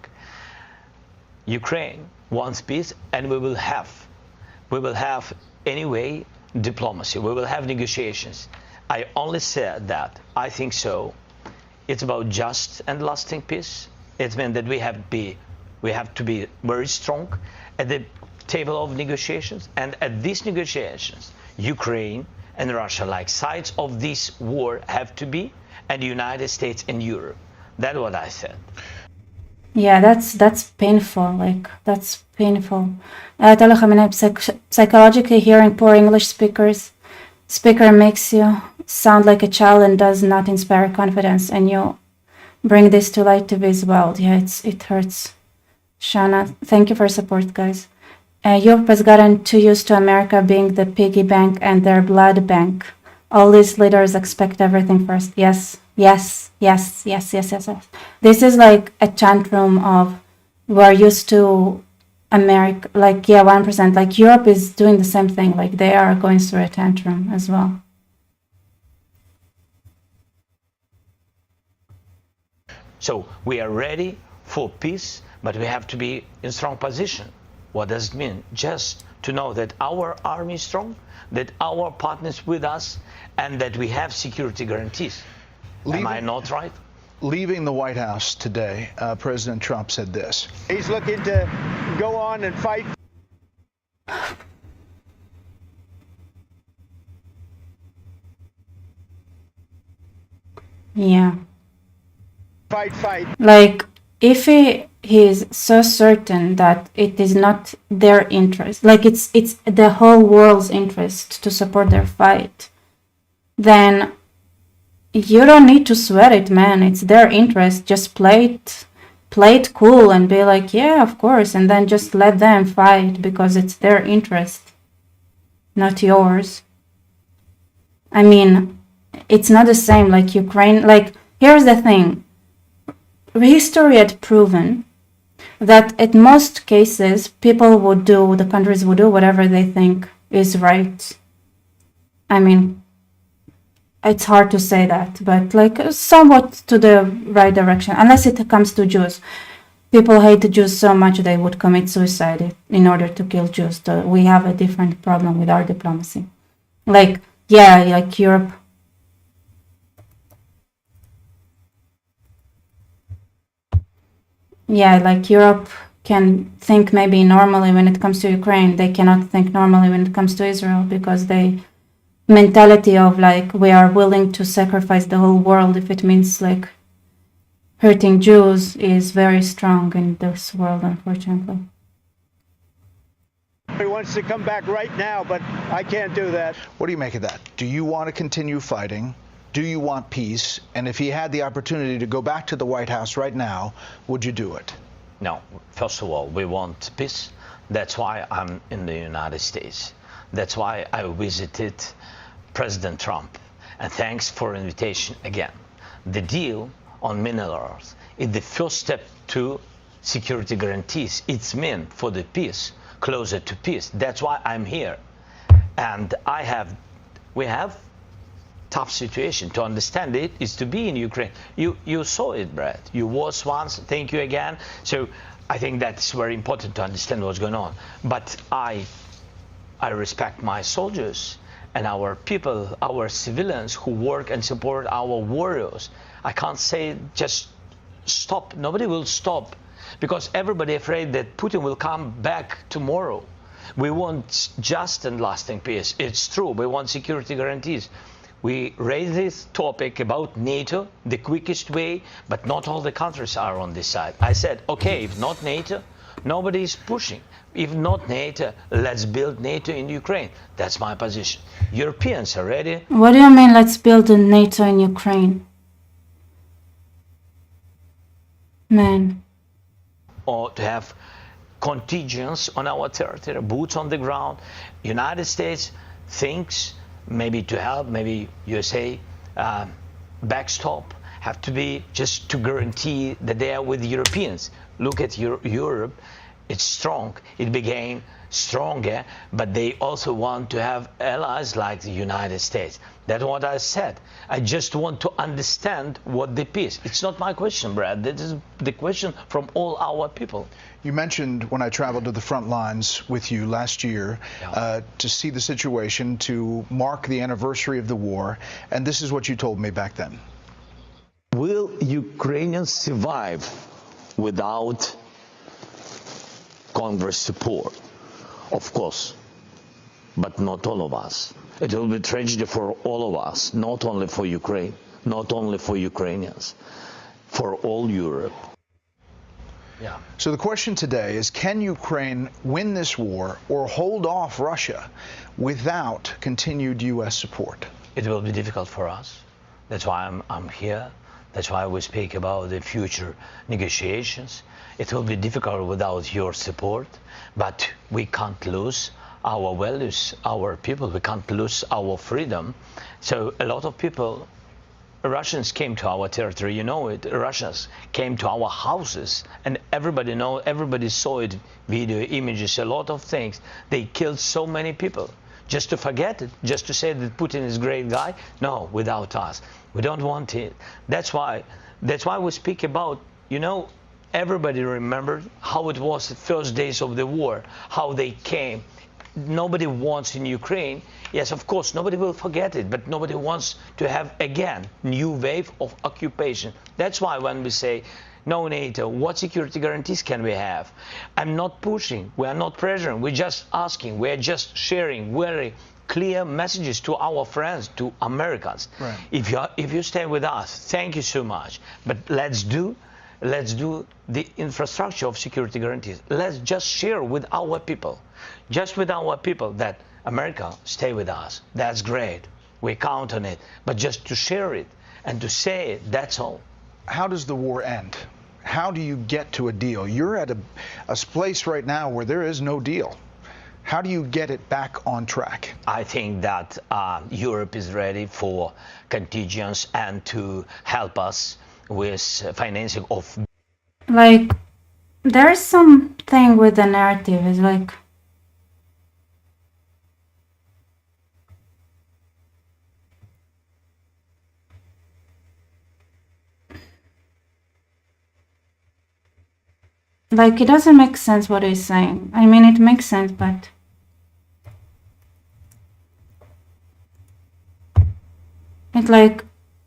Ukraine wants peace, and we will have anyway diplomacy. We will have negotiations. I only said that I think so. It's about just and lasting peace. It means that we have to be very strong at the table of negotiations. And at these negotiations, Ukraine and Russia, like sides of this war, have to be, and the United States and Europe. That's what I said. Yeah, that's painful. Like that's painful. Psychologically, hearing poor English speaker makes you sound like a child and does not inspire confidence. And you bring this to light to this world. Yeah, it hurts. Shana, thank you for support, guys. Europe has gotten too used to America being the piggy bank and their blood bank. All these leaders expect everything first. Yes. yes, yes, yes, yes, yes, yes. This is like a tantrum of we're used to America, like, yeah, 1%. Like Europe is doing the same thing. Like they are going through a tantrum as well. So we are ready for peace, but we have to be in strong position. What does it mean? Just to know that our army is strong, that our partners with us, and that we have security guarantees. Am I not right? Leaving the White House today, President Trump said this. He's looking to go on and fight. Yeah. Fight. Like, if he is so certain that it is not their interest, like it's the whole world's interest to support their fight, then you don't need to sweat it, man. It's their interest. Just play it cool and be like, yeah, of course, and then just let them fight because it's their interest, not yours. I mean, it's not the same. Like Ukraine, like, here's the thing. History had proven that in most cases, the countries would do whatever they think is right. I mean, it's hard to say that, but like somewhat to the right direction, unless it comes to Jews. People hate the Jews so much they would commit suicide in order to kill Jews. So we have a different problem with our diplomacy. Like, yeah, like Europe. Yeah, like Europe can think maybe normally when it comes to Ukraine. They cannot think normally when it comes to Israel because they mentality of like we are willing to sacrifice the whole world if it means like hurting Jews is very strong in this world, unfortunately. He wants to come back right now, but I can't do that. What do you make of that? Do you want to continue fighting? Do you want peace? And if he had the opportunity to go back to the White House right now, would you do it? No. First of all, we want peace. That's why I'm in the United States. That's why I visited President Trump. And thanks for invitation again. The deal on minerals is the first step to security guarantees. It's meant for the peace, closer to peace. That's why I'm here. And we have tough situation. To understand it is to be in Ukraine. You saw it, Brad. You was once. Thank you again. So I think that's very important to understand what's going on. But I respect my soldiers and our people, our civilians who work and support our warriors. I can't say just stop. Nobody will stop because everybody afraid that Putin will come back tomorrow. We want just and lasting peace. It's true. We want security guarantees. We raised this topic about NATO the quickest way, but not all the countries are on this side. I said, okay, if not NATO, nobody is pushing. If not NATO, let's build NATO in Ukraine. That's my position. Europeans are ready. What do you mean, let's build a NATO in Ukraine? Man. Or to have contingents on our territory, boots on the ground. United States thinks maybe to help, maybe USA backstop, have to be just to guarantee that they are with Europeans. Look at Europe, it's strong, it became stronger, but they also want to have allies like the United States. That's what I said. I just want to understand what the peace. It's not my question, Brad. This is the question from all our people. You mentioned when I traveled to the front lines with you last year to see the situation, to mark the anniversary of the war, and this is what you told me back then. Will Ukrainians survive without Congress support? Of course, but not all of us. It will be a tragedy for all of us, not only for Ukraine, not only for Ukrainians, for all Europe. Yeah. So the question today is, can Ukraine win this war or hold off Russia without continued U.S. support? It will be difficult for us. That's why I'm here. That's why we speak about the future negotiations. It will be difficult without your support, but we can't lose our values, our people. We can't lose our freedom. So a lot of people Russians came to our territory, you know it. Russians came to our houses, and everybody saw it, video, images, a lot of things. They killed so many people. Just to forget it, just to say that Putin is a great guy? No, without us. We don't want it. That's why we speak about, everybody remembered how it was the first days of the war, how they came. Nobody wants in Ukraine. Yes, of course, nobody will forget it, but nobody wants to have, again, new wave of occupation. That's why when we say, no NATO, what security guarantees can we have? I'm not pushing, we are not pressuring, we're just asking, we're just sharing very clear messages to our friends, to Americans. Right. If you stay with us, thank you so much, but let's do the infrastructure of security guarantees. Let's just share with our people, that America stay with us. That's great. We count on it. But just to share it and to say it, that's all. How does the war end? How do you get to a deal? You're at a place right now where there is no deal. How do you get it back on track? I think that Europe is ready for contingents and to help us with financing of. Like, there's something with the narrative. It's like, it doesn't make sense what he's saying. I mean, it makes sense, but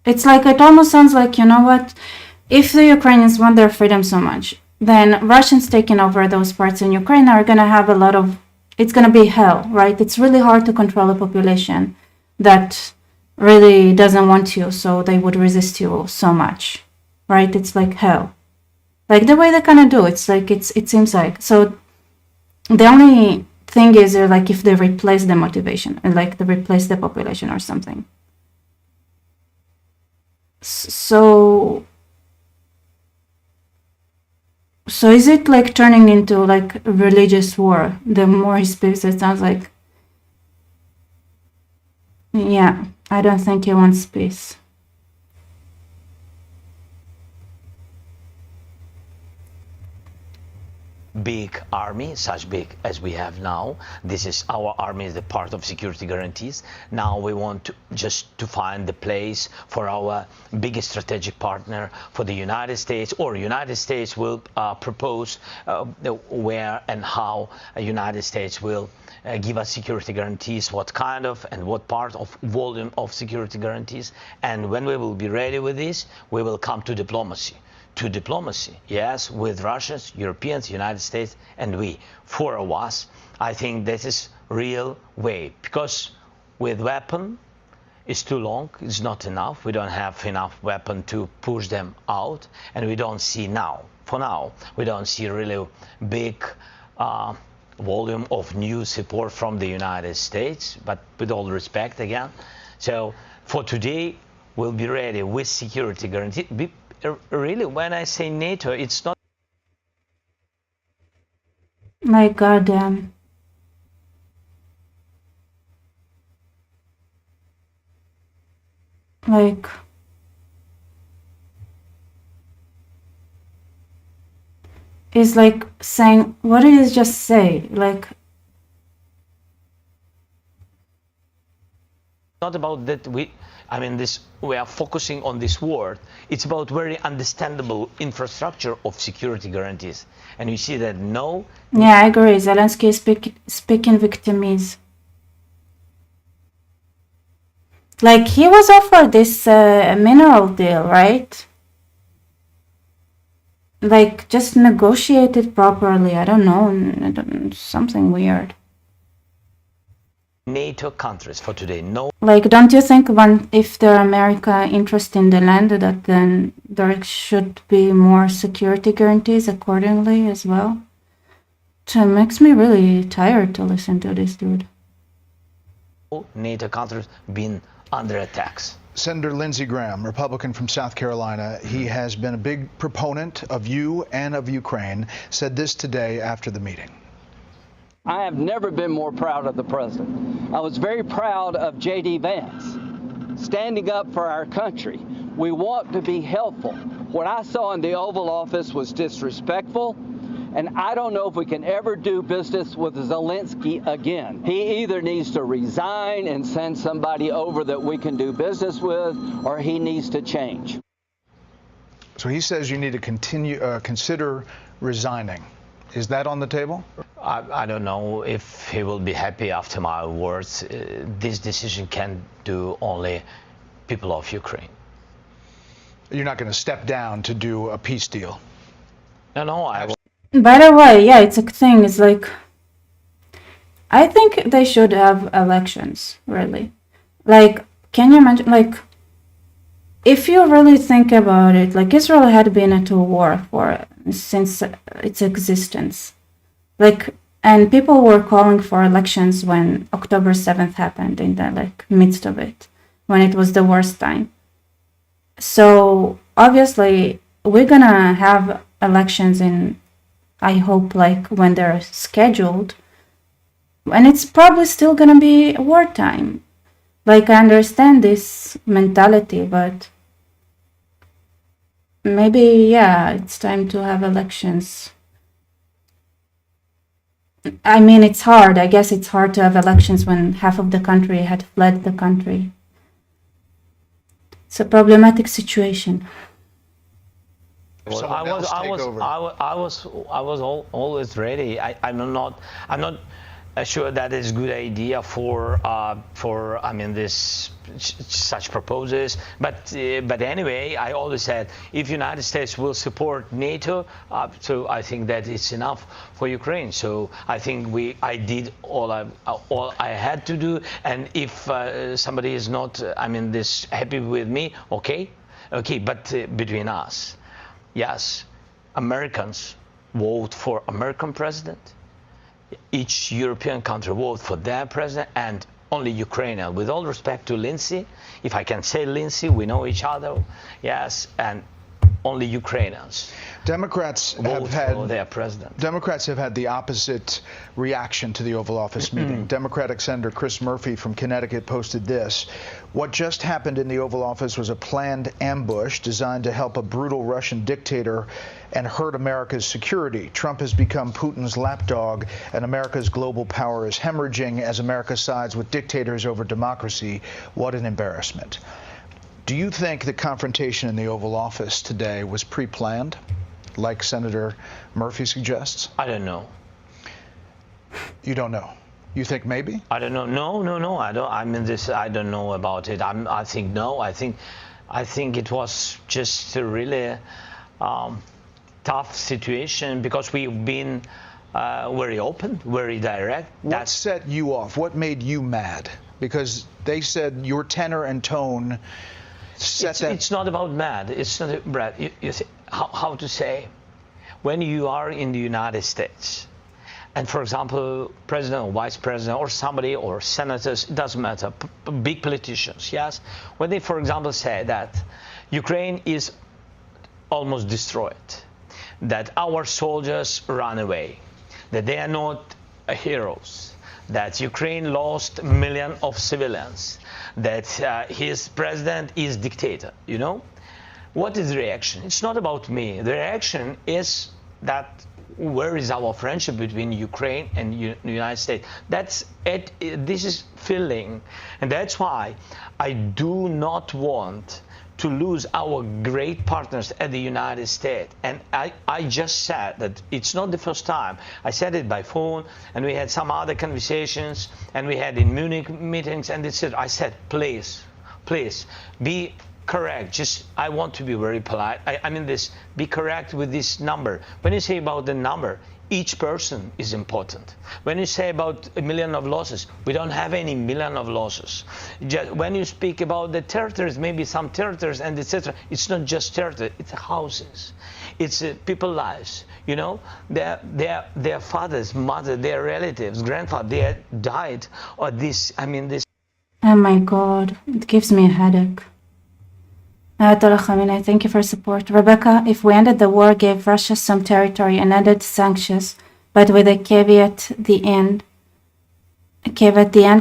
it almost sounds like, you know what? If the Ukrainians want their freedom so much, then Russians taking over those parts in Ukraine are going to have it's going to be hell, right? It's really hard to control a population that really doesn't want you, so they would resist you so much, right? It's like hell. Like the way they kind of do, it seems like. So the only thing is like if they replace the motivation, like they replace the population or something. So is it like turning into like a religious war? The more he speaks, it sounds like, yeah, I don't think he wants peace. Big army, such big as we have now. This is our army, is the part of security guarantees. Now we want to find the place for our biggest strategic partner, for the United States, or United States will propose where and how United States will give us security guarantees, what kind of and what part of volume of security guarantees. And when we will be ready with this, we will come to diplomacy. Yes, with Russians, Europeans, United States, and we. Four of us, I think this is real way, because with weapon, it's too long, it's not enough. We don't have enough weapon to push them out, and we don't see for now, we don't see really big volume of new support from the United States, but with all respect again. So for today, we'll be ready with security guarantee. Really, when I say NATO, it's not like goddamn. Like, it's like saying, what did he just say? Like, not about that we are focusing on this word. It's about very understandable infrastructure of security guarantees. And you see that no. Yeah, I agree. Zelensky is speaking victimese. Like, he was offered this mineral deal, right? Like, just negotiate it properly. I don't know, something weird. NATO countries for today, no. Like, don't you think if there are America interested in the land, that then there should be more security guarantees accordingly as well? It makes me really tired to listen to this dude. NATO countries been under attacks. Senator Lindsey Graham, Republican from South Carolina, he has been a big proponent of you and of Ukraine, said this today after the meeting. I have never been more proud of the president. I was very proud of J.D. Vance, standing up for our country, We want to be helpful. What I saw in the Oval Office was disrespectful, and I don't know if we can ever do business with Zelensky again. He either needs to resign and send somebody over that we can do business with, or he needs to change. So he says you need to consider resigning. Is that on the table? I don't know if he will be happy after my words. This decision can do only people of Ukraine. You're not going to step down to do a peace deal? No, I will. By the way, yeah, it's a thing. It's like, I think they should have elections, really. Like, can you imagine, like, if you really think about it, like, Israel had been at a war since its existence. Like, and people were calling for elections when October 7th happened, in the, like, midst of it, when it was the worst time. So, obviously, we're gonna have elections in, I hope, like, when they're scheduled, and it's probably still gonna be wartime. Like, I understand this mentality, but maybe, yeah, it's time to have elections. I mean, it's hard. I guess it's hard to have elections when half of the country had fled the country. It's a problematic situation. Well, I was always ready. I'm not sure that is a good idea for I mean this such proposals. But anyway, I always said if United States will support NATO, so I think that it's enough for Ukraine. So I think I did all I had to do. And if somebody is not happy with me, okay. But between us. Yes, Americans vote for American president. Each European country vote for their president, and only Ukrainian. With all respect to Lindsay, if I can say Lindsay, we know each other. Yes, and only Ukrainians. Democrats vote for their president. Democrats have had the opposite reaction to the Oval Office meeting. Democratic Senator Chris Murphy from Connecticut posted this: "What just happened in the Oval Office was a planned ambush designed to help a brutal Russian dictator and hurt America's security. Trump has become Putin's lapdog, and America's global power is hemorrhaging as America sides with dictators over democracy. What an embarrassment." Do you think the confrontation in the Oval Office today was pre-planned, like Senator Murphy suggests? I don't know. You don't know? You think maybe? I don't know. No. I don't. I mean, I don't know about it. I think no. I think it was just a really tough situation because we've been very open, very direct. What set you off? What made you mad? Because they said your tenor and tone. It's not about mad. It's not, Brad. You see, how to say, when you are in the United States, and for example, president or vice president or somebody or senators, it doesn't matter, big politicians, yes, when they, for example, say that Ukraine is almost destroyed, that our soldiers run away, that they are not heroes, that Ukraine lost millions of civilians, that his president is dictator, you know? What is the reaction? It's not about me. The reaction is that where is our friendship between Ukraine and the United States? That's it. This is feeling. And that's why I do not want to lose our great partners at the United States. And I just said that it's not the first time. I said it by phone, and we had some other conversations, and we had in Munich meetings, and I said, please, be correct. I want to be very polite. I mean this, be correct with this number. When you say about the number, each person is important. When you say about 1 million of losses, we don't have any million of losses. When you speak about the territories, maybe some territories and etc., it's not just territory, it's houses, it's people's lives. You know, their fathers, mother, their relatives, grandfather, they died, or this. Oh my God, it gives me a headache. Thank you for support. Rebecca, if we ended the war, gave Russia some territory and ended sanctions, but with a caveat at the end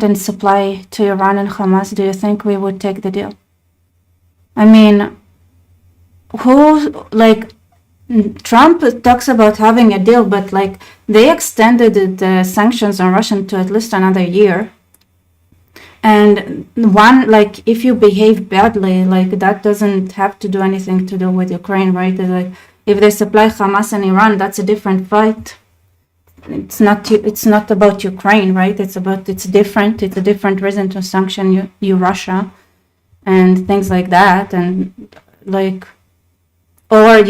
and supply to Iran and Hamas, do you think we would take the deal? I mean, who, like, Trump talks about having a deal, but like they extended the sanctions on Russia to at least another year. And one, like, if you behave badly, like, that doesn't have to do anything to do with Ukraine, right? It's like, if they supply Hamas and Iran, that's a different fight. It's not about Ukraine, right? It's different. It's a different reason to sanction you Russia and things like that. And like, or,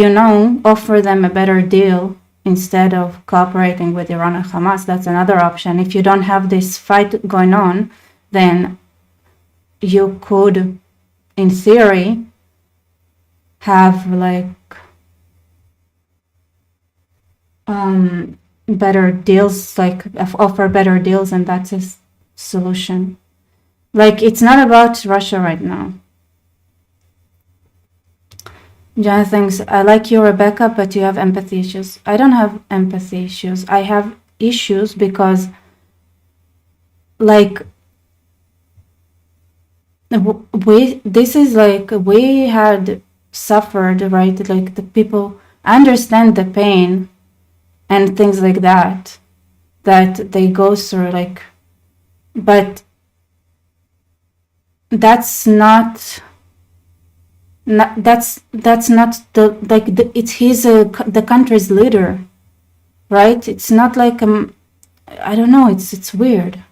offer them a better deal instead of cooperating with Iran and Hamas. That's another option. If you don't have this fight going on, then you could, in theory, have like better deals, like offer better deals, and that's a solution. Like, it's not about Russia right now. John thinks, I like you, Rebecca, but you have empathy issues. I don't have empathy issues. I have issues because, like, we had suffered, right? Like, the people understand the pain and things like that they go through, like, but that's not the, like, he's the country's leader, right? It's not like I don't know, it's weird,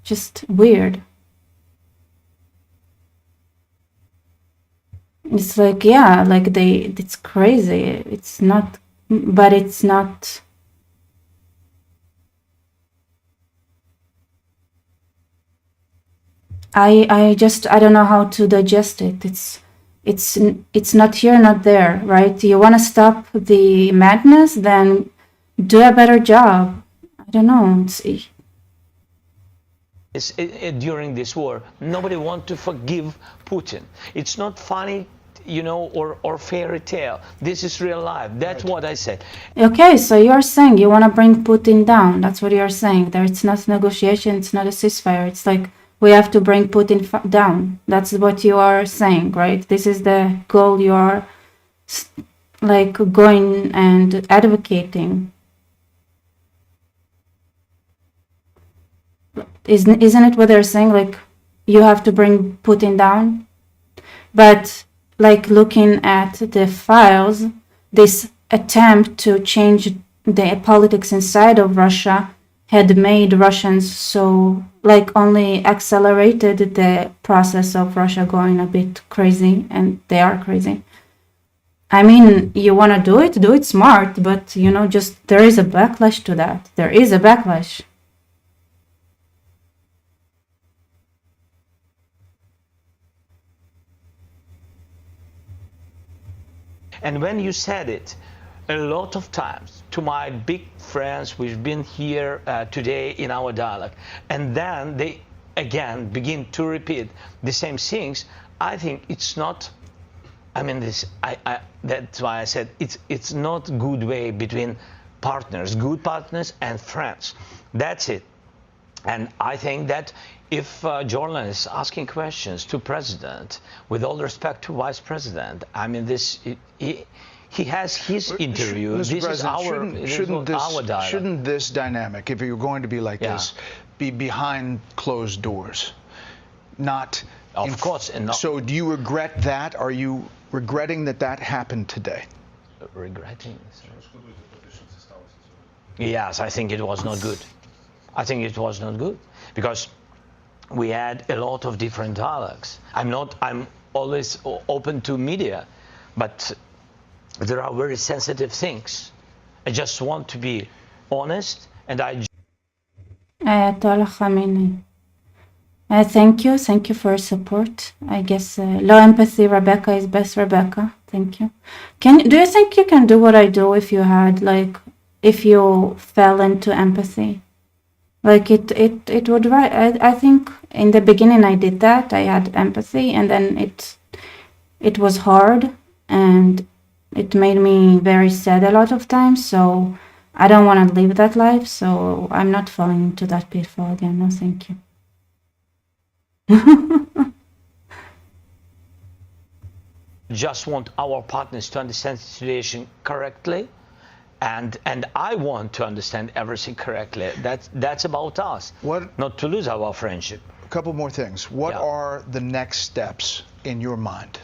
just weird. It's like, yeah, like it's crazy. It's not, but it's not. I don't know how to digest it. It's not here, not there, right? You want to stop the madness, then do a better job. I don't know. During this war, nobody wants to forgive Putin. It's not funny, or fairy tale. This is real life. That's what I said. Okay, so you're saying you want to bring Putin down. That's what you're saying. There, it's not negotiation. It's not a ceasefire. It's like we have to bring Putin down. That's what you are saying, right? This is the goal you are like going and advocating. Isn't it what they're saying? Like, you have to bring Putin down? But, like, looking at the files, this attempt to change the politics inside of Russia had made Russians so, like, only accelerated the process of Russia going a bit crazy, and they are crazy. I mean, you want to do it smart, but, just there is a backlash to that. There is a backlash. And when you said it, a lot of times to my big friends who've been here today in our dialogue, and then they again begin to repeat the same things, I think it's not, that's why I said it's not good way between partners, good partners and friends. That's it. And I think that if journalists asking questions to president, with all respect to vice president, he has his interview. Mr. This President, is our dialogue. Shouldn't this dynamic, if you're going to be like this, be behind closed doors, not? Of course. And so do you regret that? Are you regretting that happened today? Regretting? Yes, I think it was not good. I think it was not good because we had a lot of different dialogues. I'm always open to media, but there are very sensitive things. I just want to be honest, and Ayatollah Khamenei. Thank you for your support. I guess low empathy, Rebecca is best. Rebecca, thank you. Do you think you can do what I do if if you fell into empathy? Like it would, right? I think in the beginning I did that. I had empathy, and then it was hard, and it made me very sad a lot of times. So I don't want to live that life. So I'm not falling into that pitfall again. No, thank you. just want our partners to understand the situation correctly, and I want to understand everything correctly. That's about us. Not to lose our friendship. A couple more things. What are the next steps in your mind?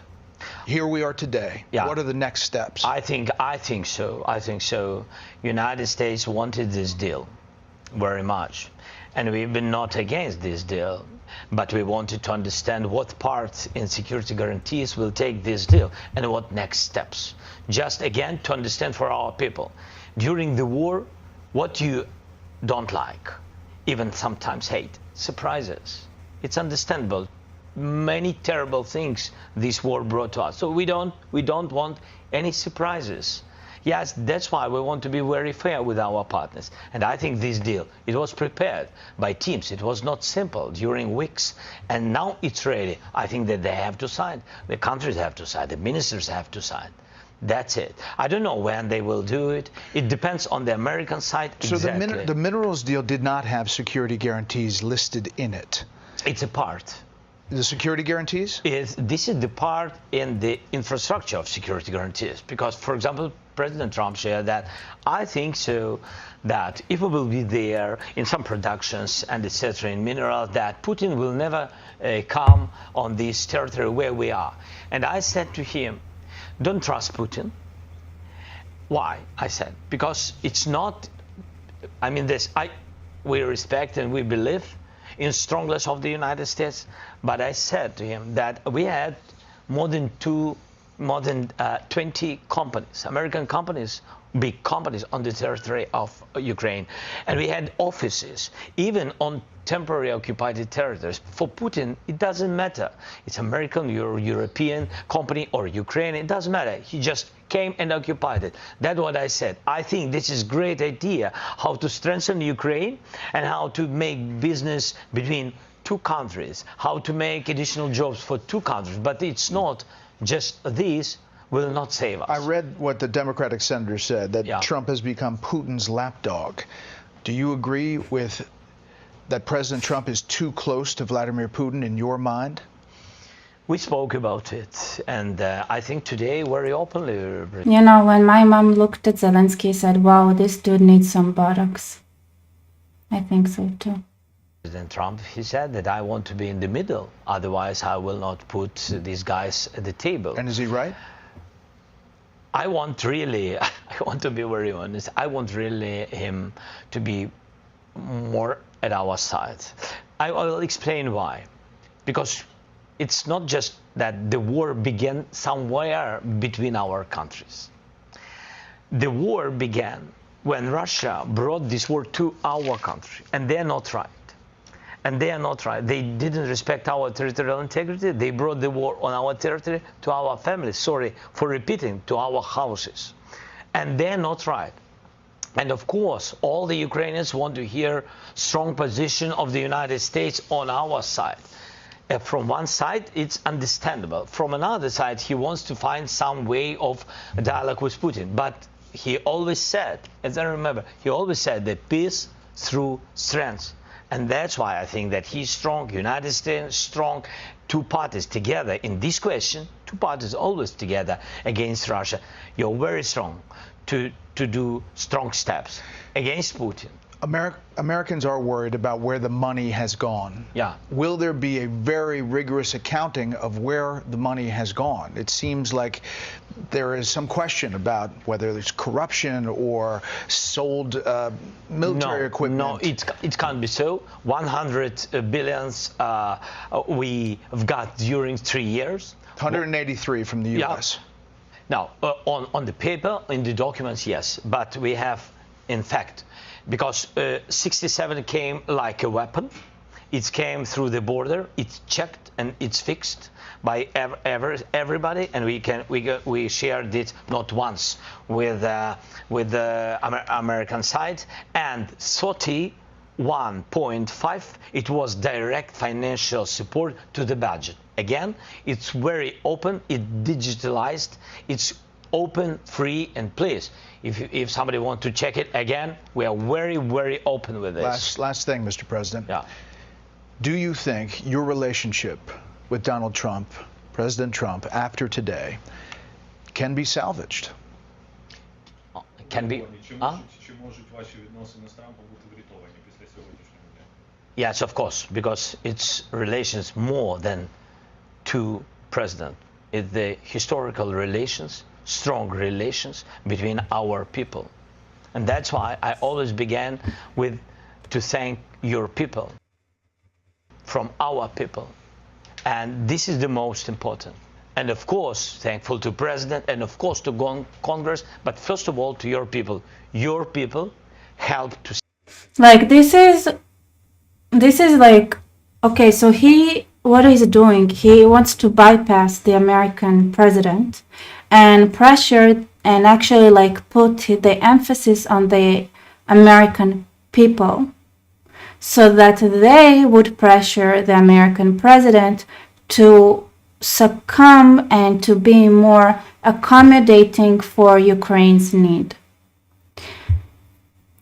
Here we are today. Yeah. What are the next steps? I think so. United States wanted this deal very much, and we've been not against this deal, but we wanted to understand what parts in security guarantees will take this deal and what next steps. Just again to understand for our people, during the war, what you don't like, even sometimes hate, surprises. It's understandable. Many terrible things this war brought to us. So we don't want any surprises. Yes, that's why we want to be very fair with our partners. And I think this deal, it was prepared by teams. It was not simple during weeks. And now it's ready. I think that they have to sign. The countries have to sign. The ministers have to sign. That's it. I don't know when they will do it. It depends on the American side. So exactly. the minerals deal did not have security guarantees listed in it. It's a part. The security guarantees? This is the part in the infrastructure of security guarantees. Because, for example, President Trump said that I think so that if we will be there in some productions and etc. in minerals, that Putin will never come on this territory where we are. And I said to him, don't trust Putin. Why? I said, because it's not, I mean, we respect and we believe in strongness of the United States, but I said to him that we had more than 20 companies, American companies, big companies on the territory of Ukraine, and we had offices even on temporary occupied territories. For Putin, it doesn't matter. It's American or European company or Ukraine. It doesn't matter. He just came and occupied it. That's what I said. I think this is a great idea, how to strengthen Ukraine and how to make business between two countries, how to make additional jobs for two countries. But it's not just these will not save us. I read what the Democratic senator said, that Trump has become Putin's lapdog. Do you agree with that President Trump is too close to Vladimir Putin in your mind? We spoke about it, and I think today very openly. You know, when my mom looked at Zelensky, she said, wow, this dude needs some buttocks. I think so too. President Trump, he said that I want to be in the middle, otherwise I will not put these guys at the table. And is he right? I want to be very honest, I want really him to be more at our side. I will explain why. Because it's not just that the war began somewhere between our countries. The war began when Russia brought this war to our country, and they're not right. And they are not right. They didn't respect our territorial integrity. They brought the war on our territory to our families. Sorry for repeating, to our houses. And they're not right. And of course, all the Ukrainians want to hear strong position of the United States on our side. From one side, it's understandable. From another side, he wants to find some way of dialogue with Putin. But he always said, as I remember, he always said that peace through strength. And that's why I think that he's strong, United States strong, two parties together in this question, two parties always together against Russia. You're very strong to do strong steps against Putin. Americans are worried about where the money has gone. Yeah. Will there be a very rigorous accounting of where the money has gone? It seems like there is some question about whether there's corruption or sold military equipment. No, it can't be so. 100 billions we've got during 3 years. 183 from the U.S. Now, on the paper, in the documents, yes. But we have, in fact, because 67 came like a weapon. It came through the border. It's checked and it's fixed by everybody, and we shared it not once with the American side. And 31.5, it was direct financial support to the budget. Again, it's very open. It's digitalized. It's open, free, and please, if somebody wants to check it again, we are very, very open with this. Last thing, Mr. President. Yeah. Do you think your relationship with Donald Trump, President Trump, after today, can be salvaged? Can be. Yes, of course, because it's relations more than two presidents. It's the historical relations, strong relations between our people. And that's why I always began with to thank your people, from our people. And this is the most important. And of course, thankful to President and of course to Congress, but first of all to your people. Your people help to... Like, this is like, okay, so what he's doing, he wants to bypass the American president and pressure and actually like put the emphasis on the American people so that they would pressure the American president to succumb and to be more accommodating for Ukraine's need.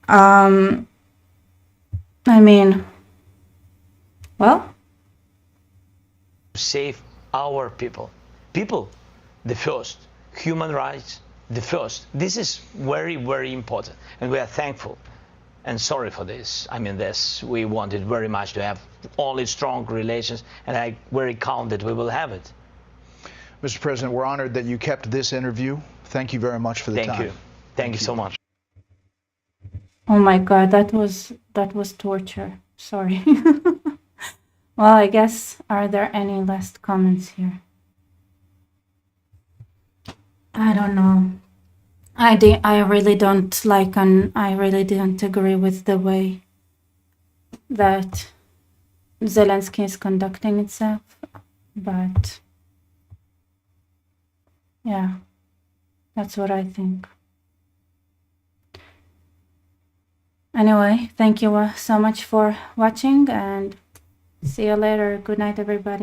I mean, well, save our people. People, the first. Human rights, the first. This is very, very important. And we are thankful and sorry for this. I mean, we wanted very much to have only strong relations, and I very count that we will have it. Mr. President, we're honored that you kept this interview. Thank you very much for the time. Thank you. Thank you so much. Oh my God, that was torture. Sorry. Well, I guess, are there any last comments here? I don't know. I really don't like, and I really didn't agree with the way that Zelensky is conducting itself. But yeah, that's what I think. Anyway, thank you so much for watching, and see you later. Good night, everybody.